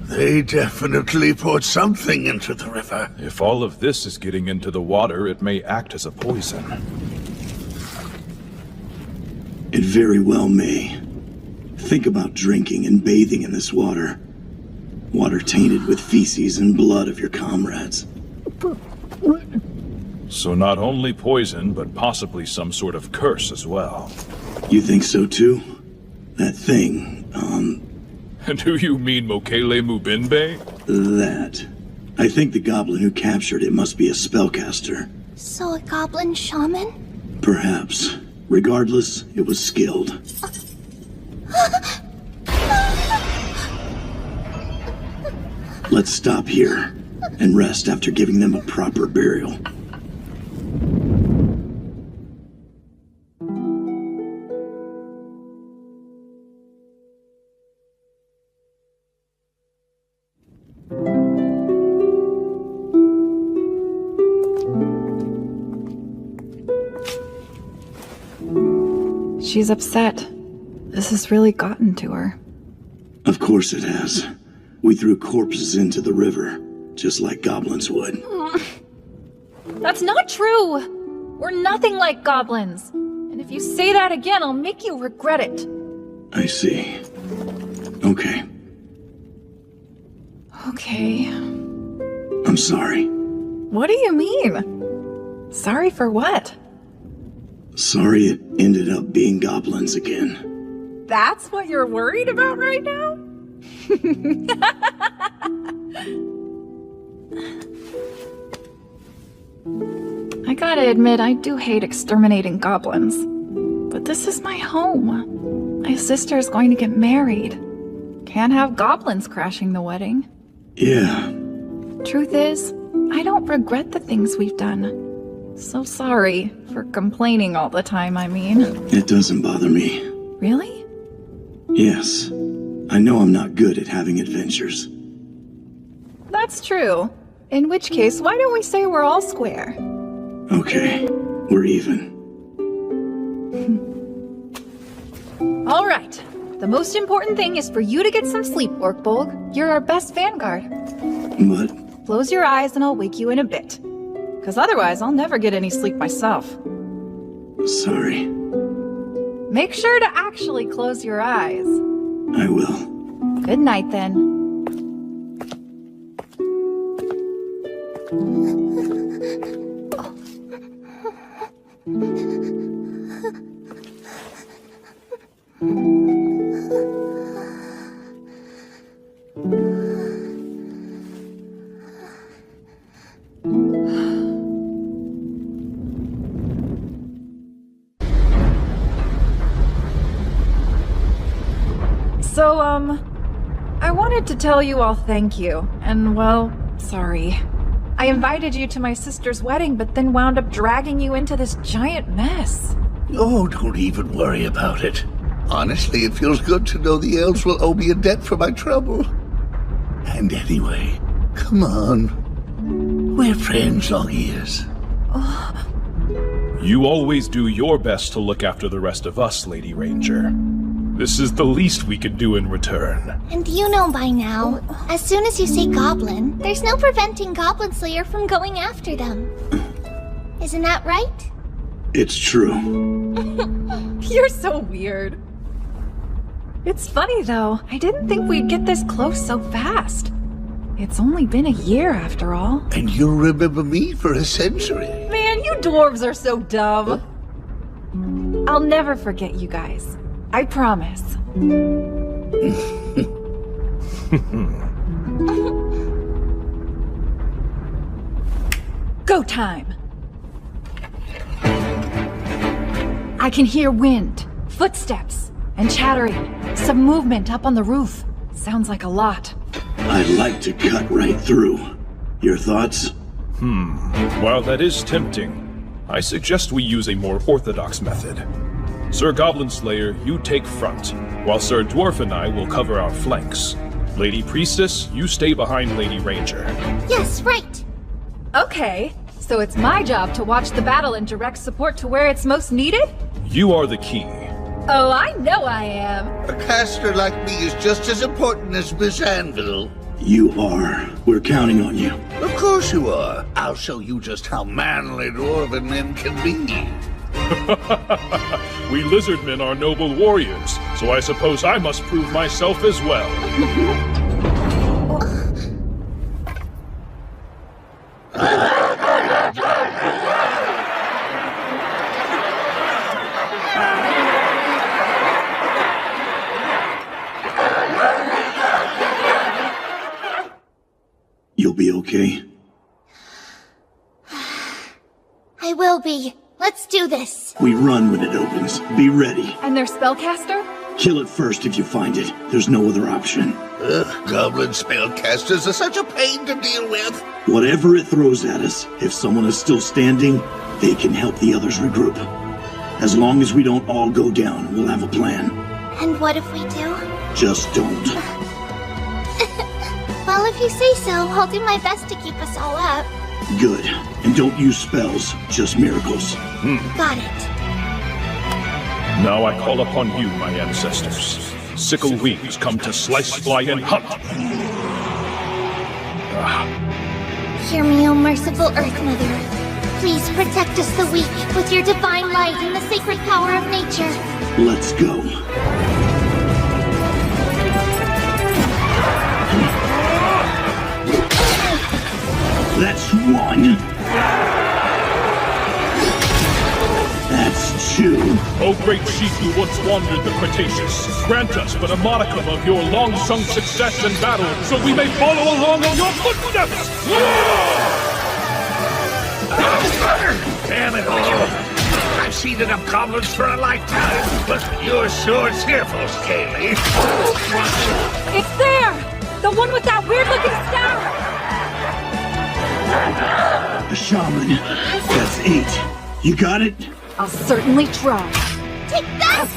They definitely poured something into the river. If all of this is getting into the water, it may act as a poison. It very well may. Think about drinking and bathing in this water. Water tainted with feces and blood of your comrades. So not only poison, but possibly some sort of curse as well. You think so too? That thing, And do you mean Mokele Mubinbe? That. I think the goblin who captured it must be a spellcaster. So a goblin shaman? Perhaps. Regardless, it was skilled. Let's stop here and rest after giving them a proper burial. She's upset. This has really gotten to her. Of course it has. We threw corpses into the river, just like goblins would. That's not true! We're nothing like goblins. And if you say that again, I'll make you regret it. I see. Okay. Okay. I'm sorry. What do you mean? Sorry for what? Sorry it ended up being goblins again. That's what you're worried about right now? I gotta admit, I do hate exterminating goblins. But this is my home. My sister's going to get married. Can't have goblins crashing the wedding. Yeah. Truth is, I don't regret the things we've done. So sorry for complaining all the time, I mean. It doesn't bother me. Really? Yes. I know I'm not good at having adventures. That's true. In which case, why don't we say we're all square? Okay, we're even. All right. The most important thing is for you to get some sleep, Orkbolg. You're our best vanguard. But... Close your eyes and I'll wake you in a bit. Because otherwise, I'll never get any sleep myself. Sorry. Make sure to actually close your eyes. I will. Good night, then. So, I wanted to tell you all thank you, and well, sorry. I invited you to my sister's wedding, but then wound up dragging you into this giant mess. Oh, don't even worry about it. Honestly, it feels good to know the elves will owe me a debt for my trouble. And anyway, come on. We're friends, long ears. You always do your best to look after the rest of us, Lady Ranger. This is the least we can do in return. And you know by now, as soon as you say goblin, there's no preventing Goblin Slayer from going after them. Isn't that right? It's true. You're so weird. It's funny, though. I didn't think we'd get this close so fast. It's only been a year, after all. And you'll remember me for a century. Man, you dwarves are so dumb. I'll never forget you guys. I promise. Go time. I can hear wind, footsteps, and chattering. Some movement up on the roof. Sounds like a lot. I'd like to cut right through. Your thoughts? While that is tempting, I suggest we use a more orthodox method. Sir Goblin Slayer, you take front, while Sir Dwarf and I will cover our flanks. Lady Priestess, you stay behind Lady Ranger. Yes, right. Okay, so it's my job to watch the battle and direct support to where it's most needed? You are the key. Oh, I know I am. A caster like me is just as important as Miss Anvil. You are. We're counting on you. Of course you are. I'll show you just how manly dwarven men can be. We lizard men are noble warriors, so I suppose I must prove myself as well. You'll be okay. I will be. Let's do this. We run when it opens. Be ready. And their spellcaster? Kill it first if you find it. There's no other option. Goblin spellcasters are such a pain to deal with. Whatever it throws at us, if someone is still standing, they can help the others regroup. As long as we don't all go down, we'll have a plan. And what if we do? Just don't. Well, if you say so, I'll do my best to keep us all up. Good. And don't use spells, just miracles. Got it. Now I call upon you, my ancestors. Sickle wings come to slice, fly, and hunt. Hear me, O merciful Earth Mother. Please protect us, the weak, with your divine light and the sacred power of nature. Let's go. That's one. That's two. O great chief who once wandered the Cretaceous, grant us but a modicum of your long-sung success in battle, so we may follow along in your footsteps! Damn it all! I've seen enough goblins for a lifetime, but you're sure cheerful, Scaly. It's there! The one with that weird-looking staff! A shaman. That's 8. You got it? I'll certainly try. Take that!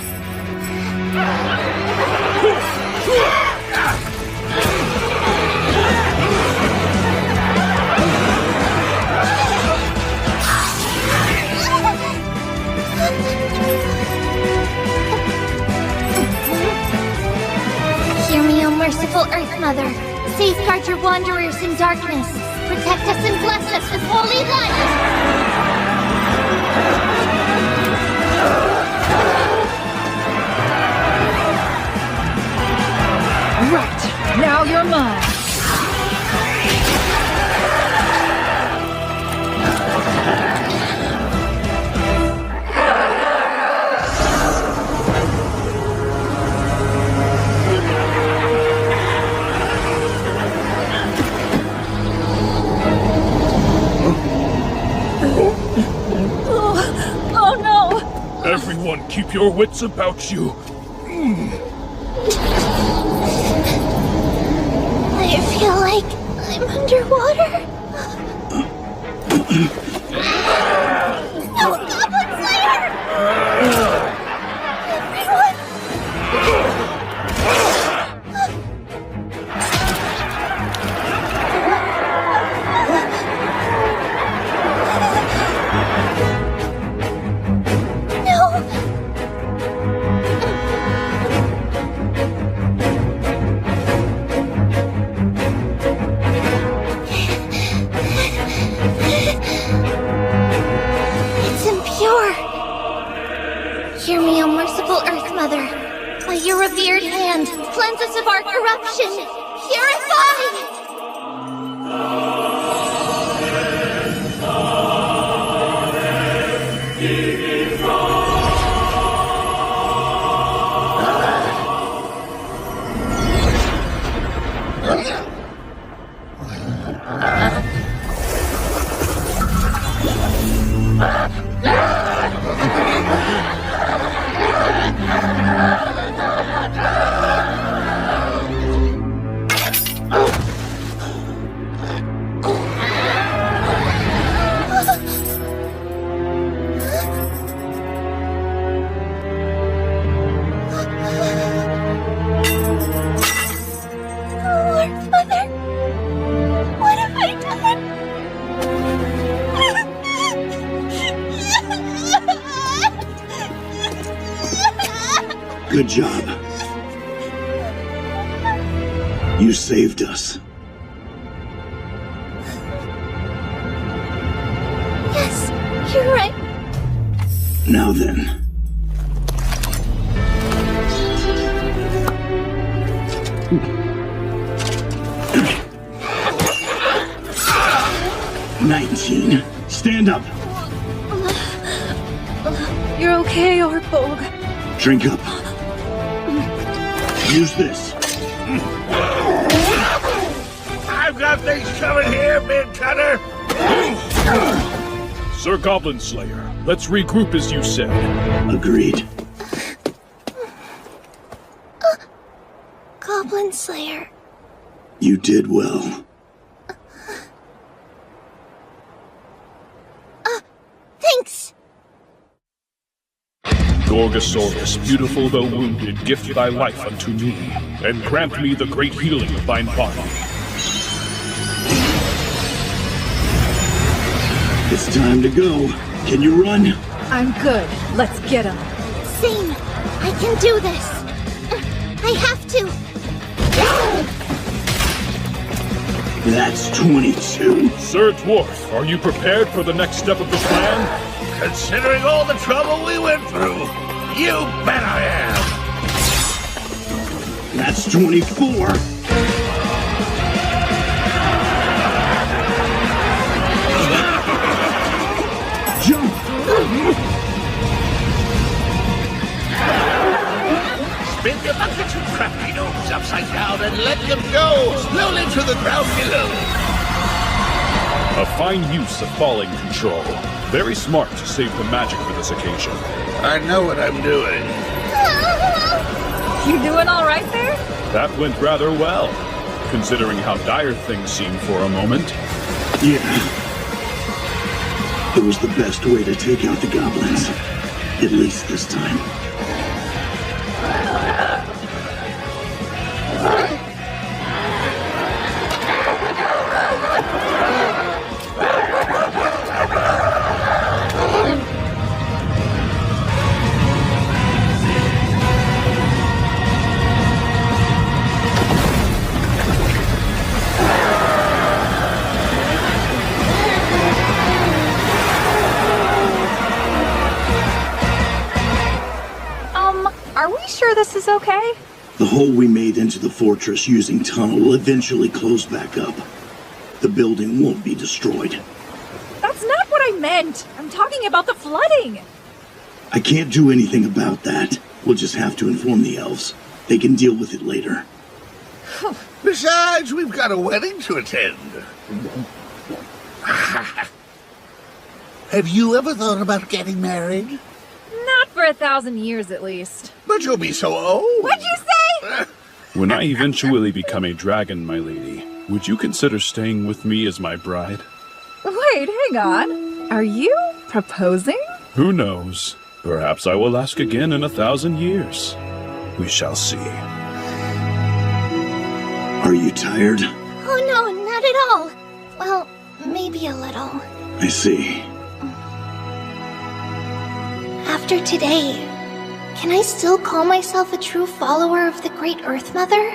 Hear me, O merciful Earth Mother. Safeguard your wanderers in darkness. Protect us and bless us with holy light! Right, now you're mine. Oh no! Everyone, keep your wits about you. I feel like I'm underwater. No, Goblin Slayer! Everyone! No! Hear me, O merciful Earth Mother. By your revered hand, cleanse us of our corruption. Purify! Good job. You saved us. Yes, you're right. Now then. "19. Stand up. You're okay, Orpog. Drink up. Use this. I've got things coming here, Mid-Cutter. Sir Goblin Slayer, let's regroup as you said. Agreed. Goblin Slayer. You did well. Thanks! Gorgosaurus, beautiful though wounded, gift thy life unto me, and grant me the great healing of thine body. It's time to go. Can you run? I'm good. Let's get him. Same. I can do this. I have to. That's 22. Sir Dwarf, are you prepared for the next step of the plan? Considering all the trouble we went through, you bet I am. That's 24. Jump! Spin your buckets of crafty gnomes upside down and let them go slowly to the ground below. A fine use of falling control. Very smart to save the magic for this occasion. I know what I'm doing. You doing all right there? That went rather well, considering how dire things seemed for a moment. Yeah. It was the best way to take out the goblins. At least this time. Are we sure this is okay? The hole we made into the fortress using tunnel will eventually close back up. The building won't be destroyed. That's not what I meant. I'm talking about the flooding. I can't do anything about that. We'll just have to inform the elves. They can deal with it later. Besides, we've got a wedding to attend. Have you ever thought about getting married? Not for 1,000 years, at least. But you'll be so old. What'd you say? When I eventually become a dragon, my lady, would you consider staying with me as my bride? Wait, hang on. Are you proposing? Who knows? Perhaps I will ask again in 1,000 years. We shall see. Are you tired? Oh no, not at all. Well, maybe a little. I see. After today, can I still call myself a true follower of the Great Earth Mother?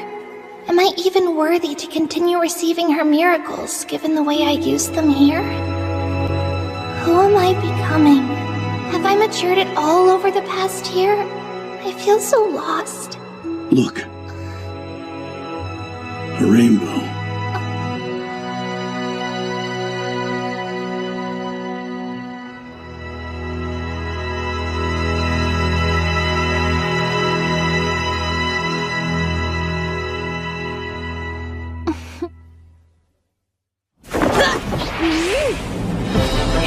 Am I even worthy to continue receiving her miracles, given the way I used them here? Who am I becoming? Have I matured at all over the past year? I feel so lost. Look. A rainbow.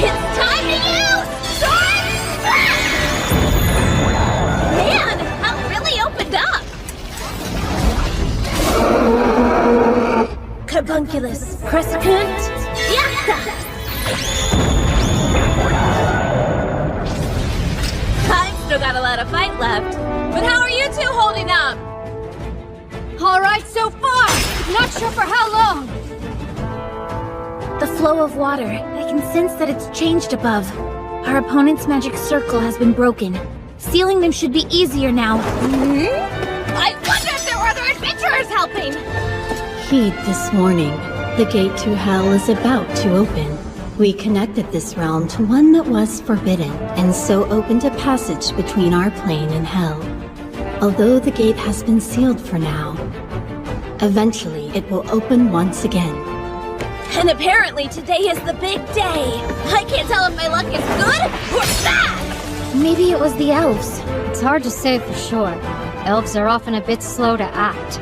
It's time to use Sword Smash! Man, that really opened up! Carbunculus, Crescent, Yakta! I've still got a lot of fight left, but how are you two holding up? All right so far. Not sure for how long. The flow of water. I can sense that it's changed above. Our opponent's magic circle has been broken. Sealing them should be easier now. I wonder if there were other adventurers helping! Heed this warning. The gate to hell is about to open. We connected this realm to one that was forbidden, and so opened a passage between our plane and hell. Although the gate has been sealed for now, eventually it will open once again. And apparently today is the big day. I can't tell if my luck is good or bad! Maybe it was the elves. It's hard to say for sure. Elves are often a bit slow to act.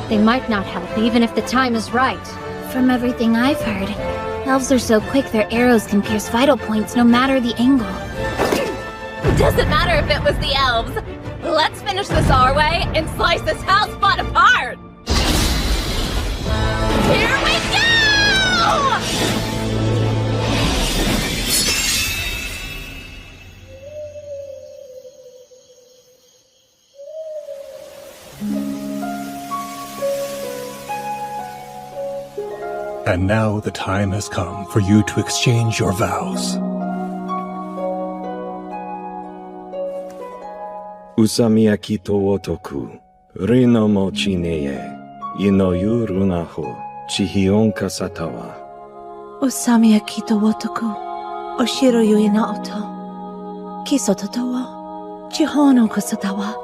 They might not help even if the time is right. From everything I've heard, elves are so quick their arrows can pierce vital points no matter the angle. Doesn't matter if it was the elves. Let's finish this our way and slice this house spot apart! Here we go! And now the time has come for you to exchange your vows. Usamiyaki to otoku, rino mochi neye, inoyu runaho, chihionka satawa. Usami akito wotoku, oshiro yui na oto. Kiso totowa, chihono kusatawa.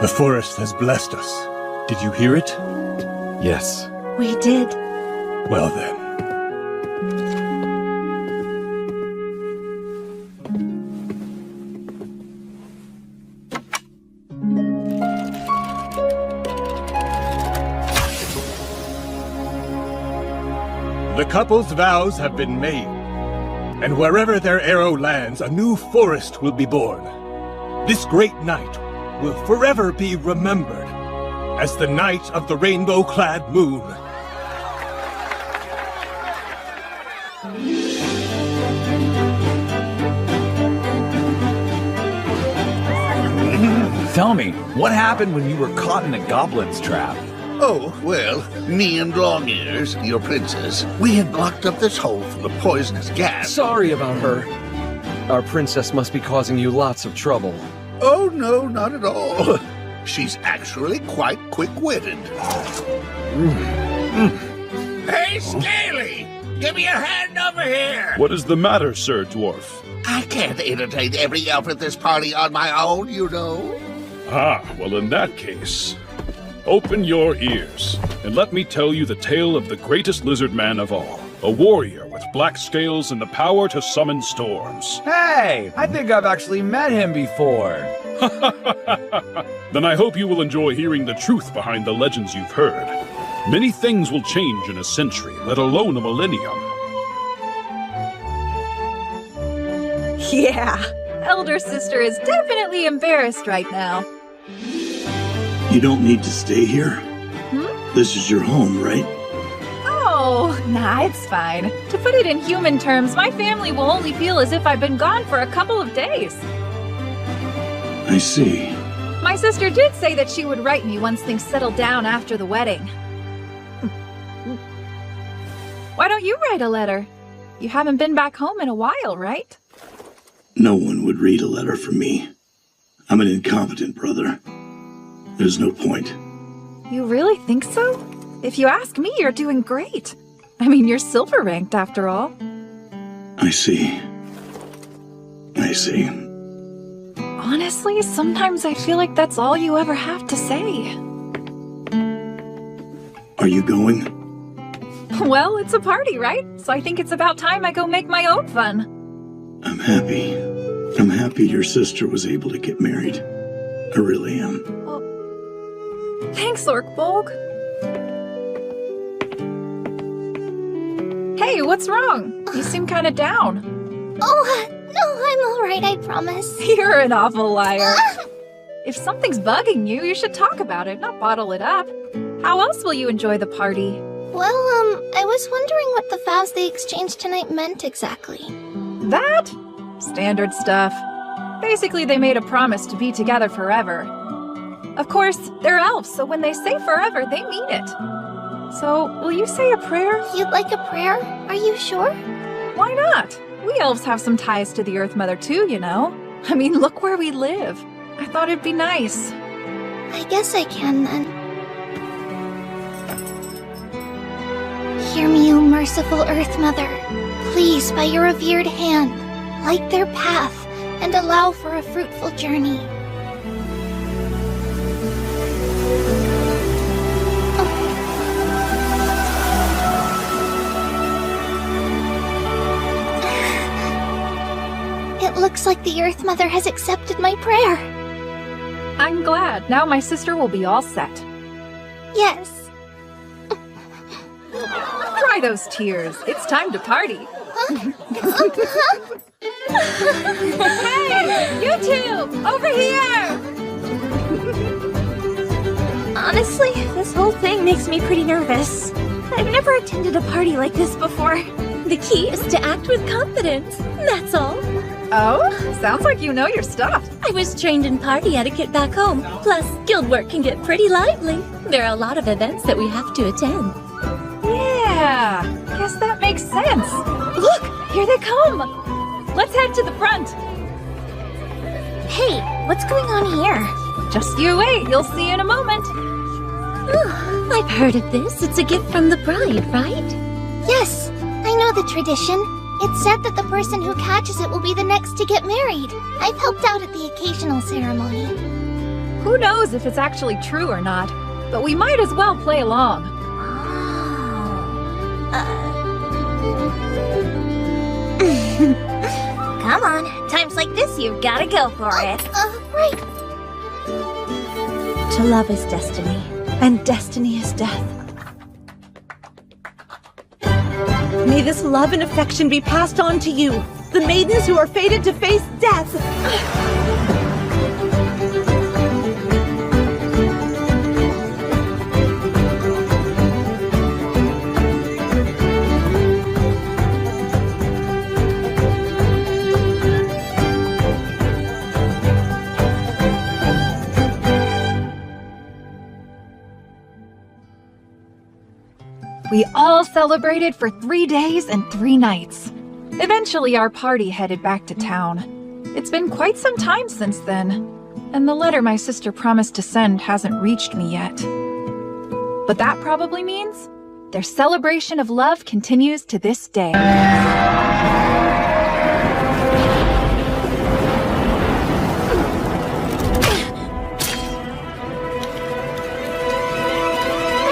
The forest has blessed us. Did you hear it? Yes. We did. Well then. The couple's vows have been made, and wherever their arrow lands, a new forest will be born. This great night will forever be remembered as the night of the rainbow-clad moon. Tell me, what happened when you were caught in a goblin's trap? Oh, well, me and Longears, your princess, we had blocked up this hole full of poisonous gas. Sorry about her. Our princess must be causing you lots of trouble. Oh, no, not at all. She's actually quite quick-witted. Hey, Scaly! Give me a hand over here! What is the matter, Sir Dwarf? I can't entertain every elf at this party on my own, you know. Ah, well in that case, open your ears, and let me tell you the tale of the greatest lizard man of all. A warrior with black scales and the power to summon storms. Hey, I think I've actually met him before. Then I hope you will enjoy hearing the truth behind the legends you've heard. Many things will change in a century, let alone a millennium. Yeah, elder sister is definitely embarrassed right now. You don't need to stay here. This is your home, right? Oh, nah, it's fine. To put it in human terms, my family will only feel as if I've been gone for a couple of days. I see. My sister did say that she would write me once things settled down after the wedding. Why don't you write a letter? You haven't been back home in a while, right? No one would read a letter from me. I'm an incompetent brother. There's no point. You really think so? If you ask me, you're doing great. I mean, you're silver ranked after all. I see. I see. Honestly, sometimes I feel like that's all you ever have to say. Are you going? Well, it's a party, right? So I think it's about time I go make my own fun. I'm happy. I'm happy your sister was able to get married. I really am. Thanks, Orkbolg. Hey, what's wrong? You seem kind of down. Oh, no, I'm alright, I promise. You're an awful liar. If something's bugging you, you should talk about it, not bottle it up. How else will you enjoy the party? Well, I was wondering what the vows they exchanged tonight meant exactly. That? Standard stuff. Basically, they made a promise to be together forever. Of course, they're elves, so when they say forever, they mean it. So, will you say a prayer? You'd like a prayer? Are you sure? Why not? We elves have some ties to the Earth Mother too, you know. I mean, look where we live. I thought it'd be nice. I guess I can then. Hear me, O merciful Earth Mother. Please, by your revered hand, light their path and allow for a fruitful journey. It looks like the Earth Mother has accepted my prayer. I'm glad. Now my sister will be all set. Yes. Dry those tears. It's time to party. Hey, you two! Over here! Honestly, this whole thing makes me pretty nervous. I've never attended a party like this before. The key is to act with confidence, that's all. Oh? Sounds like you know your stuff. I was trained in party etiquette back home. Plus, guild work can get pretty lively. There are a lot of events that we have to attend. Yeah, guess that makes sense. Look, here they come. Let's head to the front. Hey, what's going on here? Just you wait, you'll see in a moment. I've heard of this. It's a gift from the bride, right? Yes, I know the tradition. It's said that the person who catches it will be the next to get married. I've helped out at the occasional ceremony. Who knows if it's actually true or not, but we might as well play along. Come on, times like this you've gotta go for it. Right. To love is destiny, and destiny is death. May this love and affection be passed on to you, the maidens who are fated to face death. We all celebrated for 3 days and 3 nights. Eventually, our party headed back to town. It's been quite some time since then, and the letter my sister promised to send hasn't reached me yet. But that probably means their celebration of love continues to this day.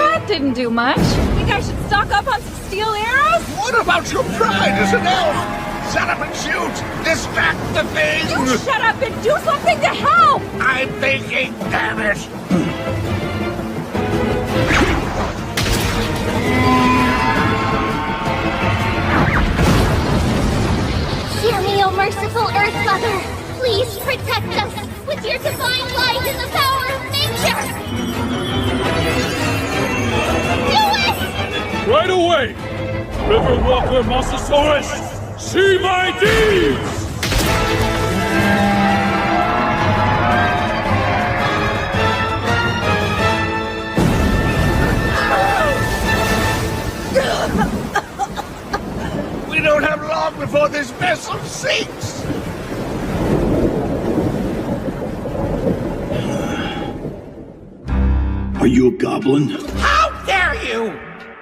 That didn't do much. I should stock up on some steel arrows? What about your pride as an elf? Shut up and shoot! Distract the thing! You shut up and do something to help! I'm thinking, damn it! Hear me, O merciful Earth Mother. Please protect us with your divine light and the power of nature. Right away! Riverwalker Mosasaurus, see my deeds! We don't have long before this vessel sinks! Are you a goblin? How dare you!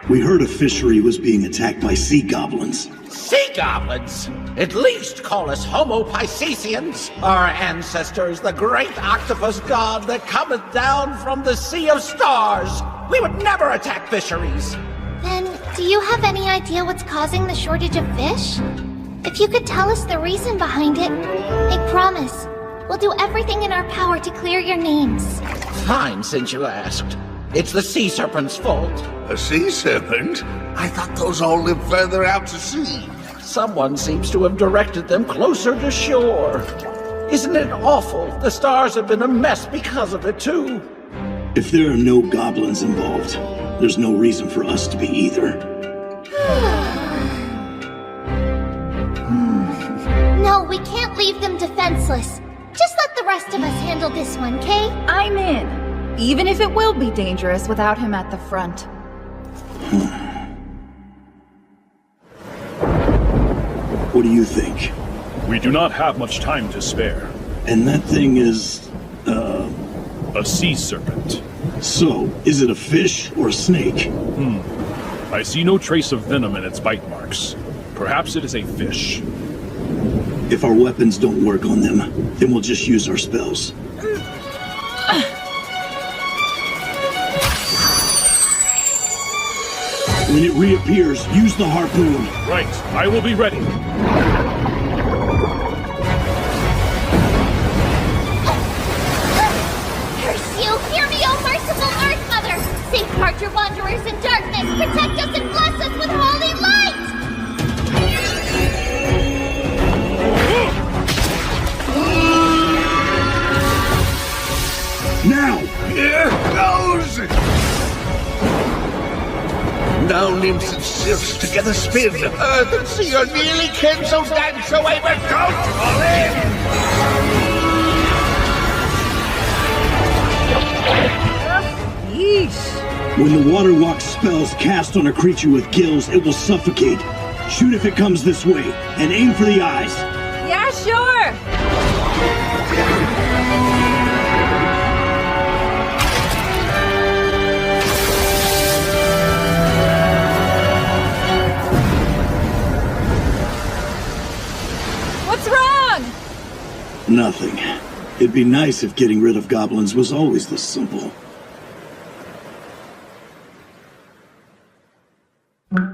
We heard a fishery was being attacked by sea goblins. Sea goblins? At least call us Homo Piscesians, our ancestors, the great octopus god that cometh down from the sea of stars. We would never attack fisheries. Then, do you have any idea what's causing the shortage of fish? If you could tell us the reason behind it, I promise, we'll do everything in our power to clear your names. Fine, since you asked. It's the sea serpent's fault. A sea serpent? I thought those all lived further out to sea. Someone seems to have directed them closer to shore. Isn't it awful? The stars have been a mess because of it, too. If there are no goblins involved, there's no reason for us to be either. No, we can't leave them defenseless. Just let the rest of us handle this one, Kay? I'm in. Even if it will be dangerous without him at the front. What do you think? We do not have much time to spare. And that thing is, a sea serpent. So, is it a fish or a snake? I see no trace of venom in its bite marks. Perhaps it is a fish. If our weapons don't work on them, then we'll just use our spells. When it reappears, use the harpoon. Right, I will be ready. Curse you! Hear me, O merciful Earth Mother! Safeguard your wanderers in darkness! Protect us and bless us with holy light! Now! Here goes! Now nymphs and sylphs together spin. Earth and sea are nearly kin, so dance away, but don't fall in! Yeesh. When the water walk spell's cast on a creature with gills, it will suffocate. Shoot if it comes this way, and aim for the eyes. Yeah, sure. What's wrong? Nothing. It'd be nice if getting rid of goblins was always this simple.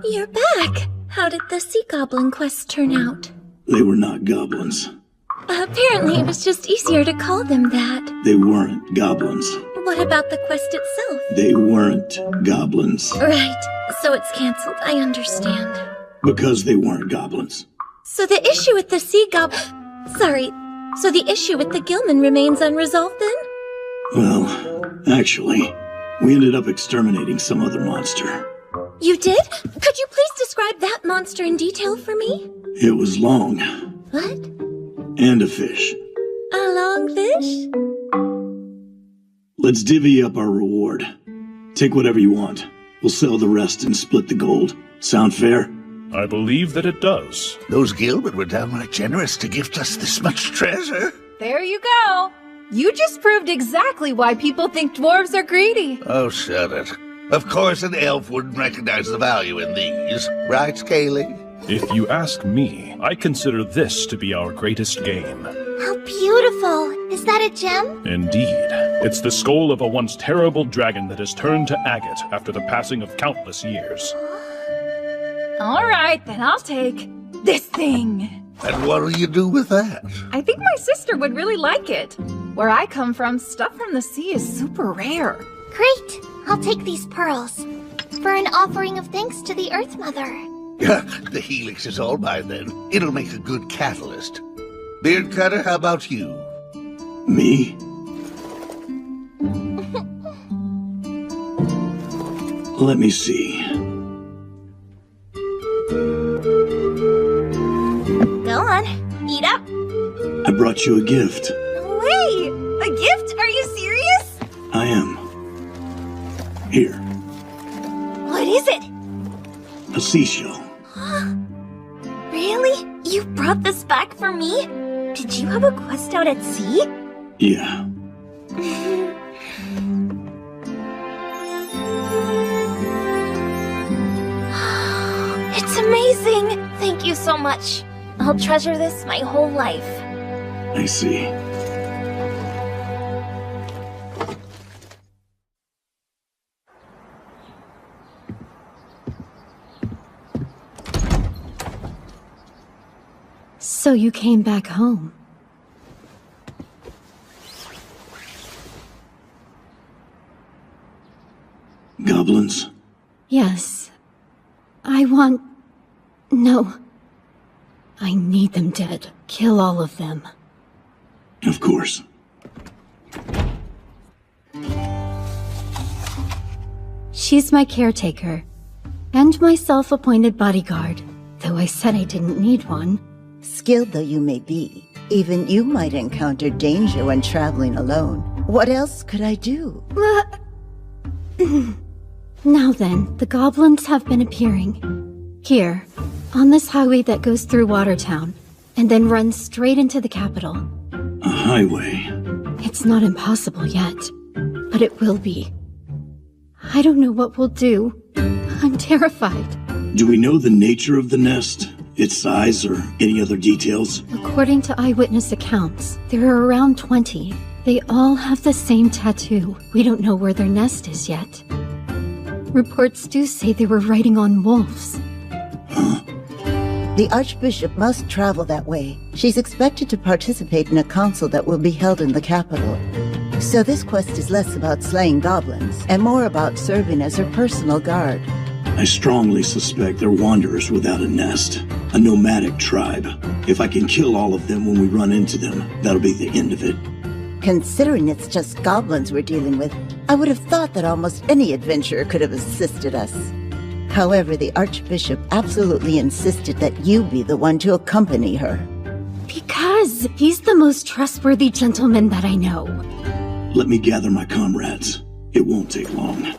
You're back! How did the sea goblin quest turn out? They were not goblins. Apparently it was just easier to call them that. They weren't goblins. What about the quest itself? They weren't goblins. Right, so it's cancelled, I understand. Because they weren't goblins. So the issue with the sea so the issue with the Gilman remains unresolved then? Well, actually, we ended up exterminating some other monster. You did? Could you please describe that monster in detail for me? It was long. What? And a fish. A long fish? Let's divvy up our reward. Take whatever you want. We'll sell the rest and split the gold. Sound fair? I believe that it does. Those Gilbert were downright generous to gift us this much treasure. There you go. You just proved exactly why people think dwarves are greedy. Oh, shut it. Of course an elf wouldn't recognize the value in these. Right, Scaly? If you ask me, I consider this to be our greatest gain. How beautiful! Is that a gem? Indeed. It's the skull of a once terrible dragon that has turned to agate after the passing of countless years. All right, then I'll take this thing. And what'll you do with that? I think my sister would really like it. Where I come from, stuff from the sea is super rare. Great! I'll take these pearls. For an offering of thanks to the Earth Mother. The helix is all mine then. It'll make a good catalyst. Beard Cutter, how about you? Me? Let me see. Go on, eat up. I brought you a gift. Wait, a gift? Are you serious? I am. Here, What is it? a seashell. Really? You brought this back for me? Did you have a quest out at sea? Yeah. amazing! Thank you so much. I'll treasure this my whole life. I see. So you came back home. Goblins? Yes. I want... No. I need them dead. Kill all of them. Of course. She's my caretaker. And my self-appointed bodyguard. Though I said I didn't need one. Skilled though you may be, even you might encounter danger when traveling alone. What else could I do? Now then, the goblins have been appearing. Here, on this highway that goes through Watertown, and then runs straight into the capital. A highway? It's not impossible yet, but it will be. I don't know what we'll do. I'm terrified. Do we know the nature of the nest? Its size or any other details? According to eyewitness accounts, there are around 20. They all have the same tattoo. We don't know where their nest is yet. Reports do say they were riding on wolves. The Archbishop must travel that way. She's expected to participate in a council that will be held in the capital. So this quest is less about slaying goblins, and more about serving as her personal guard. I strongly suspect they're wanderers without a nest. A nomadic tribe. If I can kill all of them when we run into them, that'll be the end of it. Considering it's just goblins we're dealing with, I would have thought that almost any adventurer could have assisted us. However, the Archbishop absolutely insisted that you be the one to accompany her. Because he's the most trustworthy gentleman that I know. Let me gather my comrades. It won't take long.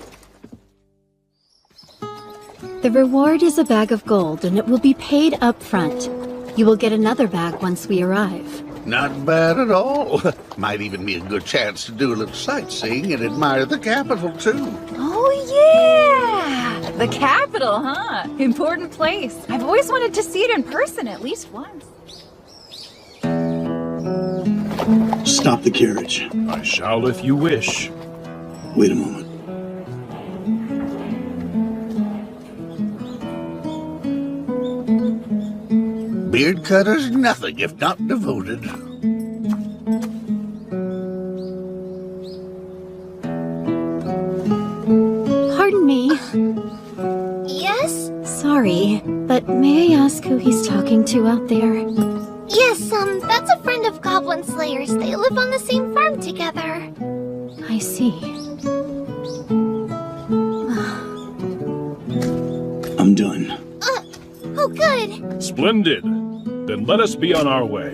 The reward is a bag of gold, and it will be paid up front. You will get another bag once we arrive. Not bad at all. Might even be a good chance to do a little sightseeing and admire the capital, too. Oh, yeah! The capital, huh? Important place. I've always wanted to see it in person at least once. Stop the carriage. I shall if you wish. Wait a moment. Beard cutter's nothing if not devoted. Pardon me. Yes? Sorry, but may I ask who he's talking to out there? Yes, that's a friend of Goblin Slayer's. They live on the same farm together. I see. I'm done. Oh, good. Splendid. Then let us be on our way.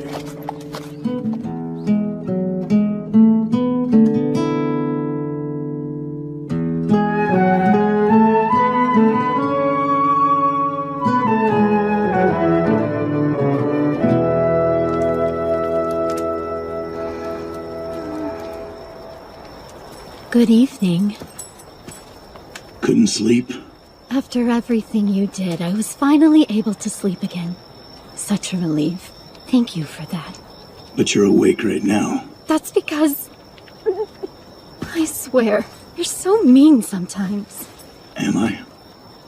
Good evening. Couldn't sleep? After everything you did, I was finally able to sleep again. Such a relief. Thank you for that. But you're awake right now. That's because... I swear, you're so mean sometimes. Am I?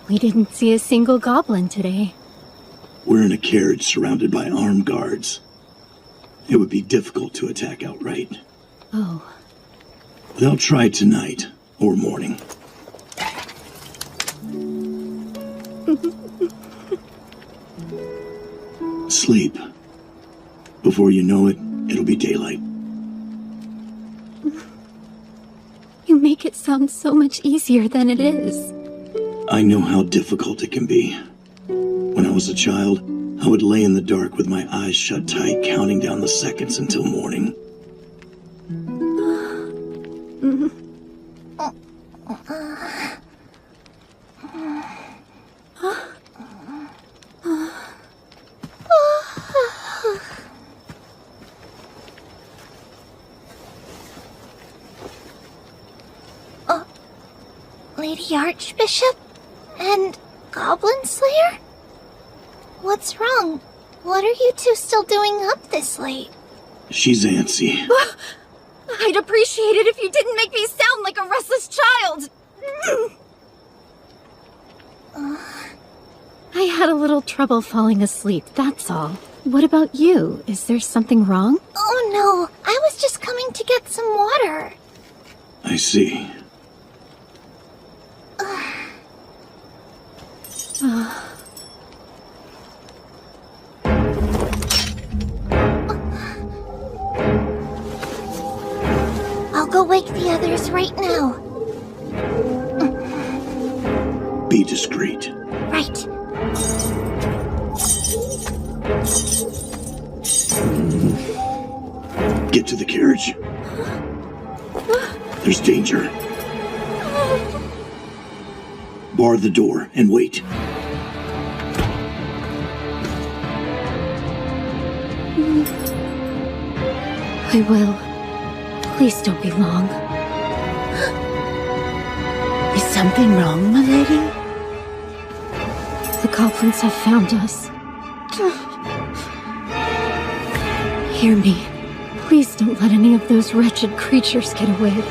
We didn't see a single goblin today. We're in a carriage surrounded by armed guards. It would be difficult to attack outright. Oh. They'll try tonight, or morning. Sleep. Before you know it, it'll be daylight. You make it sound so much easier than it is. I know how difficult it can be. When I was a child, I would lay in the dark with my eyes shut tight, counting down the seconds until morning. Lady Archbishop? And Goblin Slayer? What's wrong? What are you two still doing up this late? She's antsy. I'd appreciate it if you didn't make me sound like a restless child. I had a little trouble falling asleep, that's all. What about you? Is there something wrong? Oh no, I was just coming to get some water. I see. I'll go wake the others right now. Be discreet. Right. Get to the carriage. There's danger. Bar the door and wait. I will. Please don't be long. Is something wrong, my lady? The goblins have found us. Hear me. Please don't let any of those wretched creatures get away.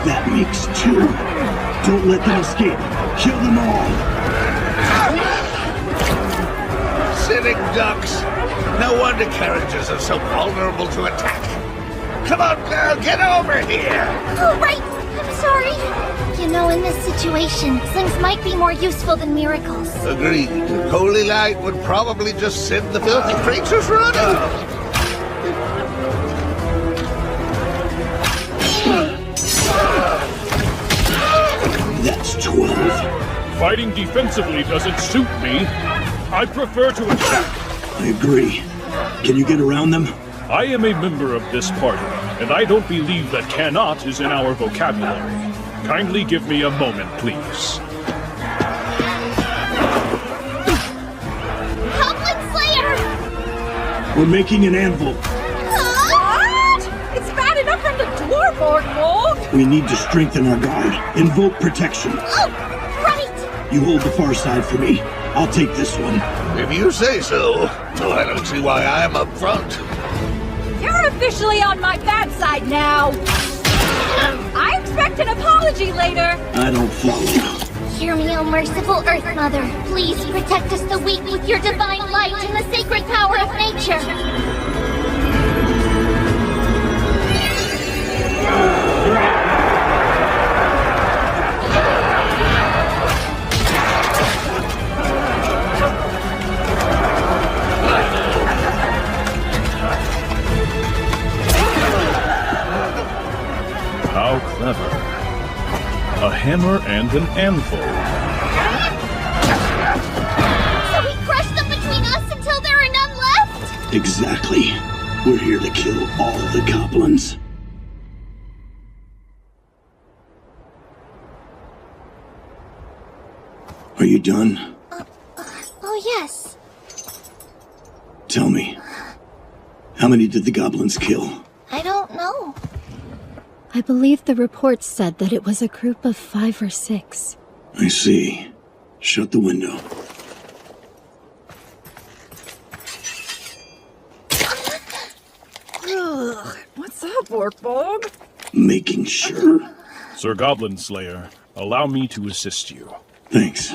That makes two. Don't let them escape. Kill them all. Sitting ducks. No wonder carriages are so vulnerable to attack. Come on, girl, get over here. Oh, right. I'm sorry. You know, in this situation, slings might be more useful than miracles. Agreed. Holy light would probably just send the filthy creatures running. That's 12. Fighting defensively doesn't suit me. I prefer to attack. I agree. Can you get around them? I am a member of this party, and I don't believe that cannot is in our vocabulary. Kindly give me a moment, please. Goblin Slayer! We're making an anvil. What? It's bad enough from the dwarf orc. We need to strengthen our guard. Invoke protection. Oh, right! You hold the far side for me. I'll take this one. If you say so. So I don't see why I'm up front. You're officially on my bad side now. I expect an apology later. I don't follow. Hear me, O merciful Earth Mother. Please protect us the weak with your divine light and the sacred power of nature. How clever. A hammer and an anvil. So we crush them between us until there are none left? Exactly. We're here to kill all the goblins. Are you done? Oh, yes. Tell me. How many did the goblins kill? I don't know. I believe the report said that it was a group of 5 or 6. I see. Shut the window. Ugh, what's up, Orkbog? Making sure. Sir Goblin Slayer, allow me to assist you. Thanks.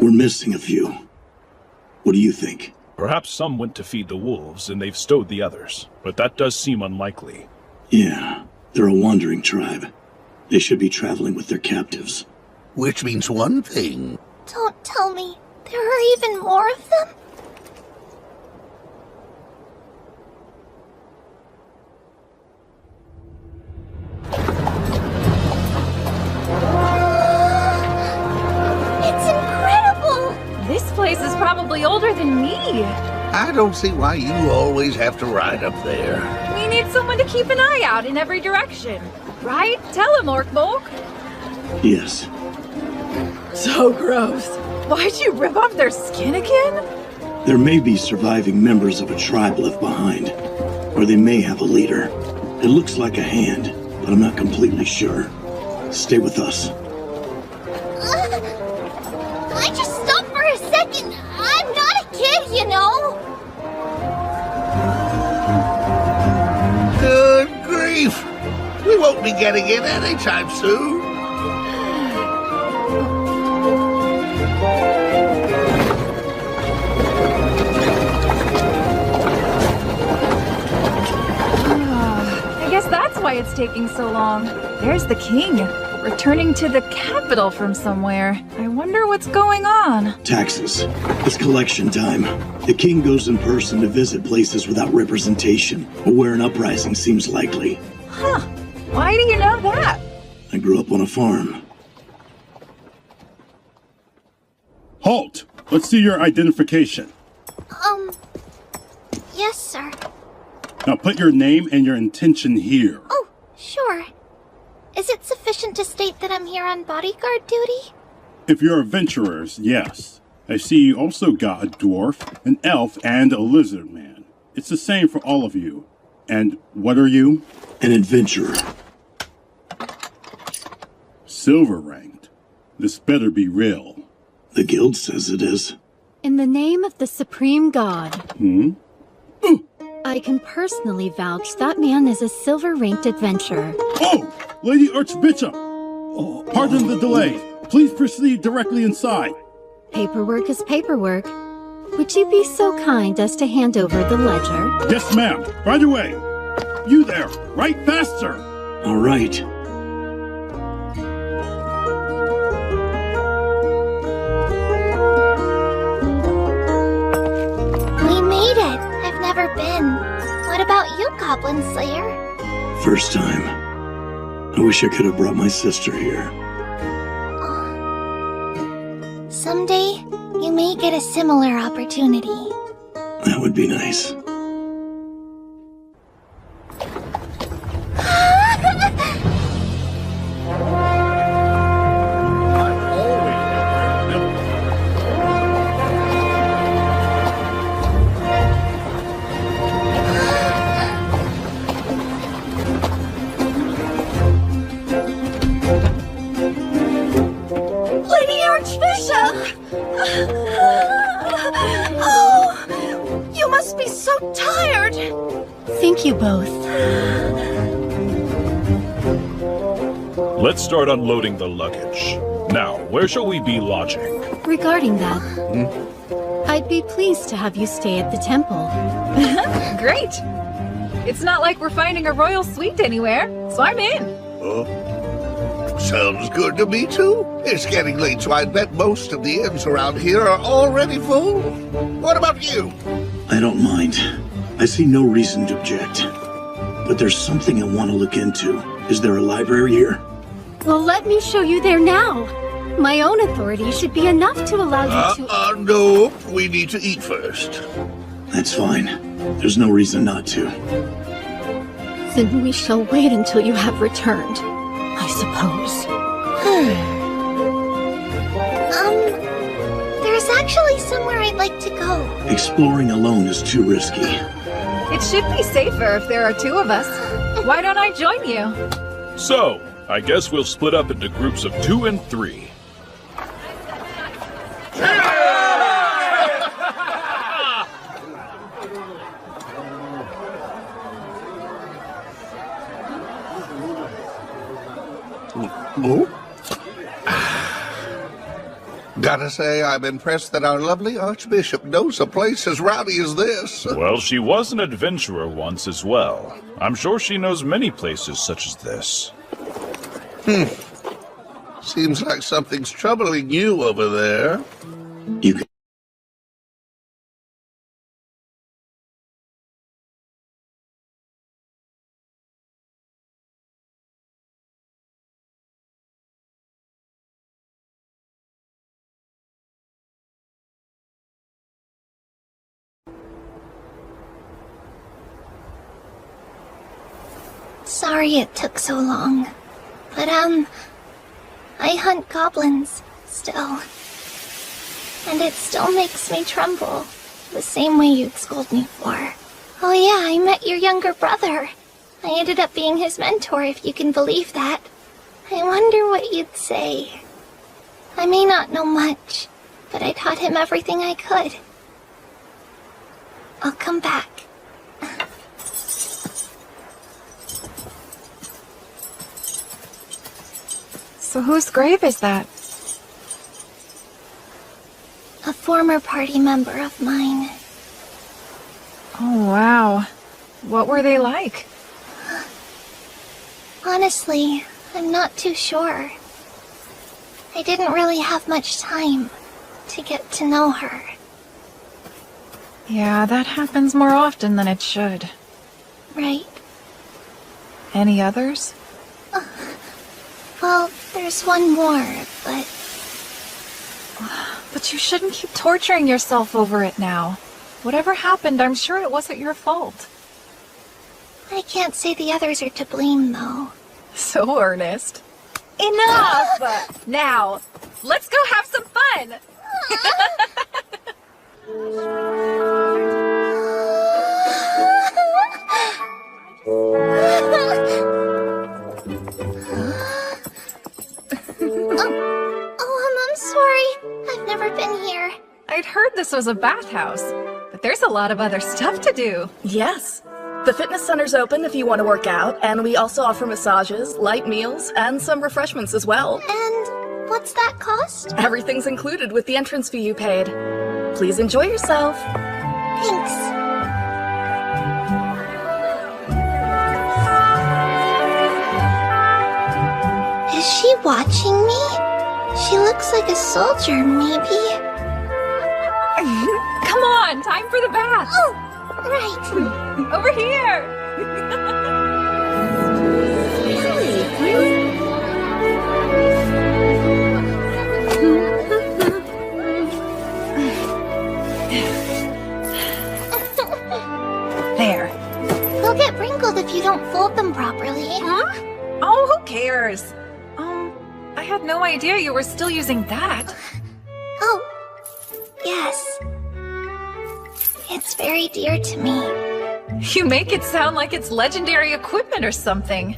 We're missing a few. What do you think? Perhaps some went to feed the wolves and they've stowed the others, but that does seem unlikely. Yeah, they're a wandering tribe. They should be traveling with their captives. Which means one thing. Don't tell me. There are even more of them? This place is probably older than me. I don't see why you always have to ride up there. We need someone to keep an eye out in every direction. Right? Tell him, Orkbolk. Yes. So gross. Why'd you rip off their skin again? There may be surviving members of a tribe left behind, or they may have a leader. It looks like a hand, but I'm not completely sure. Stay with us. I just stopped for a second. I'm not a kid, you know. Good grief! We won't be getting in anytime soon. I guess that's why it's taking so long. There's the king, returning to the capital from somewhere. I wonder what's going on. Taxes. It's collection time. The king goes in person to visit places without representation, or where an uprising seems likely. Huh. Why do you know that? I grew up on a farm. Halt! Let's see your identification. Yes, sir. Now put your name and your intention here. Oh, sure. Is it sufficient to state that I'm here on bodyguard duty? If you're adventurers, yes. I see you also got a dwarf, an elf, and a lizard man. It's the same for all of you. And what are you? An adventurer. Silver ranked. This better be real. The guild says it is. In the name of the Supreme God, I can personally vouch that man is a silver-ranked adventurer. Oh! Lady Archbishop! Pardon the delay. Please proceed directly inside. Paperwork is paperwork. Would you be so kind as to hand over the ledger? Yes, ma'am. Right away. You there. Write faster. All right. We made it. I've never been. What about you, Goblin Slayer? First time. I wish I could have brought my sister here. Someday, you may get a similar opportunity. That would be nice. Lady Archbishop! Oh, you must be so tired. Thank you both. Let's start unloading the luggage. Now, where shall we be lodging? Regarding that, I'd be pleased to have you stay at the temple. Great. It's not like we're finding a royal suite anywhere, so I'm in. Sounds good to me, too. It's getting late, so I bet most of the inns around here are already full. What about you? I don't mind. I see no reason to object. But there's something I want to look into. Is there a library here? Well, let me show you there now. My own authority should be enough to allow you to... No. We need to eat first. That's fine. Theres no reason not to. Then we shall wait until you have returned, I suppose. There's actually somewhere I'd like to go. Exploring alone is too risky. It should be safer if there are two of us. Why don't I join you? So, I guess we'll split up into groups of 2 and 3. Oh? Gotta say, I'm impressed that our lovely Archbishop knows a place as rowdy as this. Well, she was an adventurer once as well. I'm sure she knows many places such as this. Seems like something's troubling you over there. You can Sorry it took so long. But, I hunt goblins, still. And it still makes me tremble, the same way you'd scold me for. Oh yeah, I met your younger brother. I ended up being his mentor, if you can believe that. I wonder what you'd say. I may not know much, but I taught him everything I could. I'll come back. So whose grave is that? A former party member of mine. Oh, wow. What were they like? Honestly, I'm not too sure. I didn't really have much time to get to know her. Yeah, that happens more often than it should. Right. Any others? Well, there's one more, but... But you shouldn't keep torturing yourself over it now. Whatever happened, I'm sure it wasn't your fault. I can't say the others are to blame, though. So earnest. Enough! Now, let's go have some fun! I'm sorry. I've never been here. I'd heard this was a bathhouse, but there's a lot of other stuff to do. Yes. The fitness center's open if you want to work out, and we also offer massages, light meals, and some refreshments as well. And what's that cost? Everything's included with the entrance fee you paid. Please enjoy yourself. Thanks. Is she watching me? She looks like a soldier, maybe. Come on, time for the bath. Oh, right. Over here. There. They'll get wrinkled if you don't fold them properly. Huh? Oh, who cares? I had no idea you were still using that. Oh, yes. It's very dear to me. You make it sound like it's legendary equipment or something.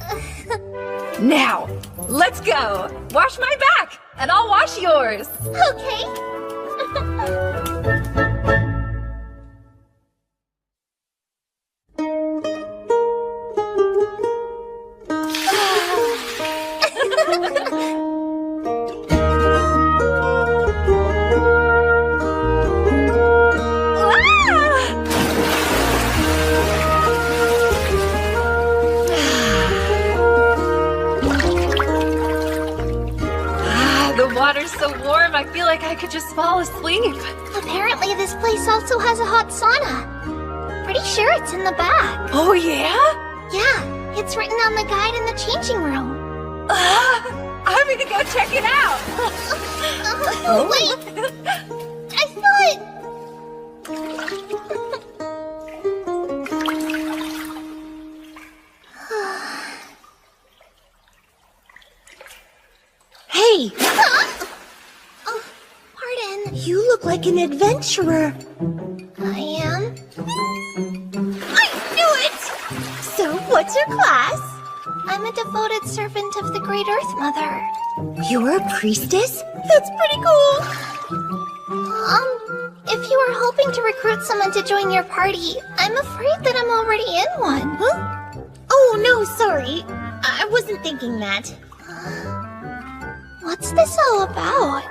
Now, let's go. Wash my back, and I'll wash yours. Okay. Water's so warm, I feel like I could just fall asleep. Apparently this place also has a hot sauna. Pretty sure it's in the back. Oh, yeah? Yeah, it's written on the guide in the changing room. I'm gonna go check it out. Wait! I thought... Hey! Oh, pardon. You look like an adventurer. I am? I knew it! So, what's your class? I'm a devoted servant of the Great Earth Mother. You're a priestess? That's pretty cool! If you were hoping to recruit someone to join your party, I'm afraid that I'm already in one. Huh? Oh, no, sorry. I wasn't thinking that. What's this all about?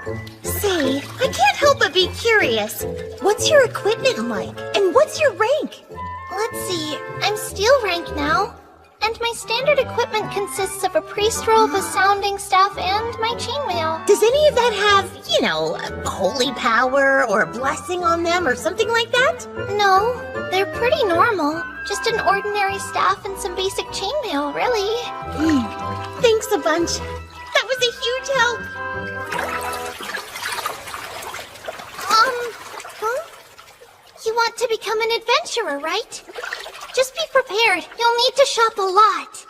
Say, I can't help but be curious. What's your equipment like? And what's your rank? Let's see, I'm steel rank now. And my standard equipment consists of a priest robe, a sounding staff, and my chainmail. Does any of that have, you know, holy power or a blessing on them or something like that? No, they're pretty normal. Just an ordinary staff and some basic chainmail, really. Thanks a bunch. That was a huge help. You want to become an adventurer, right? Just be prepared. You'll need to shop a lot.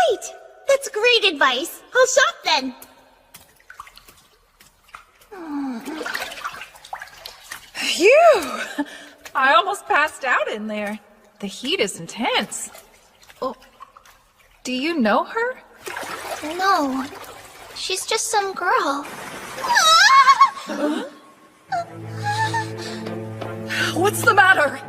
Great! That's great advice. I'll shop then. Phew! I almost passed out in there. The heat is intense. Oh, do you know her? No. She's just some girl. What's the matter?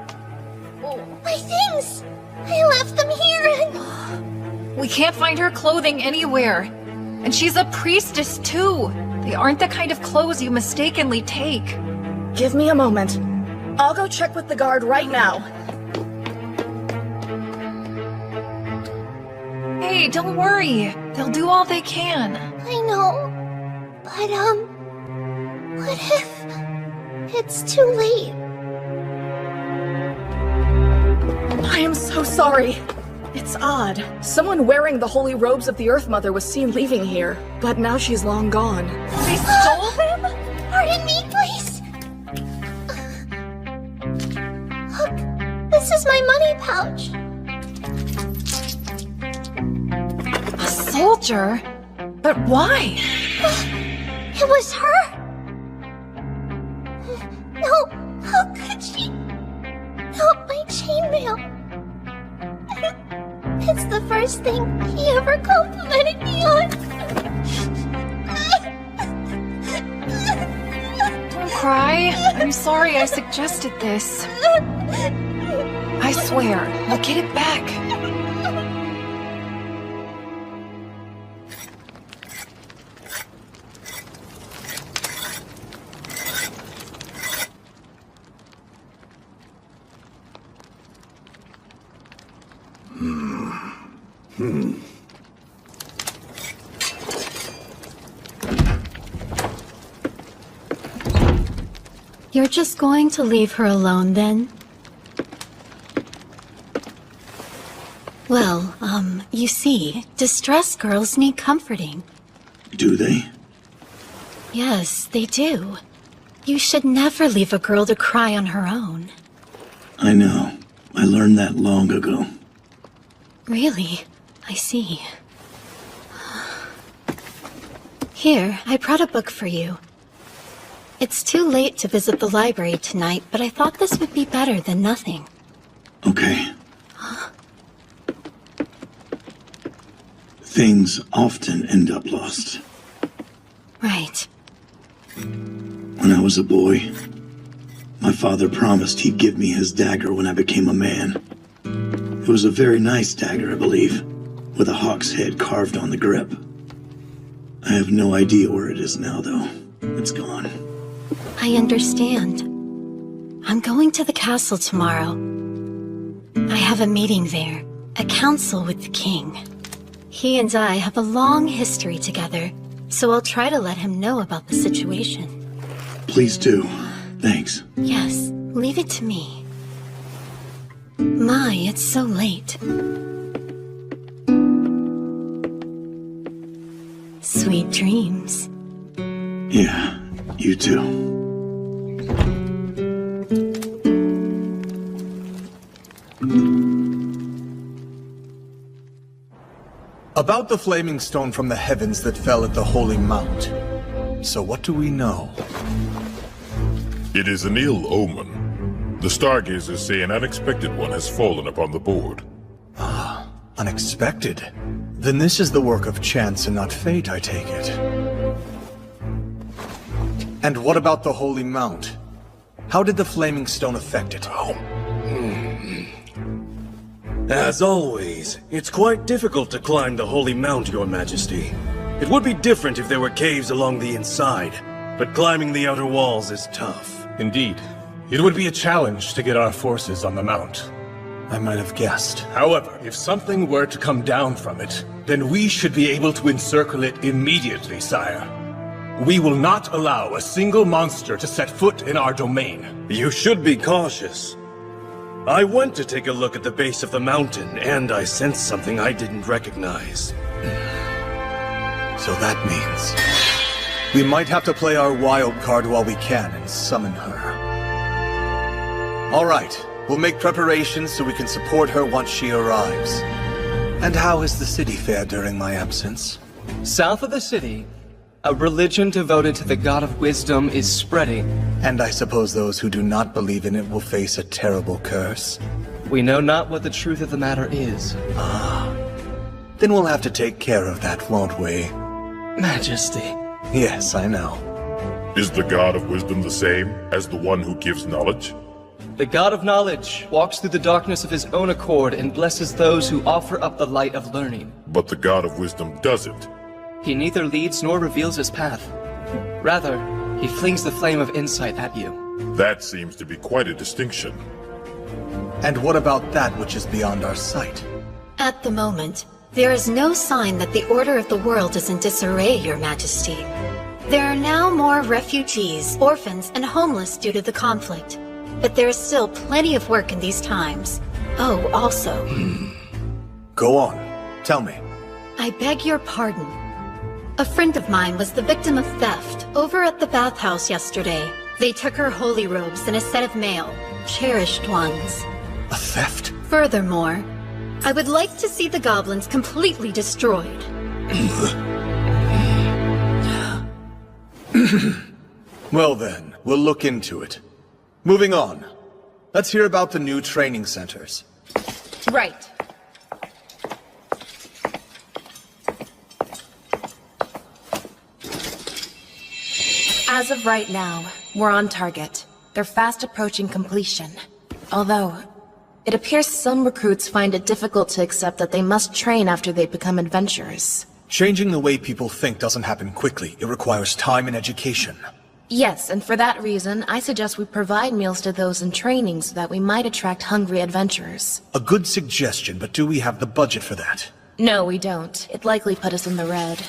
My things! I left them here and... We can't find her clothing anywhere. And she's a priestess, too. They aren't the kind of clothes you mistakenly take. Give me a moment. I'll go check with the guard right now. Hey, don't worry. They'll do all they can. I know. But, what if... it's too late? I am so sorry. It's odd. Someone wearing the holy robes of the Earth Mother was seen leaving here, but now she's long gone. They stole them? Pardon me, please. Look, this is my money pouch. A soldier? But why? It was her. No, how could she? Not my chainmail. It's the first thing he ever complimented me on. Don't cry. I'm sorry I suggested this. I swear, I'll get it back. You're just going to leave her alone, then? Well, you see, distressed girls need comforting. Do they? Yes, they do. You should never leave a girl to cry on her own. I know. I learned that long ago. Really? I see. Here, I brought a book for you. It's too late to visit the library tonight, but I thought this would be better than nothing. Okay. Things often end up lost. Right. When I was a boy, my father promised he'd give me his dagger when I became a man. It was a very nice dagger, I believe, with a hawk's head carved on the grip. I have no idea where it is now, though. It's gone. I understand. I'm going to the castle tomorrow. I have a meeting there, a council with the king. He and I have a long history together, so I'll try to let him know about the situation. Please do. Thanks. Yes, leave it to me. My, it's so late. Sweet dreams. Yeah, you too. About the flaming stone from the heavens that fell at the Holy Mount. So what do we know? It is an ill omen. The stargazers say an unexpected one has fallen upon the board. Ah, unexpected? Then this is the work of chance and not fate, I take it. And what about the Holy Mount? How did the flaming stone affect it? As always, it's quite difficult to climb the Holy Mount, Your Majesty. It would be different if there were caves along the inside, but climbing the outer walls is tough. Indeed. It would be a challenge to get our forces on the Mount. I might have guessed. However, if something were to come down from it, then we should be able to encircle it immediately, sire. We will not allow a single monster to set foot in our domain. You should be cautious. I went to take a look at the base of the mountain, and I sensed something I didn't recognize. So that means we might have to play our wild card while we can and summon her. All right, we'll make preparations so we can support her once she arrives. And how has the city fared during my absence? South of the city, a religion devoted to the god of wisdom is spreading. And I suppose those who do not believe in it will face a terrible curse. We know not what the truth of the matter is. Then we'll have to take care of that, won't we? Majesty. Yes, I know. Is the God of Wisdom the same as the one who gives knowledge? The god of knowledge walks through the darkness of his own accord and blesses those who offer up the light of learning. But the God of Wisdom doesn't. He neither leads nor reveals his path. Rather, he flings the flame of insight at you. That seems to be quite a distinction. And what about that which is beyond our sight? At the moment, there is no sign that the order of the world is in disarray, Your Majesty. There are now more refugees, orphans, and homeless due to the conflict. But there is still plenty of work in these times. Oh, also... Go on. Tell me. I beg your pardon. A friend of mine was the victim of theft over at the bathhouse yesterday. They took her holy robes and a set of mail, cherished ones. A theft? Furthermore, I would like to see the goblins completely destroyed. Well then, we'll look into it. Moving on. Let's hear about the new training centers. Right. As of right now, we're on target. They're fast approaching completion. Although, it appears some recruits find it difficult to accept that they must train after they become adventurers. Changing the way people think doesn't happen quickly. It requires time and education. Yes, and for that reason, I suggest we provide meals to those in training so that we might attract hungry adventurers. A good suggestion, but do we have the budget for that? No, we don't. It'd likely put us in the red.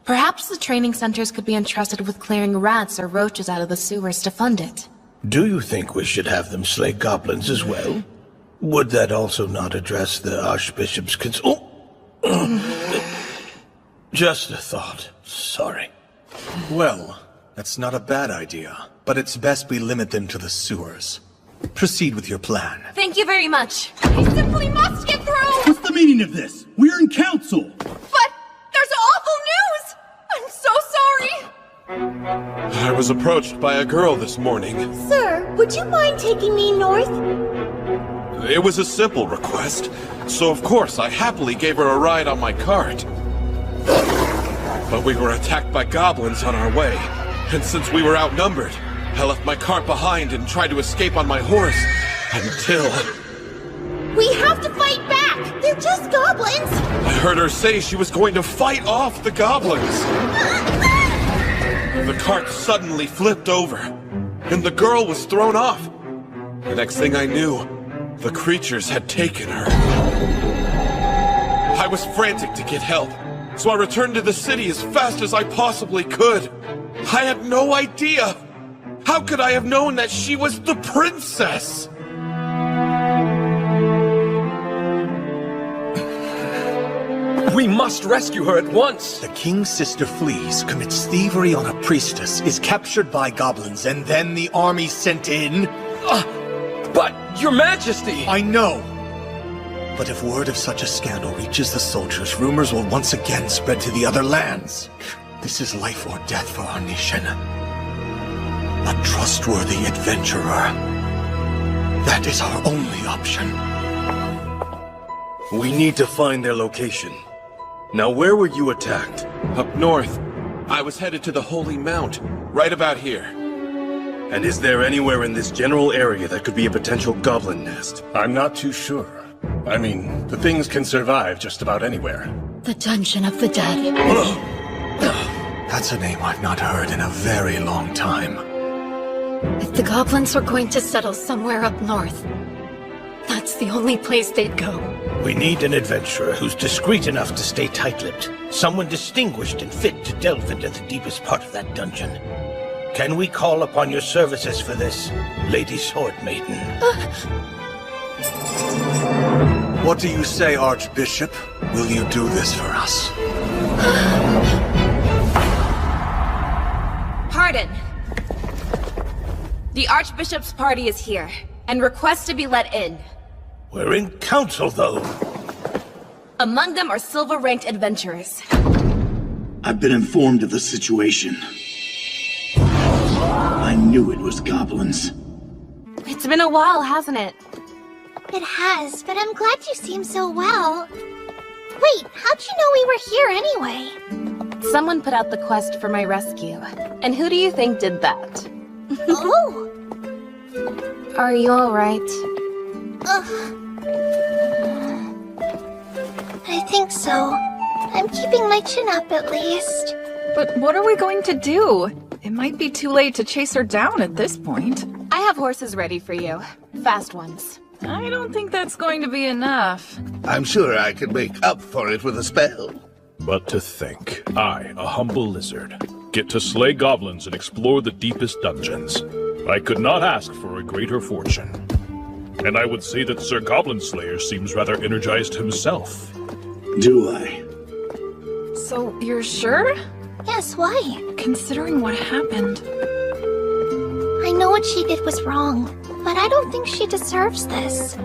Perhaps the training centers could be entrusted with clearing rats or roaches out of the sewers to fund it. Do you think we should have them slay goblins as well? Would that also not address the Archbishop's Just a thought. Sorry. Well, that's not a bad idea, but it's best we limit them to the sewers. Proceed with your plan. Thank you very much. I simply must get through! What's the meaning of this? We're in council! But there's awful news! I'm so sorry! I was approached by a girl this morning. Sir, would you mind taking me north? It was a simple request, so of course I happily gave her a ride on my cart. But we were attacked by goblins on our way, and since we were outnumbered, I left my cart behind and tried to escape on my horse, until... We have to fight back! They're just goblins! I heard her say she was going to fight off the goblins. The cart suddenly flipped over, and the girl was thrown off. The next thing I knew, the creatures had taken her. I was frantic to get help, so I returned to the city as fast as I possibly could. I had no idea! How could I have known that she was the princess? We must rescue her at once! The king's sister flees, commits thievery on a priestess, is captured by goblins, and then the army sent in... But, your majesty! I know! But if word of such a scandal reaches the soldiers, rumors will once again spread to the other lands. This is life or death for our nation. A trustworthy adventurer. That is our only option. We need to find their location. Now, where were you attacked? Up north. I was headed to the Holy Mount, right about here. And is there anywhere in this general area that could be a potential goblin nest? I'm not too sure. I mean, the things can survive just about anywhere. The Dungeon of the Dead. That's a name I've not heard in a very long time. If the goblins were going to settle somewhere up north, that's the only place they'd go. We need an adventurer who's discreet enough to stay tight-lipped. Someone distinguished and fit to delve into the deepest part of that dungeon. Can we call upon your services for this, Lady Sword Maiden? What do you say, Archbishop? Will you do this for us? Pardon. The Archbishop's party is here, and requests to be let in. We're in council, though. Among them are silver-ranked adventurers. I've been informed of the situation. I knew it was goblins. It's been a while, hasn't it? It has, but I'm glad you seem so well. Wait, how'd you know we were here anyway? Someone put out the quest for my rescue. And who do you think did that? Oh! Are you alright? I think so. I'm keeping my chin up at least. But what are we going to do? It might be too late to chase her down at this point. I have horses ready for you. Fast ones. I don't think that's going to be enough. I'm sure I can make up for it with a spell. But to think, I, a humble lizard, get to slay goblins and explore the deepest dungeons. I could not ask for a greater fortune. And I would say that Sir Goblin Slayer seems rather energized himself. Do I? So, you're sure? Yes, why? Considering what happened. I know what she did was wrong, but I don't think she deserves this.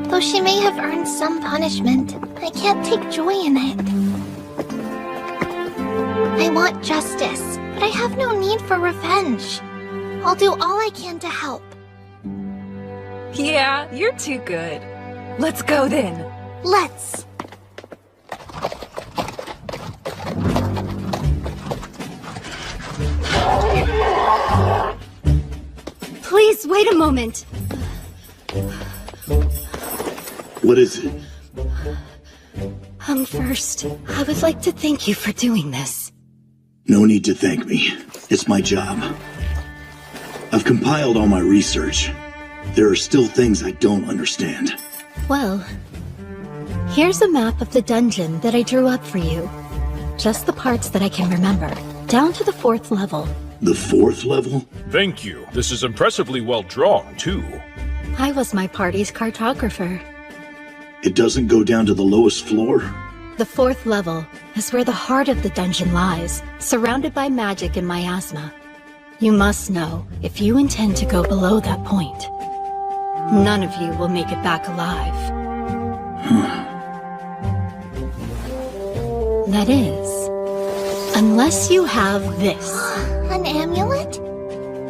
Though she may have earned some punishment, I can't take joy in it. I want justice, but I have no need for revenge. I'll do all I can to help. Yeah, you're too good. Let's go then. Let's. Please, wait a moment. What is it? First, I would like to thank you for doing this. No need to thank me. It's my job. I've compiled all my research. There are still things I don't understand. Well, here's a map of the dungeon that I drew up for you. Just the parts that I can remember, down to the 4th level. The 4th level? Thank you. This is impressively well drawn, too. I was my party's cartographer. It doesn't go down to the lowest floor? The 4th level is where the heart of the dungeon lies, surrounded by magic and miasma. You must know, if you intend to go below that point, none of you will make it back alive. That is, unless you have this. An amulet?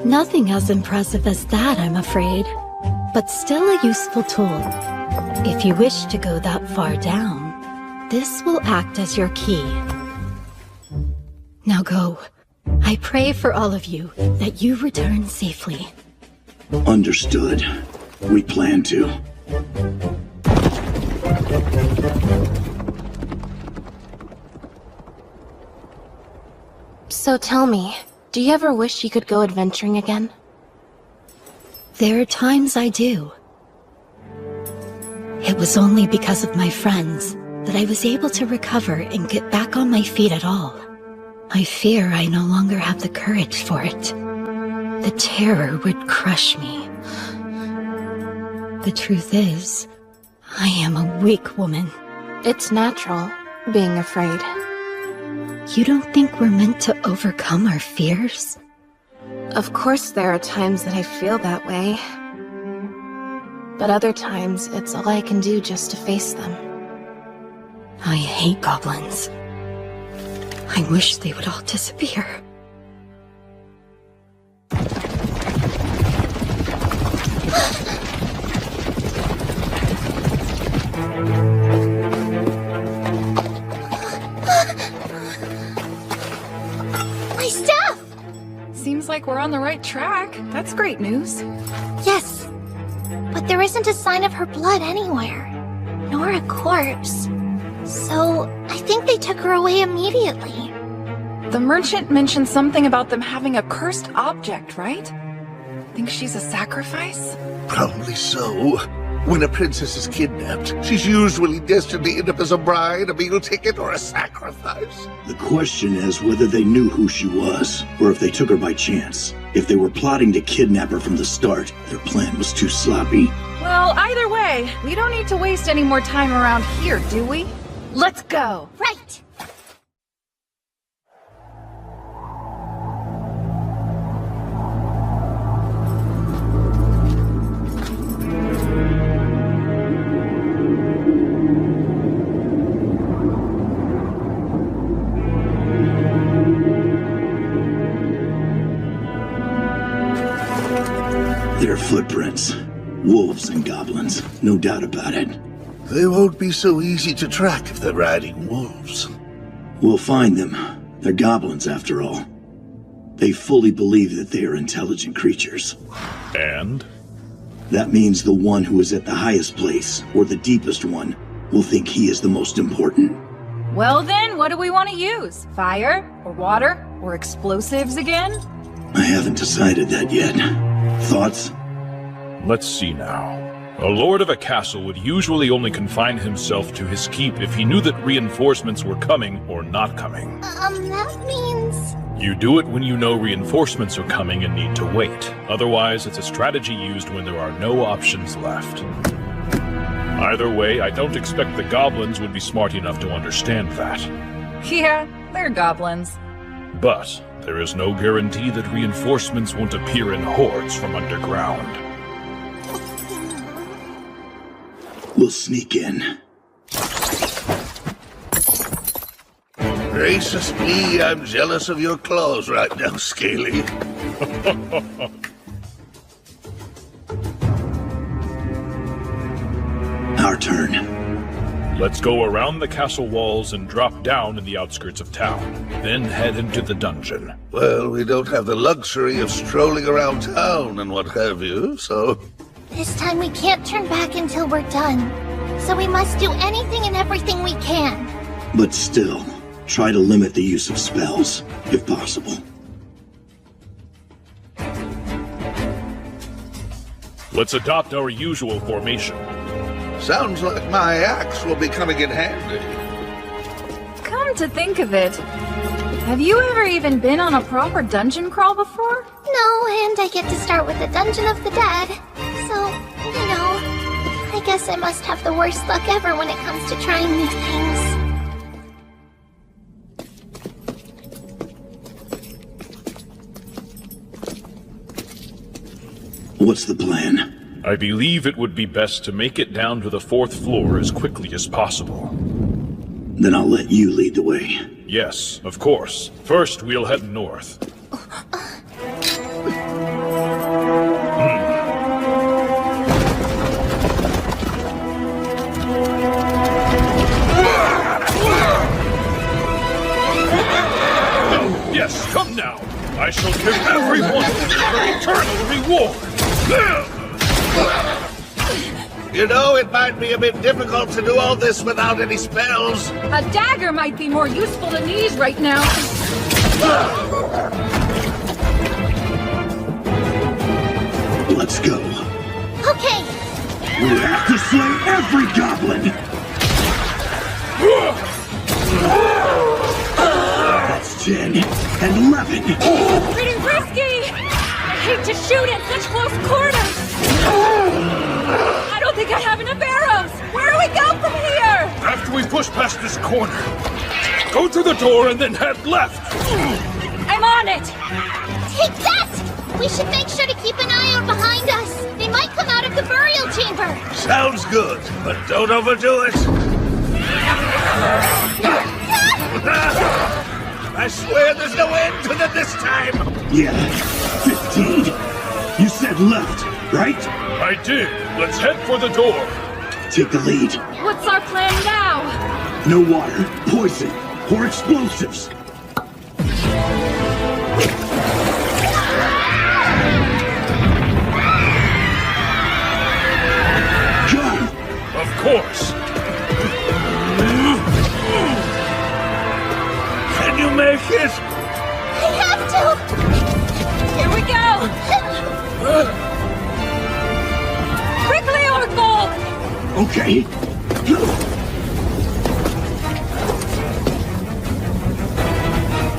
Nothing as impressive as that, I'm afraid, but still a useful tool. If you wish to go that far down, this will act as your key. Now go. I pray for all of you that you return safely. Understood. We plan to. So tell me, do you ever wish you could go adventuring again? There are times I do. It was only because of my friends that I was able to recover and get back on my feet at all. I fear I no longer have the courage for it. The terror would crush me. The truth is, I am a weak woman. It's natural, being afraid. You don't think we're meant to overcome our fears? Of course there are times that I feel that way. But other times, it's all I can do just to face them. I hate goblins. I wish they would all disappear. My staff! Seems like we're on the right track. That's great news. Yes, but there isn't a sign of her blood anywhere, nor a corpse. So, I think they took her away immediately. The merchant mentioned something about them having a cursed object, right? Think she's a sacrifice? Probably so. When a princess is kidnapped, she's usually destined to end up as a bride, a meal ticket, or a sacrifice. The question is whether they knew who she was, or if they took her by chance. If they were plotting to kidnap her from the start, their plan was too sloppy. Well, either way, we don't need to waste any more time around here, do we? Let's go! Right! There are footprints. Wolves and goblins, no doubt about it. They won't be so easy to track if they're riding wolves. We'll find them. They're goblins, after all. They fully believe that they are intelligent creatures. And? That means the one who is at the highest place, or the deepest one, will think he is the most important. Well then, what do we want to use? Fire? Or water? Or explosives again? I haven't decided that yet. Thoughts? Let's see now. A lord of a castle would usually only confine himself to his keep if he knew that reinforcements were coming or not coming. That means... You do it when you know reinforcements are coming and need to wait. Otherwise, it's a strategy used when there are no options left. Either way, I don't expect the goblins would be smart enough to understand that. Yeah, they're goblins. But there is no guarantee that reinforcements won't appear in hordes from underground. We'll sneak in. Gracious me, I'm jealous of your claws right now, Scaly. Our turn. Let's go around the castle walls and drop down in the outskirts of town. Then head into the dungeon. Well, we don't have the luxury of strolling around town and what have you, so... This time we can't turn back until we're done. So we must do anything and everything we can. But still, try to limit the use of spells, if possible. Let's adopt our usual formation. Sounds like my axe will be coming in handy. Come to think of it, have you ever even been on a proper dungeon crawl before? No, and I get to start with the Dungeon of the Dead. So, you know, I guess I must have the worst luck ever when it comes to trying new things. What's the plan? I believe it would be best to make it down to the 4th floor as quickly as possible. Then I'll let you lead the way. Yes, of course. First, we'll head north. Yes, come now! I shall give every one of you their eternal reward! You know, it might be a bit difficult to do all this without any spells. A dagger might be more useful than these right now. Let's go. Okay. We have to slay every goblin! That's 10 and 11. Pretty risky! I hate to shoot at such close quarters! I don't think I have enough arrows! Where do we go from here? After we push past this corner, go to the door and then head left! I'm on it! Take that! We should make sure to keep an eye out behind us. They might come out of the burial chamber. Sounds good, but don't overdo it. I swear there's no end to them this time. Yeah, 15. You said left, right? I did. Let's head for the door. Take the lead. What's our plan now? No water, poison, or explosives. Go! Of course. Can you make it? I have to! Here we go! Quickly, Orkvold! Okay.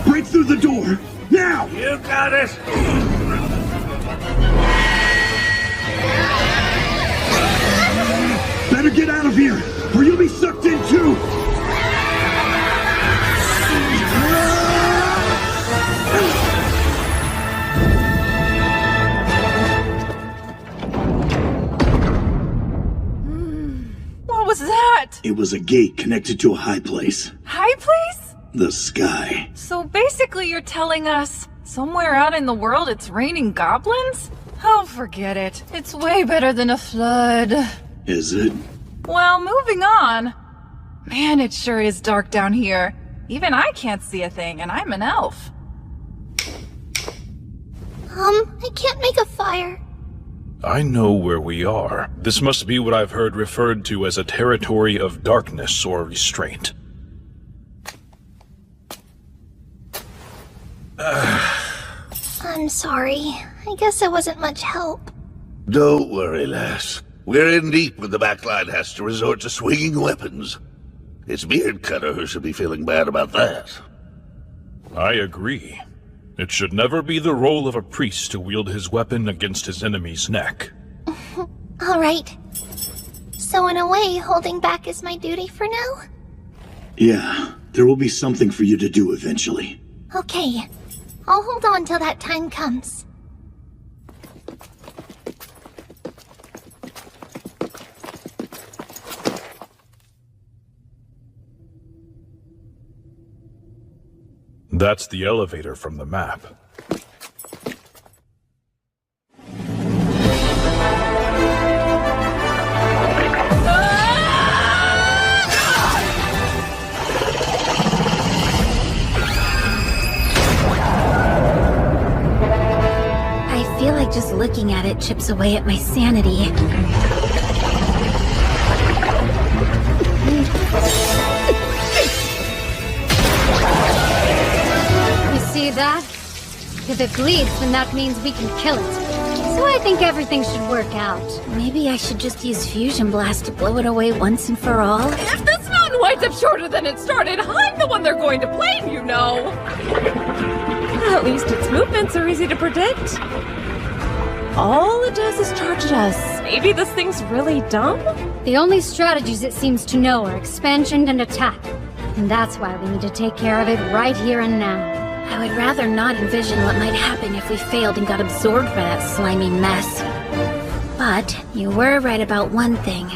Break through the door! Now! You got it! Better get out of here, or you'll be sucked in too! What was that? It was a gate connected to a high place. High place? The sky. So basically you're telling us somewhere out in the world it's raining goblins? Oh, forget it. It's way better than a flood. Is it? Well, moving on. Man, it sure is dark down here. Even I can't see a thing, and I'm an elf. I can't make a fire. I know where we are. This must be what I've heard referred to as a territory of darkness or restraint. I'm sorry. I guess I wasn't much help. Don't worry, lass. We're in deep when the backline has to resort to swinging weapons. It's Beardcutter who should be feeling bad about that. I agree. It should never be the role of a priest to wield his weapon against his enemy's neck. All right. So in a way, holding back is my duty for now? Yeah, there will be something for you to do eventually. Okay. I'll hold on till that time comes. That's the elevator from the map. I feel like just looking at it chips away at my sanity. See that? If it bleeds, then that means we can kill it. So I think everything should work out. Maybe I should just use Fusion Blast to blow it away once and for all? If this mountain winds up shorter than it started, I'm the one they're going to blame, you know! At least its movements are easy to predict. All it does is charge at us. Maybe this thing's really dumb? The only strategies it seems to know are expansion and attack. And that's why we need to take care of it right here and now. I would rather not envision what might happen if we failed and got absorbed by that slimy mess. But you were right about one thing.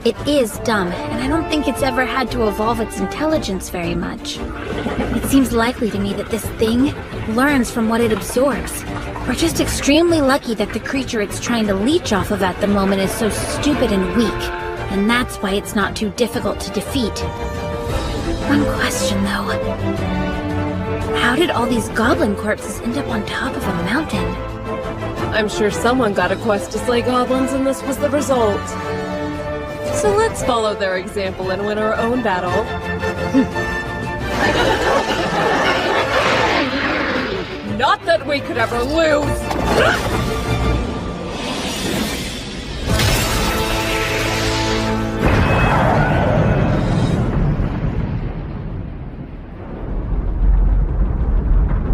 It is dumb, and I don't think it's ever had to evolve its intelligence very much. It seems likely to me that this thing learns from what it absorbs. We're just extremely lucky that the creature it's trying to leech off of at the moment is so stupid and weak, and that's why it's not too difficult to defeat. One question, though. How did all these goblin corpses end up on top of a mountain? I'm sure someone got a quest to slay goblins and this was the result. So let's follow their example and win our own battle. Not that we could ever lose!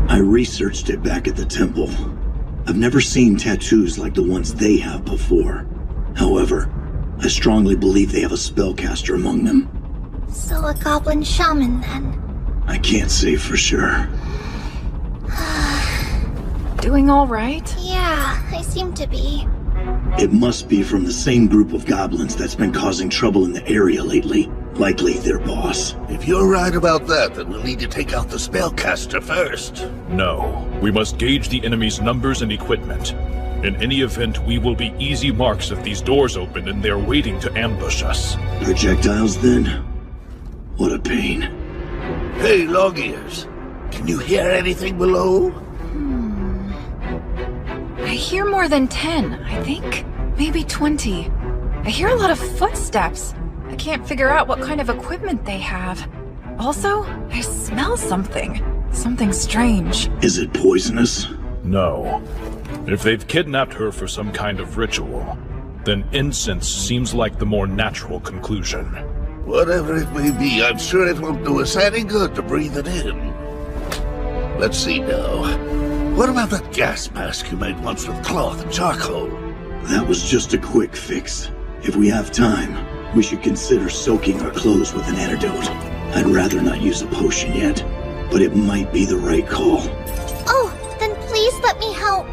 I researched it back at the temple. I've never seen tattoos like the ones they have before. However, I strongly believe they have a spellcaster among them. So a goblin shaman, then? I can't say for sure. Doing all right? Yeah, I seem to be. It must be from the same group of goblins that's been causing trouble in the area lately. Likely their boss. If you're right about that, then we'll need to take out the spellcaster first. No. We must gauge the enemy's numbers and equipment. In any event, we will be easy marks if these doors open and they're waiting to ambush us. Projectiles, then? What a pain. Hey, Long-Ears. Can you hear anything below? I hear more than 10, I think. Maybe 20. I hear a lot of footsteps. I can't figure out what kind of equipment they have. Also, I smell something. Something strange. Is it poisonous? No. If they've kidnapped her for some kind of ritual, then incense seems like the more natural conclusion. Whatever it may be, I'm sure it won't do us any good to breathe it in. Let's see now. What about that gas mask you made once with cloth and charcoal? That was just a quick fix. If we have time, we should consider soaking our clothes with an antidote. I'd rather not use a potion yet, but it might be the right call. Oh, then please let me help.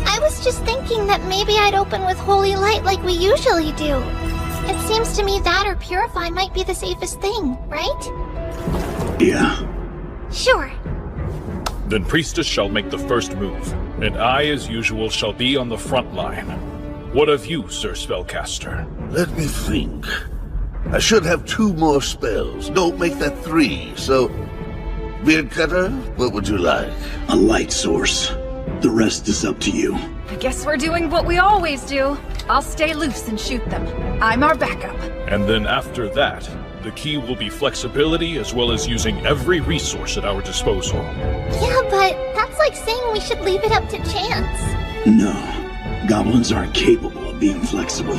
I was just thinking that maybe I'd open with holy light like we usually do. It seems to me that or purify might be the safest thing, right? Yeah. Sure. Then Priestess shall make the first move, and I, as usual, shall be on the front line. What of you, Sir Spellcaster? Let me think. I should have 2 more spells. Don't make that 3, so... Beard Cutter, what would you like? A light source. The rest is up to you. I guess we're doing what we always do. I'll stay loose and shoot them. I'm our backup. And then after that, the key will be flexibility as well as using every resource at our disposal. Yeah, but that's like saying we should leave it up to chance. No. Goblins aren't capable of being flexible.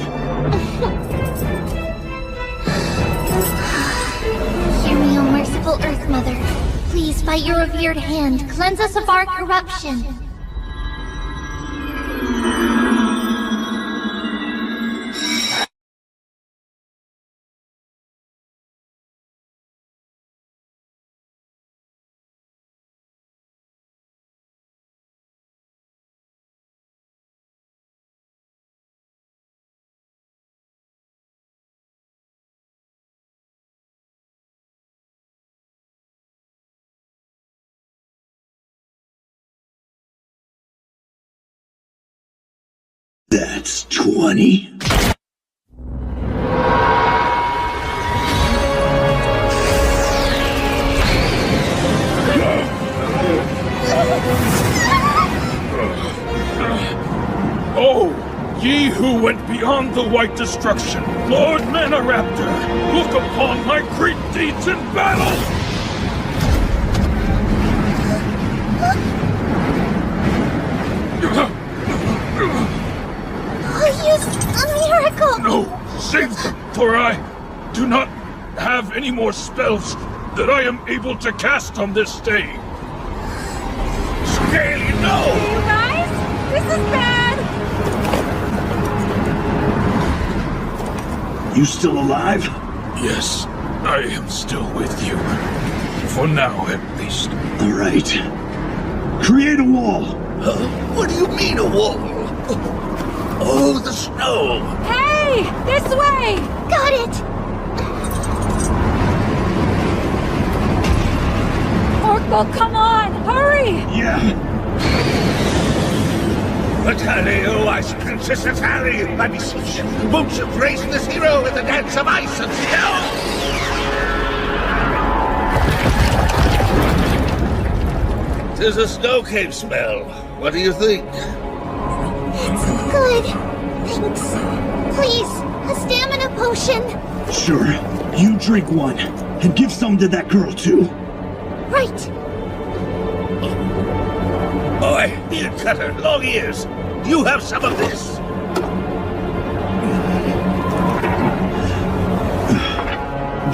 Hear me, O merciful Earth Mother. Please, by your revered hand, cleanse us of our corruption. That's 20. Oh, ye who went beyond the white destruction, Lord Manaraptor, look upon my great deeds in battle! Use a miracle! No, save them, for I do not have any more spells that I am able to cast on this day. Scaly, no! You guys, this is bad! You still alive? Yes, I am still with you. For now, at least. All right. Create a wall! What do you mean, a wall? Oh, the snow! Hey! This way! Got it! Orkball, come on! Hurry! Yeah! Batalio, Ice Princess Atali, I beseech you, won't you grace this hero with the dance of ice and snow? 'Tis a snow cave spell. What do you think? It's good. Thanks. Please, a stamina potion. Sure. You drink one, and give some to that girl, too. Right. Boy, Beard Cutter, long ears. You have some of this.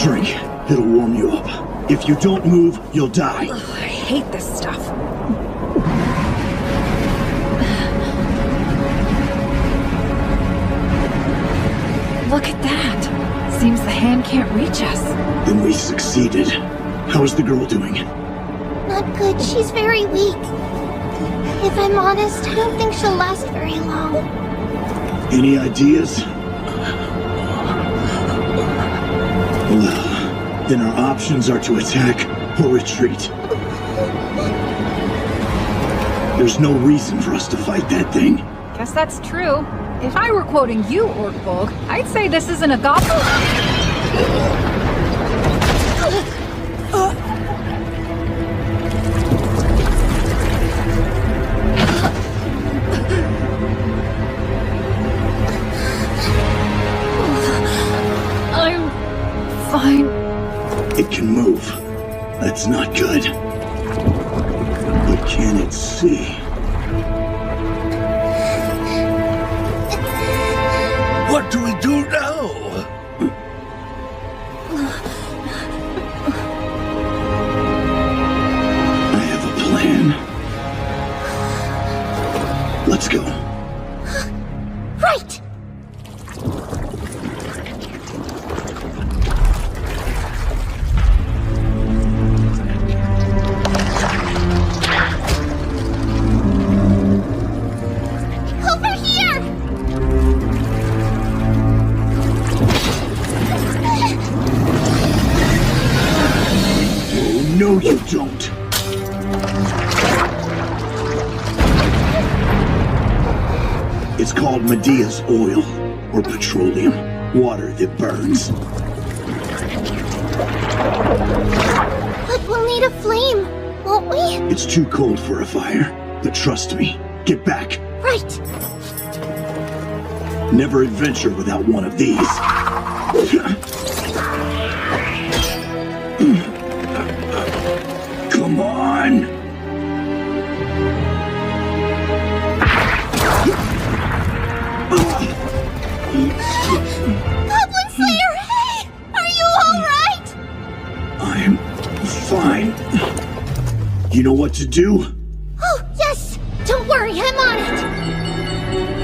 Drink. It'll warm you up. If you don't move, you'll die. Ugh, I hate this stuff. Look at that. Seems the hand can't reach us. Then we succeeded. How's the girl doing? Not good. She's very weak. If I'm honest, I don't think she'll last very long. Any ideas? Well, then our options are to attack or retreat. There's no reason for us to fight that thing. Guess that's true. If I were quoting you, Orkbolg, I'd say this isn't a goblin. I'm fine. It can move. That's not good. But can it see? What do we do now? I have a plan. Let's go. Right! Over here! Oh, no, you don't. It's called Medea's oil, or petroleum. Water that burns. But we'll need a flame, won't we? It's too cold for a fire, but trust me, get back. Right. Never adventure without one of these. Come on! Goblin Slayer, hey! Are you alright? I'm fine. You know what to do? Oh, yes! Don't worry, I'm on it!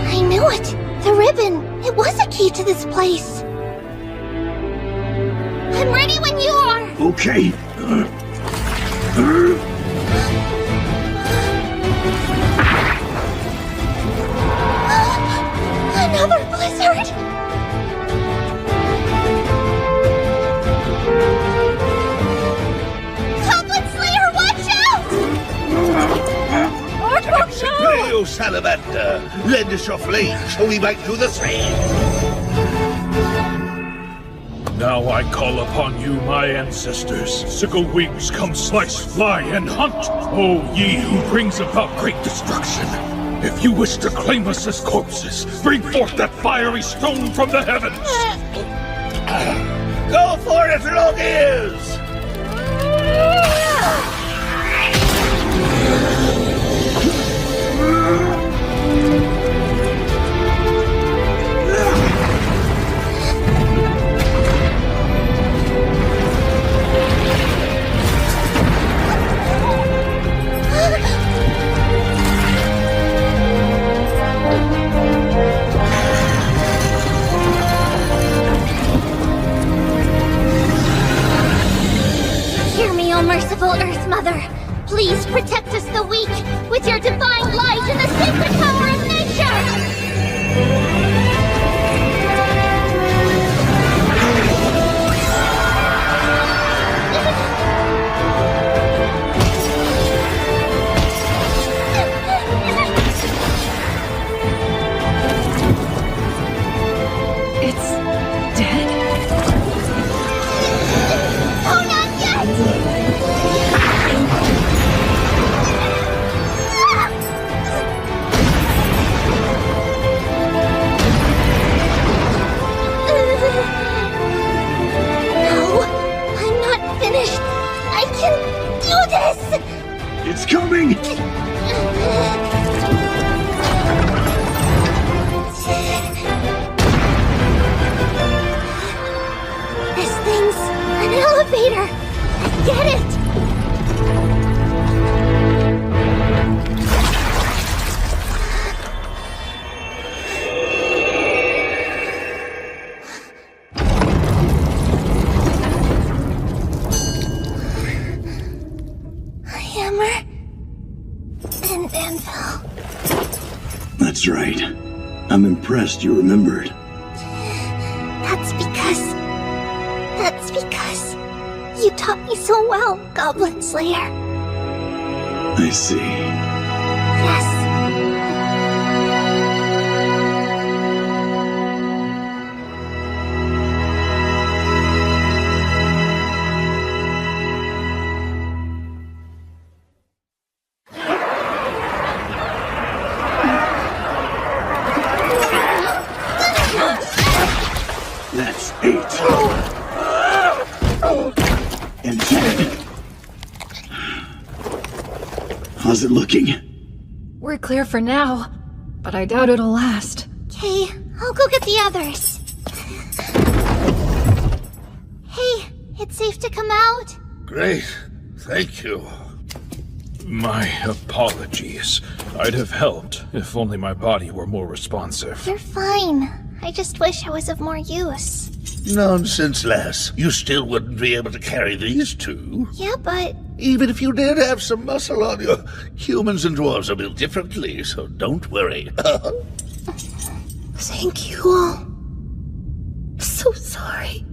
I knew it! The ribbon! It was a key to this place! I'm ready when you are! Okay. Another blizzard! Goblin Slayer, watch out! Execute, salamander! Lend us your flame so we might do the same! Now I call upon you, my ancestors. Sickle wings, come slice, fly, and hunt! O ye who brings about great destruction! If you wish to claim us as corpses, bring forth that fiery stone from the heavens! Go for it, Logiers! Hear me, O merciful Earth Mother. Please protect us, the weak, with your divine light and the sacred power of nature! It's dead? Oh, not yet! No, I'm not finished. I can do this! It's coming! This thing's an elevator! I get it! A hammer and anvil. That's right. I'm impressed you remembered. That's because you taught me so well, Goblin Slayer. I see. Yes. That's 8. And 10. How's it looking? We're clear for now, but I doubt it'll last. Okay, I'll go get the others. Hey, it's safe to come out? Great. Thank you. My apologies. I'd have helped if only my body were more responsive. You're fine. I just wish I was of more use. Nonsense, lass. You still wouldn't be able to carry these two. Yeah, but... Even if you did have some muscle on you, humans and dwarves are built differently, so don't worry. Thank you all. So sorry.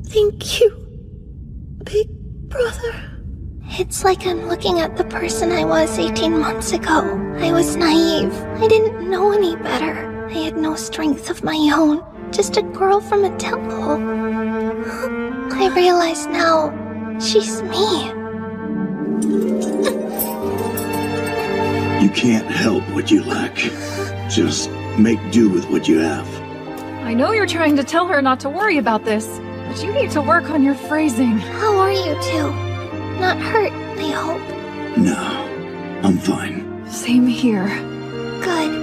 Thank you, Big Brother. It's like I'm looking at the person I was 18 months ago. I was naive. I didn't know any better. I had no strength of my own. Just a girl from a temple. I realize now, she's me. You can't help what you lack. Just make do with what you have. I know you're trying to tell her not to worry about this, but you need to work on your phrasing. How are you two? Not hurt, I hope. No, I'm fine. Same here. Good.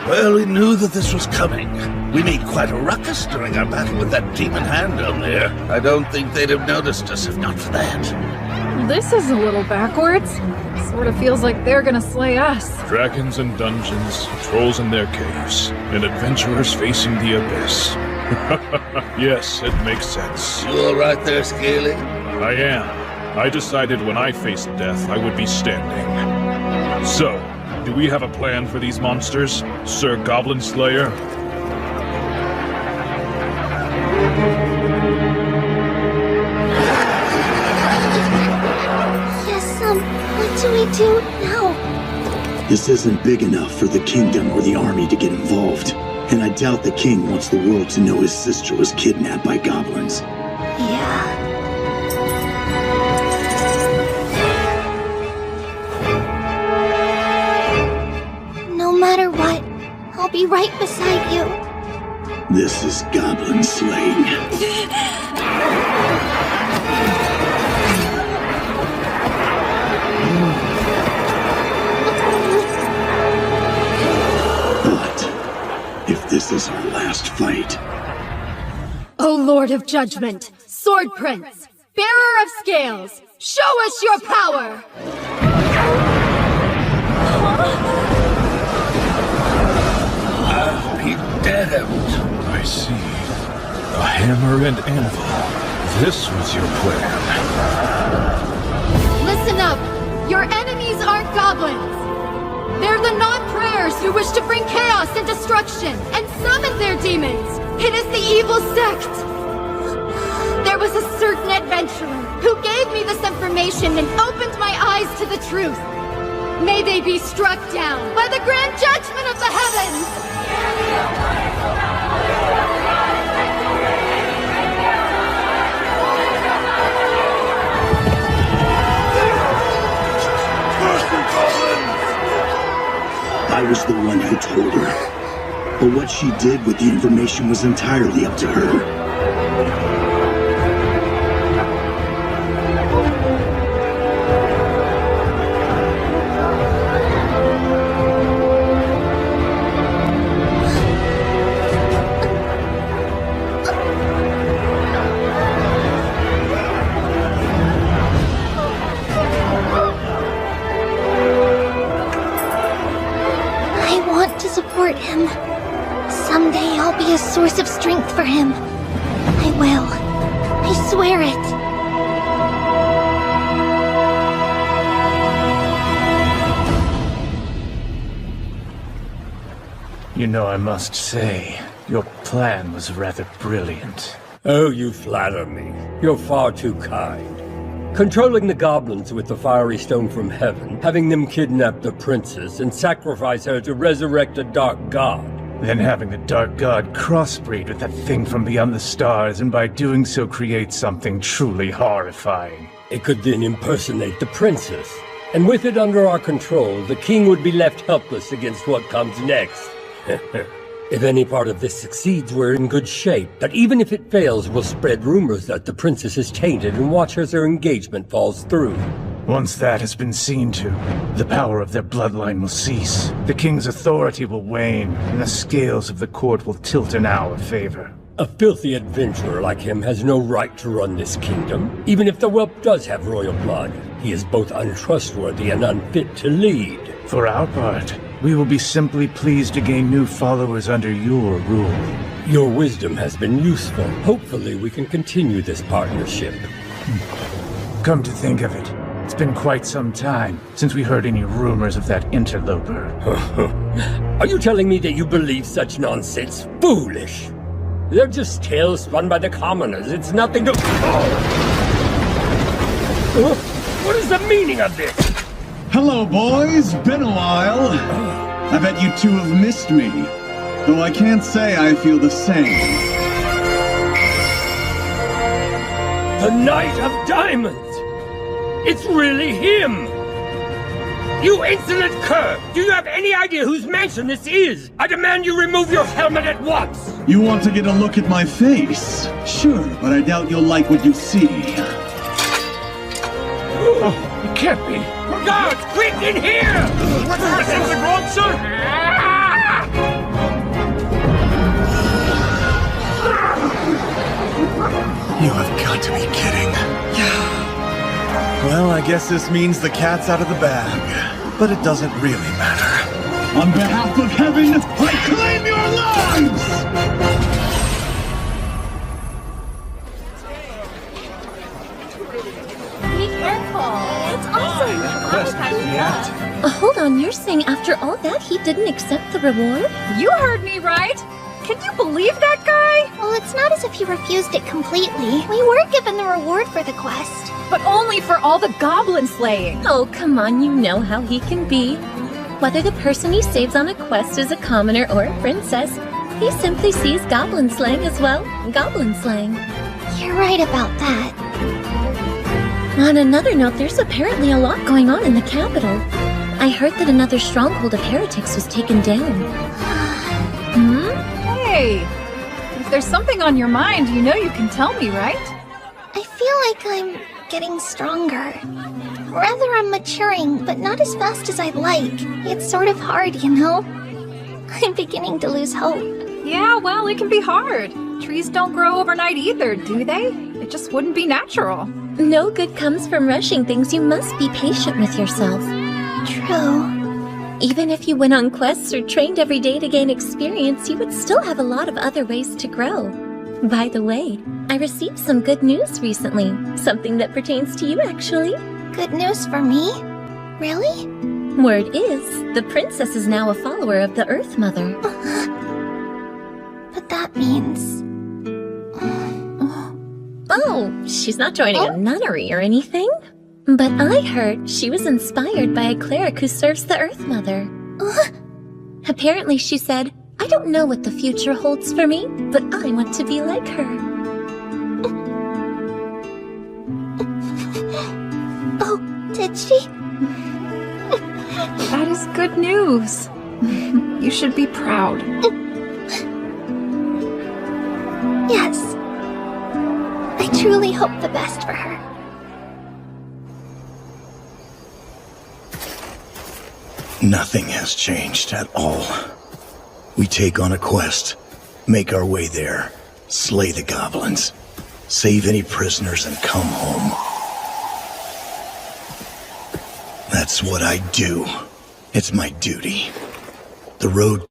Well, we knew that this was coming. We made quite a ruckus during our battle with that demon hand down there. I don't think they'd have noticed us if not for that. This is a little backwards. Sort of feels like they're gonna slay us. Dragons in dungeons, trolls in their caves, and adventurers facing the abyss. Yes, it makes sense. You all right there, Scaly? I am. I decided when I faced death, I would be standing. So, do we have a plan for these monsters, Sir Goblin Slayer? Yes, what do we do now? This isn't big enough for the kingdom or the army to get involved. And I doubt the king wants the world to know his sister was kidnapped by goblins. Yeah. No matter what, I'll be right beside you. This is goblin slaying. But if this is our last fight... O Lord of Judgment, Sword Prince, Bearer of Scales, show us your power! I'll be damned. I see. A hammer and anvil. This was your plan. Listen up! Your enemies aren't goblins! They're the non-prayers who wish to bring chaos and destruction and summon their demons! It is the evil sect! There was a certain adventurer who gave me this information and opened my eyes to the truth. May they be struck down by the grand judgment of the heavens! I was the one who told her. But what she did with the information was entirely up to her. Him. Someday I'll be a source of strength for him. I will. I swear it. You know, I must say, your plan was rather brilliant. Oh, you flatter me. You're far too kind. Controlling the goblins with the fiery stone from heaven, having them kidnap the princess and sacrifice her to resurrect a dark god. Then having the dark god crossbreed with that thing from beyond the stars, and by doing so create something truly horrifying. It could then impersonate the princess. And with it under our control, the king would be left helpless against what comes next. If any part of this succeeds, we're in good shape. But even if it fails, we'll spread rumors that the princess is tainted and watch as her engagement falls through. Once that has been seen to, the power of their bloodline will cease. The king's authority will wane, and the scales of the court will tilt in our favor. A filthy adventurer like him has no right to run this kingdom, even if the whelp does have royal blood. He is both untrustworthy and unfit to lead. For our part, we will be simply pleased to gain new followers under your rule. Your wisdom has been useful. Hopefully we can continue this partnership. Come to think of it, it's been quite some time since we heard any rumors of that interloper. Are you telling me that you believe such nonsense? Foolish! They're just tales spun by the commoners. It's nothing to... What is the meaning of this? Hello, boys. Been a while. I bet you two have missed me. Though I can't say I feel the same. The Knight of Diamonds! It's really him! You insolent cur! Do you have any idea whose mansion this is? I demand you remove your helmet at once! You want to get a look at my face? Sure, but I doubt you'll like what you see. Oh, it can't be. Guards, quick, in here! What's something wrong, sir? You have got to be kidding. Well, I guess this means the cat's out of the bag. But it doesn't really matter. On behalf of heaven, I claim your lives! Be careful. It's awesome. Hold on, you're saying after all that he didn't accept the reward? You heard me right! Can you believe that guy? Well, it's not as if he refused it completely. We were given the reward for the quest. But only for all the goblin slaying. Oh, come on, you know how he can be. Whether the person he saves on a quest is a commoner or a princess, he simply sees goblin slaying as well. Goblin slaying. You're right about that. On another note, there's apparently a lot going on in the capital. I heard that another stronghold of heretics was taken down. Hey, if there's something on your mind, you know you can tell me, right? I feel like I'm getting stronger. Rather, I'm maturing, but not as fast as I'd like. It's sort of hard, you know? I'm beginning to lose hope. Yeah, well, it can be hard. Trees don't grow overnight either, do they? It just wouldn't be natural. No good comes from rushing things. You must be patient with yourself. True. Even if you went on quests or trained every day to gain experience, you would still have a lot of other ways to grow. By the way, I received some good news recently. Something that pertains to you, actually. Good news for me? Really? Word is, the princess is now a follower of the Earth Mother. But that means... Oh, she's not joining a nunnery or anything. But I heard she was inspired by a cleric who serves the Earth Mother. Apparently she said, I don't know what the future holds for me, but I want to be like her. Oh, did she? That is good news. You should be proud. Yes. I truly hope the best for her. Nothing has changed at all. We take on a quest, make our way there, slay the goblins, save any prisoners, and come home. That's what I do. It's my duty. The road